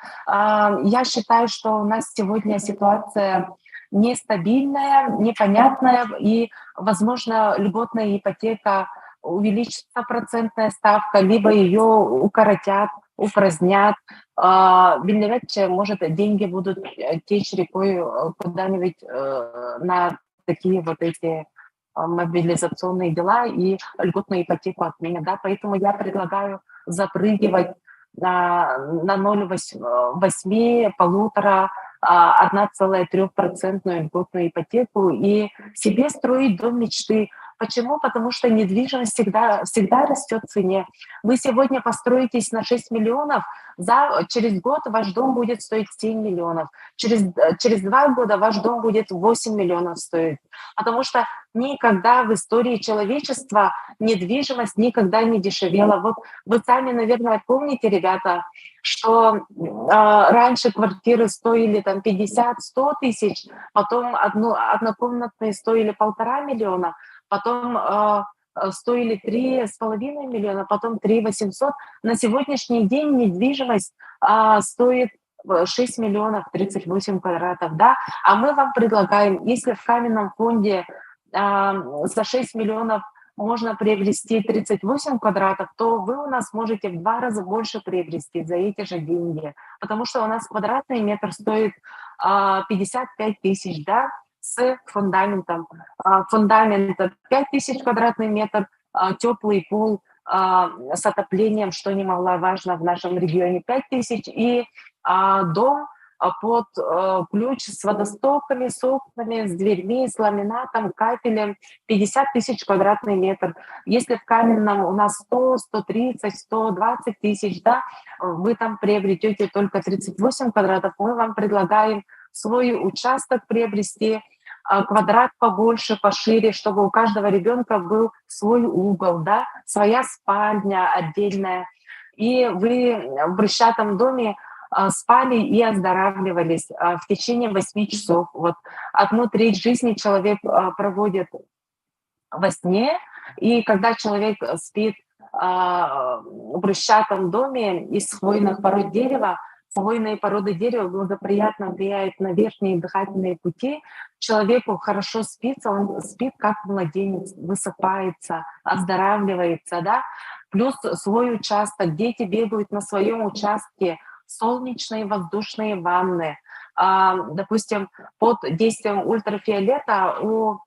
Я считаю, что у нас сегодня ситуация нестабильная, непонятная, и, возможно, льготная ипотека увеличится, процентная ставка, либо ее укоротят, упразднят. Может, деньги будут течь рекой куда-нибудь на такие вот эти мобилизационные дела и льготную ипотеку отменят, да, поэтому я предлагаю запрыгивать на 0,8, 1,5, 1,3% льготную ипотеку и себе строить дом мечты. Почему? Потому что недвижимость всегда растет в цене. Вы сегодня построитесь на 6 миллионов, через год ваш дом будет стоить 7 миллионов, через 2 года ваш дом будет 8 миллионов стоить. Потому что никогда в истории человечества недвижимость никогда не дешевела. Вот вы сами, наверное, помните, ребята, что раньше квартиры стоили там 50-100 тысяч, потом однокомнатные стоили 1,5 миллиона, потом стоили 3,5 миллиона, потом 3 800. На сегодняшний день недвижимость стоит 6 миллионов 38 квадратов, да, а мы вам предлагаем, если в каменном фонде за 6 миллионов можно приобрести 38 квадратов, то вы у нас можете в 2 раза больше приобрести за эти же деньги, потому что у нас квадратный метр стоит 55 тысяч, да, с фундаментом. Фундамент 5 тысяч квадратный метр, теплый пол с отоплением, что немаловажно в нашем регионе, 5 тысяч, и дом под ключ с водостоками, с окнами, с дверьми, с ламинатом, кафелем, 50 тысяч квадратный метр. Если в каменном у нас 100, 130, 120 тысяч, да, вы там приобретете только 38 квадратов, мы вам предлагаем свой участок приобрести, квадрат побольше, пошире, чтобы у каждого ребенка был свой угол, да, своя спальня отдельная. И вы в брусчатом доме спали и оздоравливались в течение 8 часов. Вот 1/3 жизни человек проводит во сне, и когда человек спит в брусчатом доме из хвойных пород дерева, хвойные породы дерева благоприятно влияют на верхние дыхательные пути. Человеку хорошо спится, он спит как младенец, высыпается, оздоравливается, да. Плюс свой участок, дети бегают на своем участке, солнечные воздушные ванны. Допустим, под действием ультрафиолета у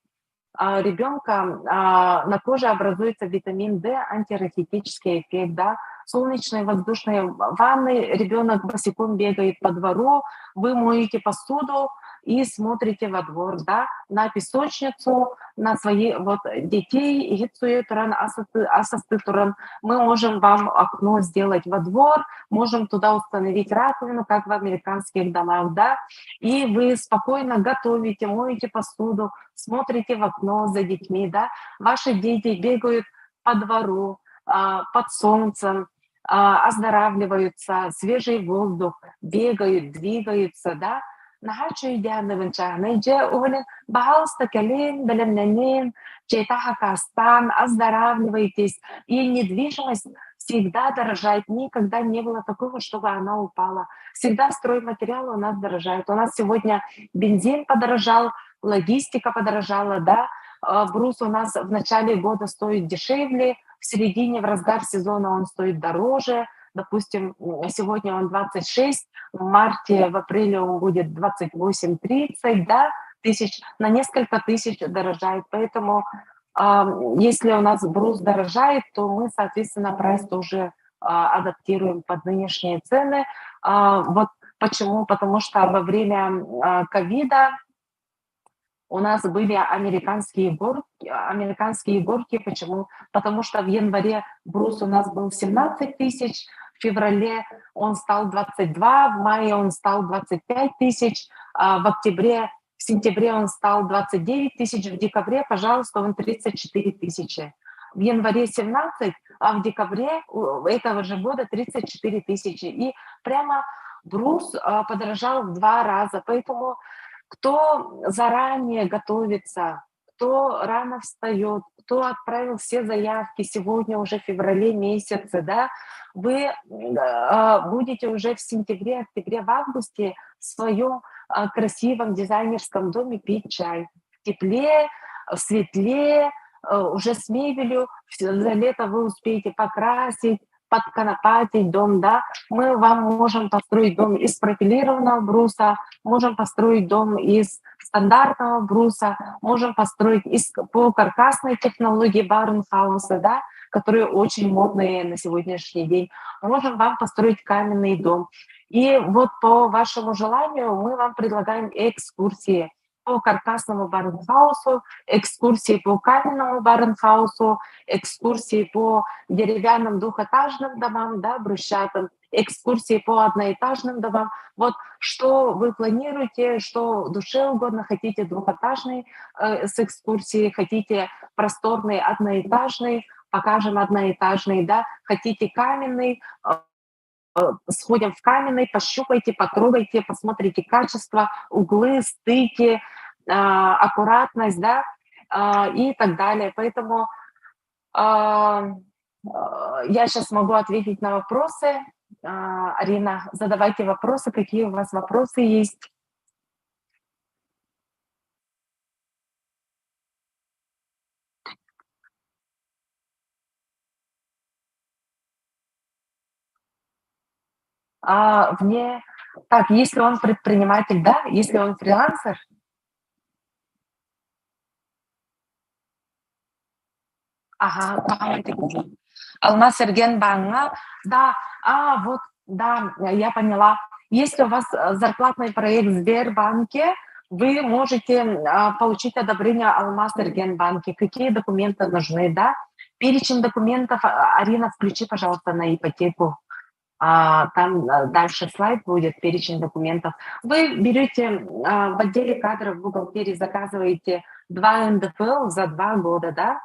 ребенка на коже образуется витамин D, антирахитический эффект, да. Солнечные воздушные ванны, ребенок босиком бегает по двору, вы моете посуду и смотрите во двор, да, на песочницу, на свои вот детей, мы можем вам окно сделать во двор, можем туда установить раковину, как в американских домах, да, и вы спокойно готовите, моете посуду, смотрите в окно за детьми, да, ваши дети бегают по двору, под солнцем, оздоравливаются, свежий воздух, бегают, двигаются, да. Нахачу идеально венчана, идея уволен, бахалста калин, балемнянин, чейтаха кастан, оздоравливайтесь. И недвижимость всегда дорожает, никогда не было такого, чтобы она упала. Всегда стройматериалы у нас дорожают. У нас сегодня бензин подорожал, логистика подорожала, да. Брус у нас в начале года стоит дешевле, в середине, в разгар сезона он стоит дороже. Допустим, сегодня он 26, в марте, в апреле он будет 28-30, да, тысяч, на несколько тысяч дорожает. Поэтому если у нас брус дорожает, то мы, соответственно, прайс тоже адаптируем под нынешние цены. Вот почему? Потому что во время ковида у нас были американские горки. Почему? Потому что в январе брус у нас был 17 тысяч, в феврале он стал 22, в мае он стал 25 тысяч, в сентябре он стал 29 тысяч, в декабре, пожалуйста, он 34 тысячи. В январе 17, а в декабре этого же года 34 тысячи. И прямо брус подорожал в 2 раза. Поэтому кто заранее готовится, кто рано встает, кто отправил все заявки сегодня уже в феврале месяце, да, вы будете уже в сентябре, октябре, в августе в своем красивом дизайнерском доме пить чай. В тепле, в светле, уже с мебелью. За лето вы успеете покрасить, подконопатить дом, да, мы вам можем построить дом из профилированного бруса, можем построить дом из стандартного бруса, можем построить по каркасной технологии барнхауса, да, которые очень модные на сегодняшний день. Можем вам построить каменный дом. И вот по вашему желанию мы вам предлагаем экскурсии по каркасному барнхаусу, экскурсии по каменному барнхаусу, экскурсии по деревянным двухэтажным домам, да, брусчатым, экскурсии по одноэтажным домам. Вот что вы планируете, что душе угодно, хотите двухэтажный с экскурсией, хотите просторный одноэтажный, покажем одноэтажный, да, хотите каменный, сходим в каменный, пощупайте, потрогайте, посмотрите качество, углы, стыки, аккуратность, да, и так далее. Поэтому я сейчас могу ответить на вопросы. Арина, задавайте вопросы, какие у вас вопросы есть. Так, если он предприниматель, да, если он фрилансер. Ага, Алмаз Эргенбанк, да, вот, да, я поняла. Если у вас зарплатный проект в Сбербанке, вы можете получить одобрение Алмаз Эргенбанке. Какие документы нужны, да? Перечень документов, Арина, включи, пожалуйста, на ипотеку. Там дальше слайд будет, перечень документов. Вы берете в отделе кадров в бухгалтерии, заказываете 2 НДФЛ за 2 года, да?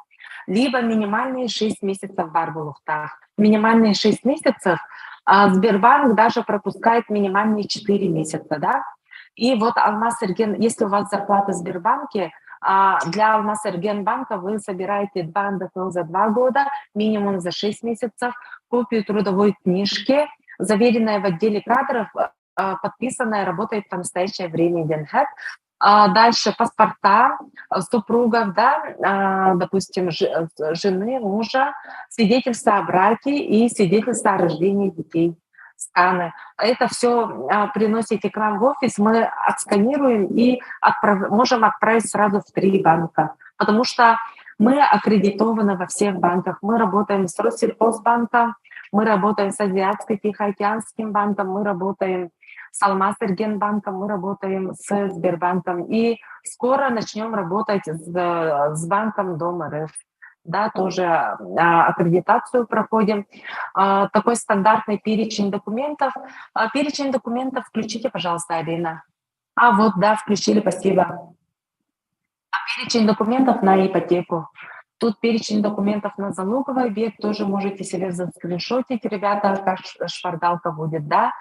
Либо минимальные 6 месяцев в Барбулуфтах. Минимальные 6 месяцев Сбербанк даже пропускает минимальные 4 месяца, да? И вот Алмаз Эрген, если у вас зарплата в Сбербанке, для Алмаз Эргенбанка вы собираете 2 НДФЛ за 2 года, минимум за 6 месяцев, копию трудовой книжки, заверенная в отделе кадров, подписанная, работает по настоящее время Денхэт. Дальше паспорта супругов, да, допустим, жены, мужа, свидетельство о браке и свидетельство о рождении детей, сканы. Это все приносите к нам в офис, мы отсканируем и можем отправить сразу в 3 банка, потому что мы аккредитованы во всех банках. Мы работаем с Россельхозбанком, мы работаем с Азиатско-Тихоокеанским банком, мы работаем с Алмаз Эргенбанком, мы работаем с Сбербанком. И скоро начнем работать с банком Дом РФ. Да, тоже аккредитацию проходим. Такой стандартный перечень документов. Перечень документов включите, пожалуйста, Арина. Вот, да, включили, спасибо. Перечень документов на ипотеку. Тут перечень документов на залоговый объект, тоже можете себе заскриншотить, ребята, как шпаргалка будет, да.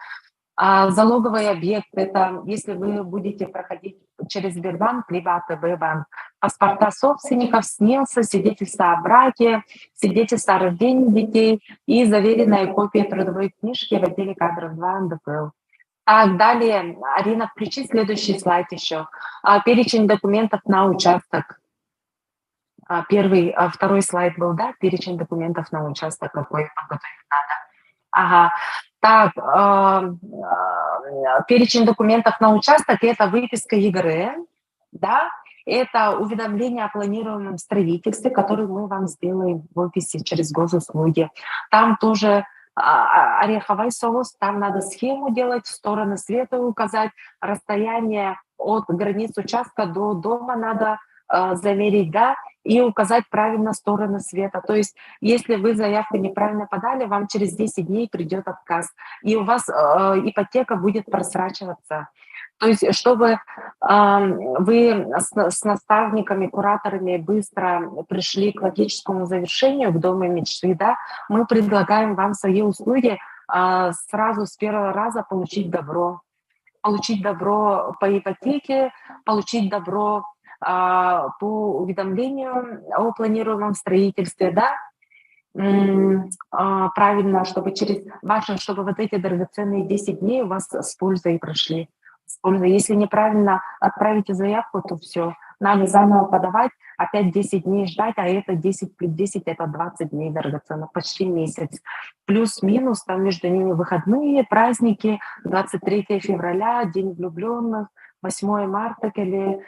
Залоговый объект – это если вы будете проходить через Сбербанк, либо АТБ банк. Паспорта собственников, СНИЛСа, свидетельство о браке, свидетельство о рождении детей и заверенная копия трудовой книжки в отделе кадров 2 НДФЛ. Так, далее, Арина, включи следующий слайд еще. Перечень документов на участок. Второй слайд был, да, перечень документов на участок, какой подготовить надо. Ага. Так, перечень документов на участок – это выписка ЕГРН, да, это уведомление о планируемом строительстве, которое мы вам сделаем в офисе через госуслуги. Там тоже ореховый соус, там надо схему делать, стороны света указать, расстояние от границ участка до дома надо замерить, да, и указать правильно стороны света. То есть если вы заявку неправильно подали, вам через 10 дней придет отказ, и у вас ипотека будет просрачиваться. То есть чтобы вы с наставниками, кураторами быстро пришли к логическому завершению, к дому мечты, да, мы предлагаем вам свои услуги сразу с первого раза получить добро. Получить добро по ипотеке, получить добро по уведомлению о планируемом строительстве, да, правильно, чтобы чтобы вот эти драгоценные 10 дней у вас с пользой прошли. Если неправильно отправите заявку, то все, надо заново подавать, опять 10 дней ждать, а это 10 плюс 10 – это 20 дней драгоценно, почти месяц. Плюс-минус, там между ними выходные, праздники, 23 февраля, День влюбленных, 8 марта или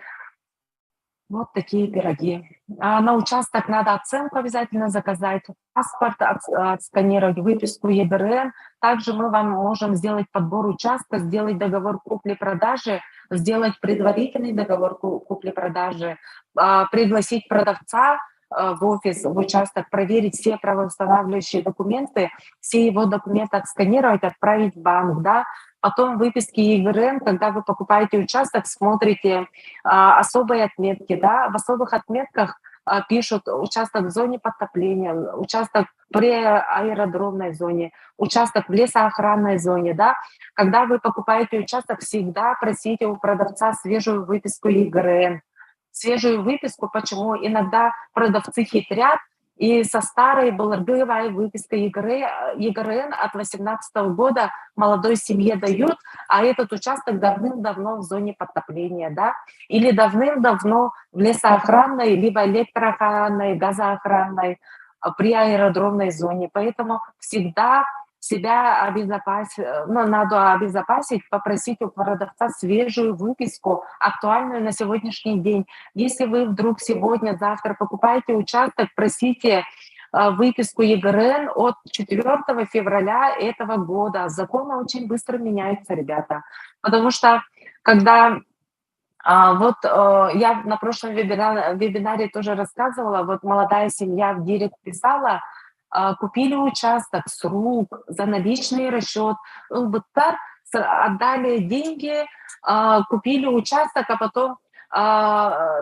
вот такие пироги. А на участок надо оценку обязательно заказать, паспорт, отсканировать выписку ЕГРН. Также мы вам можем сделать подбор участка, сделать договор купли-продажи, сделать предварительный договор купли-продажи, пригласить продавца в офис, в участок, проверить все правоустанавливающие документы, все его документы отсканировать, отправить в банк, да. Потом выписки ЕГРН, когда вы покупаете участок, смотрите особые отметки, да, в особых отметках пишут участок в зоне подтопления, участок при аэродромной зоне, участок в лесоохранной зоне, да. Когда вы покупаете участок, всегда просите у продавца свежую выписку ЕГРН. Свежую выписку, почему? Иногда продавцы хитрят, и со старой была выписка ЕГРН от 2018 года молодой семье дают, а этот участок давным-давно в зоне подтопления, да, или давным-давно в лесоохранной, либо электроохранной, газоохранной, при аэродромной зоне. Поэтому всегда себя надо обезопасить, попросить у продавца свежую выписку, актуальную на сегодняшний день. Если вы вдруг сегодня, завтра покупаете участок, просите выписку ЕГРН от 4 февраля этого года. Законы очень быстро меняются, ребята. Потому что, когда я на прошлом вебинаре тоже рассказывала, вот молодая семья в директ писала, купили участок с рук за наличный расчет, отдали деньги, купили участок, а потом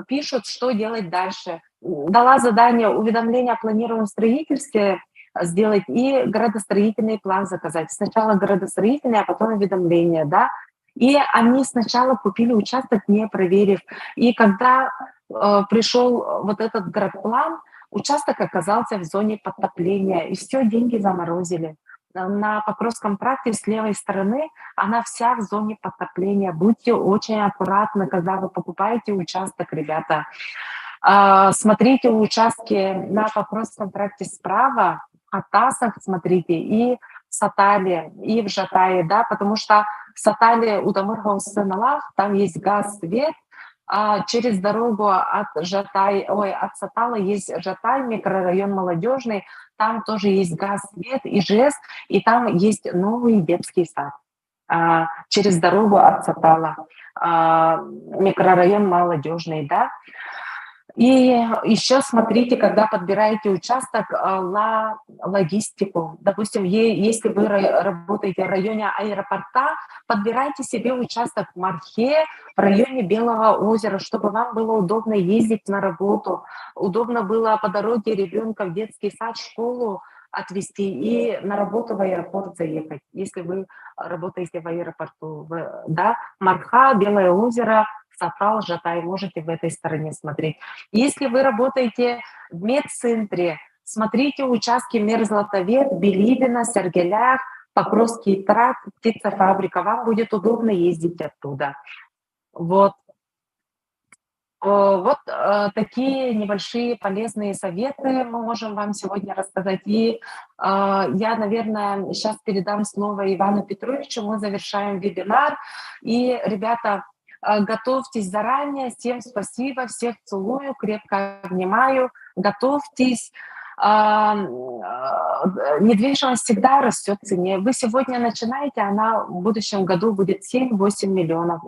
пишут, что делать дальше. Дала задание уведомления о планируемом строительстве сделать и градостроительный план заказать. Сначала градостроительный, а потом уведомление, да. И они сначала купили участок, не проверив. И когда пришел вот этот градплан, участок оказался в зоне подтопления, и все, деньги заморозили. На Покровском тракте с левой стороны она вся в зоне подтопления. Будьте очень аккуратны, когда вы покупаете участок, ребята. Смотрите участки на Покровском тракте справа, о Тасах смотрите, и в Сатале, и в Жатае, да, потому что в Сатале у Дамыргаус-Сыналах там есть газ, свет, а через дорогу от Сатала есть Жатай, микрорайон Молодежный, там тоже есть газ, свет, Ижевск, и там есть новый детский сад. Через дорогу от Сатала, микрорайон Молодежный, да. И еще смотрите, когда подбираете участок, логистику. Допустим, если вы работаете в районе аэропорта, подбирайте себе участок в Мархе, в районе Белого озера, чтобы вам было удобно ездить на работу, удобно было по дороге ребенка в детский сад, в школу отвезти и на работу в аэропорт заехать, если вы работаете в аэропорту. Да? Марха, Белое озеро, Сатал, Жатай, можете в этой стороне смотреть. Если вы работаете в медцентре, смотрите участки Мерзлотовет, Билибино, Сергелях, Покровский тракт, птицефабрика. Вам будет удобно ездить оттуда. Вот. Такие небольшие полезные советы мы можем вам сегодня рассказать. И я, наверное, сейчас передам слово Ивану Петровичу. Мы завершаем вебинар. И, ребята, готовьтесь заранее. Всем спасибо, всех целую, крепко обнимаю. Готовьтесь. Недвижимость всегда растет в цене. Вы сегодня начинаете, она в будущем году будет 7-8 миллионов.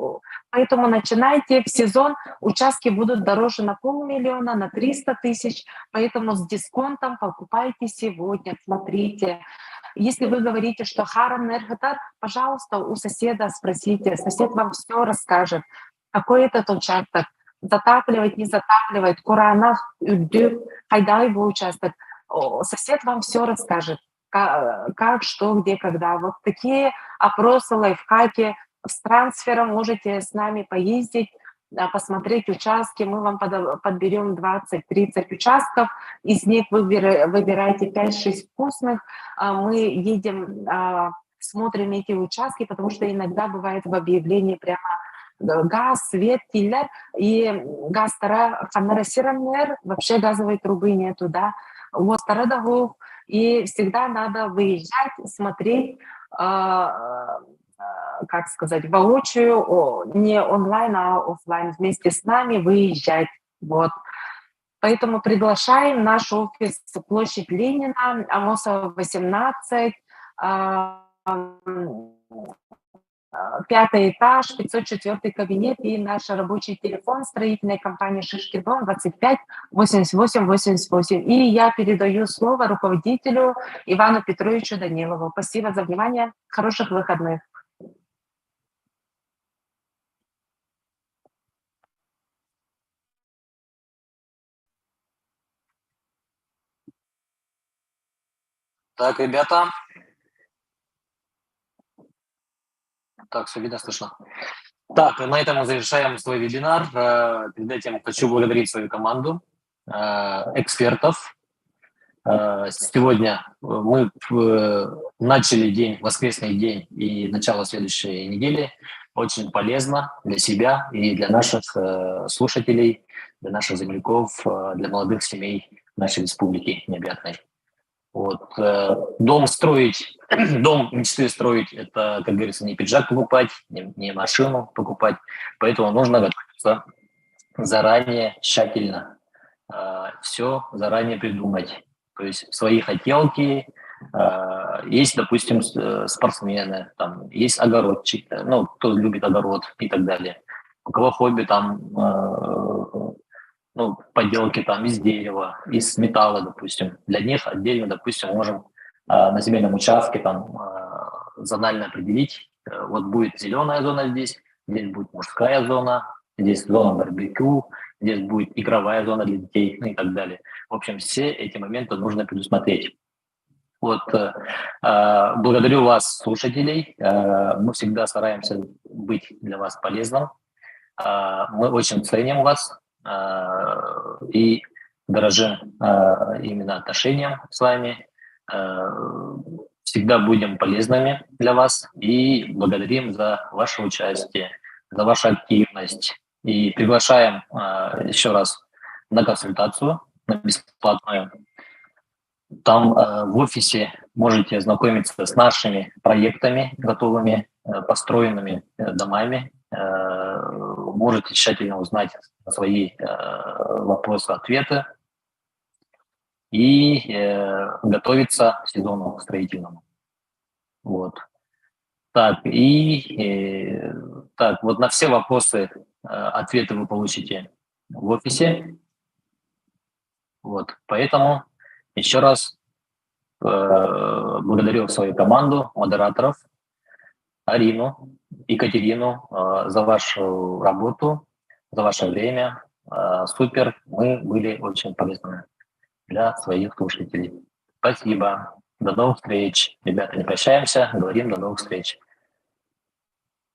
Поэтому начинайте в сезон, участки будут дороже на 500 000, на 300 тысяч. Поэтому с дисконтом покупайте сегодня, смотрите. Если вы говорите, что Харам Нерхатар, пожалуйста, у соседа спросите, сосед вам все расскажет, какой этот участок, затапливать, не затапливать, Куранах, хайдай его участок. Сосед вам все расскажет, как, что, где, когда. Вот такие опросы, лайфхаки. С трансфером можете с нами поездить, посмотреть участки. Мы вам подберем 20-30 участков. Из них выбирайте 5-6 вкусных. Мы едем, смотрим эти участки, потому что иногда бывает в объявлении прямо газ, свет, тиллер, и газ тара ханарасирамнер, вообще газовой трубы нету, да, вот тарадагу, и всегда надо выезжать, смотреть, как сказать, воочию, не онлайн, а офлайн, вместе с нами выезжать, вот. Поэтому приглашаем наш офис площадь Ленина, Амосова, 18, 5-й этаж, 504 кабинет и наш рабочий телефон строительной компании «Шишкин дом» 25 88 88. И я передаю слово руководителю Ивану Петровичу Данилову. Спасибо за внимание. Хороших выходных. Так, ребята. Так, все видно, слышно. Так, на этом мы завершаем свой вебинар. Перед этим хочу благодарить свою команду экспертов. Сегодня мы начали день, воскресный день и начало следующей недели очень полезно для себя и для наших слушателей, для наших земляков, для молодых семей нашей республики необъятной. Вот. Дом строить, дом мечты строить – это, как говорится, не пиджак покупать, не машину покупать. Поэтому нужно готовиться заранее, тщательно. Все заранее придумать. То есть свои хотелки. Есть, допустим, спортсмены, там, есть огородчики, ну, кто любит огород и так далее. У кого хобби там, ну, поделки там из дерева, из металла, допустим. Для них отдельно, допустим, можем на земельном участке там зонально определить. Вот будет зеленая зона здесь будет мужская зона, здесь зона барбекю, здесь будет игровая зона для детей, ну и так далее. В общем, все эти моменты нужно предусмотреть. Вот, благодарю вас, слушателей. Мы всегда стараемся быть для вас полезным. Мы очень ценим вас и дорожим именно отношением с вами. Всегда будем полезными для вас и благодарим за ваше участие, за вашу активность. И приглашаем еще раз на консультацию, на бесплатную. Там в офисе можете ознакомиться с нашими проектами, готовыми, построенными домами. Можете тщательно узнать свои вопросы-ответы и готовиться к сезону строительному. Вот. Так, так, вот на все вопросы ответы вы получите в офисе. Вот, поэтому еще раз благодарю свою команду, модераторов, Арину, Екатерину за вашу работу, за ваше время. Супер, мы были очень полезны для своих слушателей. Спасибо. До новых встреч. Ребята, не прощаемся, говорим до новых встреч.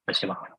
Спасибо.